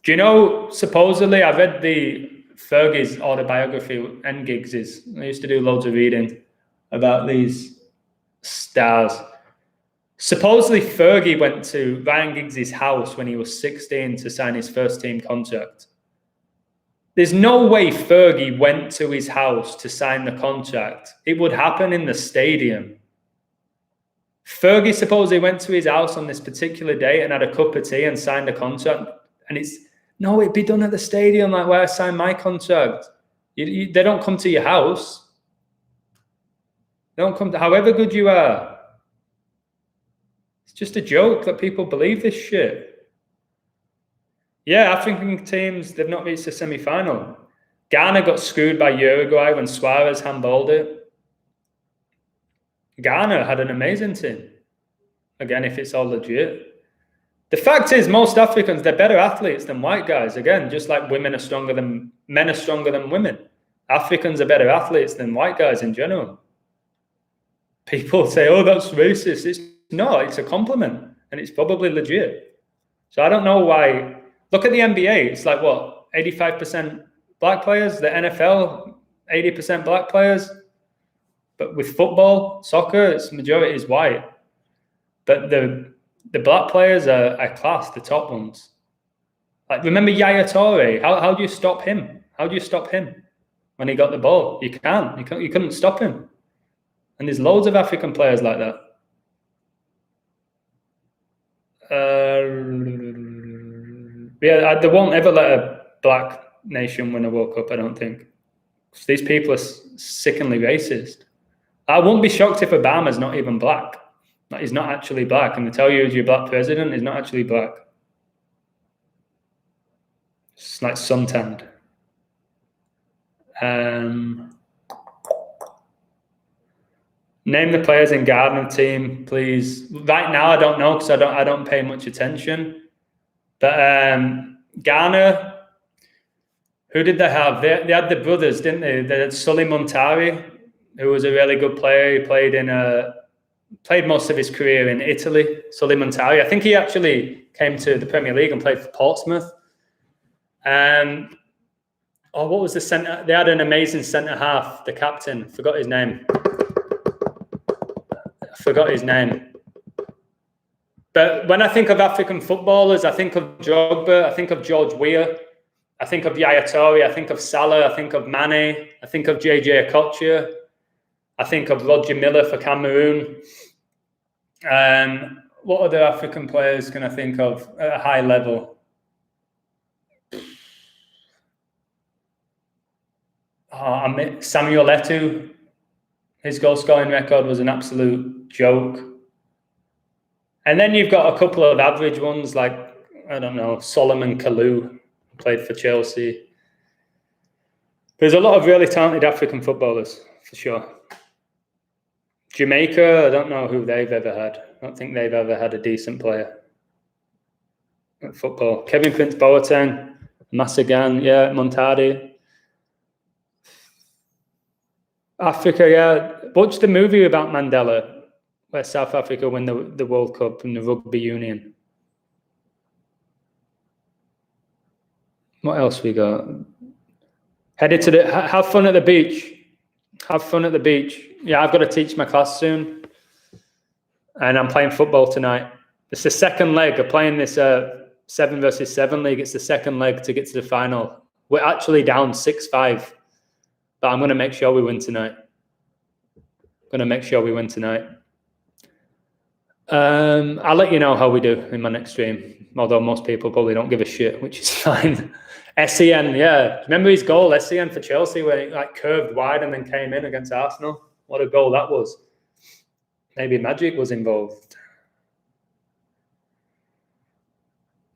Do you know, supposedly, I read the Fergie's autobiography and Giggs's. I used to do loads of reading about these stars. Supposedly, Fergie went to Ryan Giggs' house when he was 16 to sign his first team contract. There's no way Fergie went to his house to sign the contract. It would happen in the stadium. Fergie supposedly went to his house on this particular day and had a cup of tea and signed a contract. And no, it'd be done at the stadium, like where I signed my contract. They don't come to your house. They don't come to, however good you are. It's just a joke that people believe this shit. Yeah, African teams, they've not reached the semi-final. Ghana got screwed by Uruguay when Suarez handballed it. Ghana had an amazing team. Again, if it's all legit. The fact is, most Africans, they're better athletes than white guys. Again, just like men are stronger than women. Africans are better athletes than white guys in general. People say, oh, that's racist. It's not, it's a compliment. And it's probably legit. So I don't know why. Look at the NBA. It's like, what, 85% black players? The NFL, 80% black players? But with football, soccer, its majority is white. But the black players are class, the top ones. Like, remember Yaya Toure? How do you stop him? How do you stop him when he got the ball? You can't. You couldn't stop him. And there's loads of African players like that. Yeah, they won't ever let a black nation win a World Cup, I don't think. These people are sickeningly racist. I won't be shocked if Obama's not even black. Like, he's not actually black. And they tell you as your black president, he's not actually black. It's like suntanned. Name the players in Gardner team, please. Right now, I don't know because I don't pay much attention. But Ghana, who did they have? They had the brothers, didn't they? They had Sully Montari, who was a really good player. He played most of his career in Italy. Sully Montari. I think he actually came to the Premier League and played for Portsmouth. What was the centre? They had an amazing centre half, the captain. Forgot his name. But when I think of African footballers, I think of Drogba, I think of George Weah, I think of Yaya Toure, I think of Salah, I think of Mane, I think of JJ Okocha, I think of Roger Miller for Cameroon. What other African players can I think of at a high level? Samuel Eto'o, his goal scoring record was an absolute joke. And then you've got a couple of average ones like, I don't know, Solomon Kalou, played for Chelsea. There's a lot of really talented African footballers, for sure. Jamaica, I don't know who they've ever had. I don't think they've ever had a decent player at football. Kevin Prince Boateng, Masagan, yeah, Montadi. Africa, yeah. Watch the movie about Mandela, where South Africa win the World Cup and the rugby union. What else we got? Headed to have fun at the beach. Have fun at the beach. Yeah, I've got to teach my class soon. And I'm playing football tonight. It's the second leg of playing this 7 versus 7 league. It's the second leg to get to the final. We're actually down 6-5. But I'm going to make sure we win tonight. I'll let you know how we do in my next stream. Although most people probably don't give a shit, which is fine. SEN, yeah. Remember his goal, SEN for Chelsea, where he like curved wide and then came in against Arsenal? What a goal that was. Maybe magic was involved.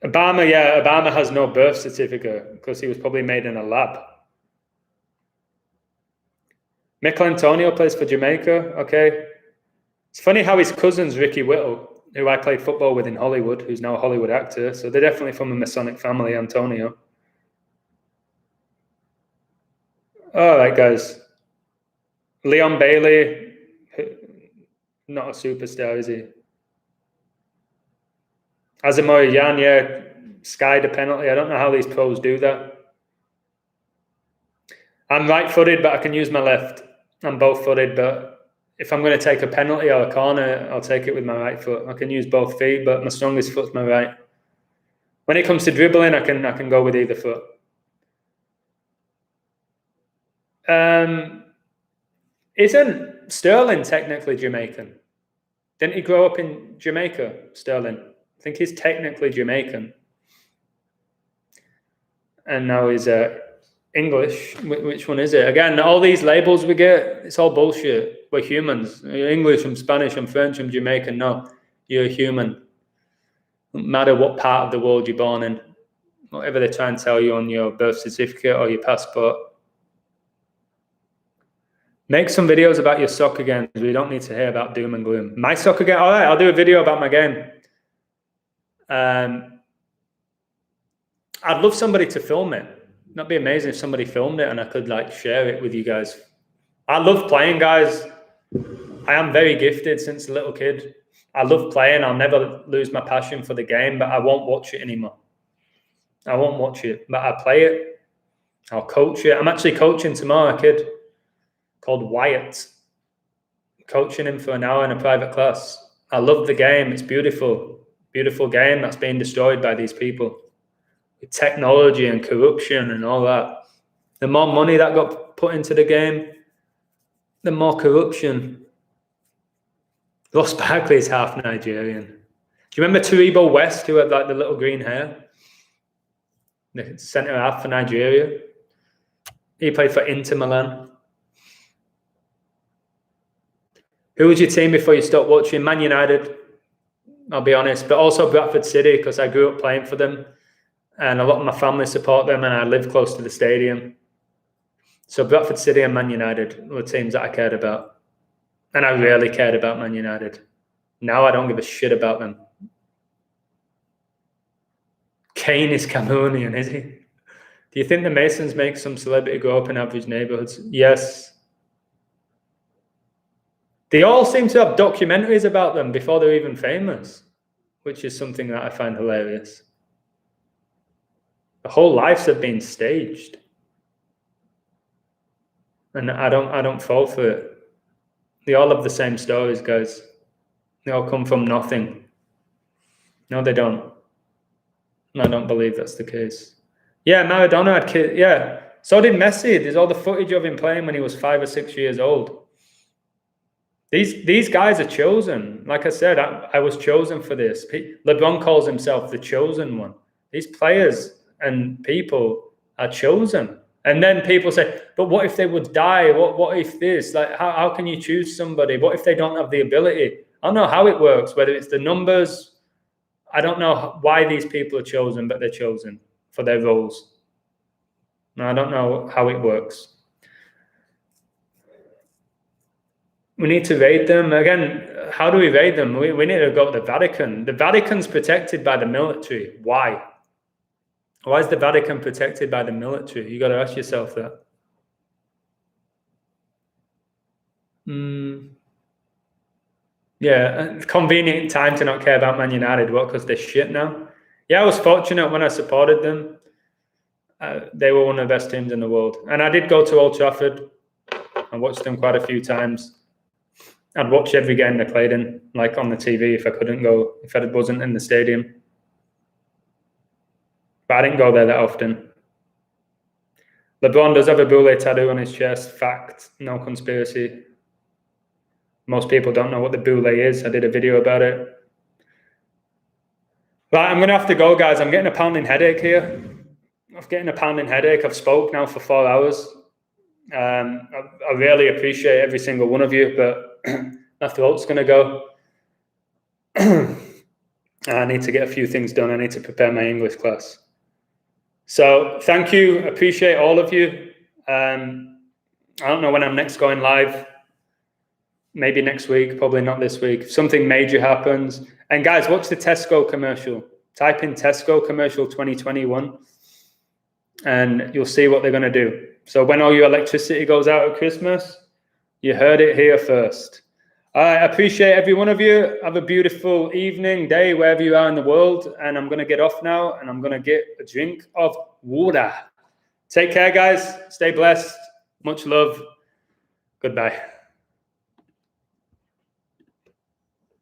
Obama, yeah, Obama has no birth certificate because he was probably made in a lab. Mikel Antonio plays for Jamaica, okay. It's funny how his cousin's Ricky Whittle, who I played football with in Hollywood, who's now a Hollywood actor, so they're definitely from a Masonic family, Antonio. All right, guys. Leon Bailey, not a superstar, is he? Asamoah Gyan, yeah, skied a penalty. I don't know how these pros do that. I'm right-footed, but I can use my left. I'm both-footed, but if I'm going to take a penalty or a corner, I'll take it with my right foot. I can use both feet, but my strongest foot's my right. When it comes to dribbling, I can go with either foot. Isn't Sterling technically Jamaican? Didn't he grow up in Jamaica, Sterling? I think he's technically Jamaican. And now he's English. Which one is it? Again, all these labels we get, it's all bullshit. We're humans. You're English, I'm Spanish, I'm French, I'm Jamaican. No, you're a human. No matter what part of the world you're born in. Whatever they try and tell you on your birth certificate or your passport. Make some videos about your soccer games. We don't need to hear about doom and gloom. My soccer game? All right, I'll do a video about my game. I'd love somebody to film it. That'd be amazing if somebody filmed it and I could like share it with you guys. I love playing, guys. I am very gifted since a little kid. I love playing. I'll never lose my passion for the game, but I won't watch it anymore. I won't watch it, but I play it. I'll coach it. I'm actually coaching tomorrow a kid called Wyatt. Coaching him for an hour in a private class. I love the game. It's beautiful. Beautiful game that's being destroyed by these people. With technology and corruption and all that. The more money that got put into the game, the more corruption. Ross Barkley is half Nigerian. Do you remember Taribo West, who had like the little green hair? The centre half for Nigeria. He played for Inter Milan. Who was your team before you stopped watching? Man United, I'll be honest, but also Bradford City because I grew up playing for them and a lot of my family support them and I live close to the stadium. So Bradford City and Man United were teams that I cared about. And I really cared about Man United. Now I don't give a shit about them. Kane is Cameroonian, is he? Do you think the Masons make some celebrity grow up in average neighborhoods? Yes. They all seem to have documentaries about them before they're even famous, which is something that I find hilarious. The whole lives have been staged. And I don't fall for it. They all have the same stories, guys. They all come from nothing. No, they don't. I don't believe that's the case. Yeah, Maradona had kids. Yeah, so did Messi. There's all the footage of him playing when he was 5 or 6 years old. These guys are chosen. Like I said, I was chosen for this. LeBron calls himself the chosen one. These players and people are chosen. And then people say, but what if they would die? What if this? Like, how can you choose somebody? What if they don't have the ability? I don't know how it works, whether it's the numbers. I don't know why these people are chosen, but they're chosen for their roles. I don't know how it works. We need to raid them. Again, how do we raid them? We need to go to the Vatican. The Vatican's protected by the military. Why? Why is the Vatican protected by the military? You got to ask yourself that. Yeah, convenient time to not care about Man United. What? Because they're shit now? Yeah, I was fortunate when I supported them. They were one of the best teams in the world. And I did go to Old Trafford. I watched them quite a few times. I'd watch every game they played in, like on the TV if I couldn't go, if I wasn't in the stadium. But I didn't go there that often. LeBron does have a boule tattoo on his chest. Fact, no conspiracy. Most people don't know what the boule is. I did a video about it. Right, I'm going to have to go, guys. I'm getting a pounding headache here. I'm getting a pounding headache. I've spoke now for 4 hours. I really appreciate every single one of you, but my throat's going to go. I need to get a few things done. I need to prepare my English class. So thank you. Appreciate all of you. I don't know when I'm next going live. Maybe next week, probably not this week. If something major happens. And guys, watch the Tesco commercial. Type in Tesco commercial 2021 and you'll see what they're going to do. So when all your electricity goes out at Christmas, you heard it here first. I appreciate every one of you. Have a beautiful evening, day, wherever you are in the world. And I'm going to get off now and I'm going to get a drink of water. Take care, guys. Stay blessed. Much love. Goodbye.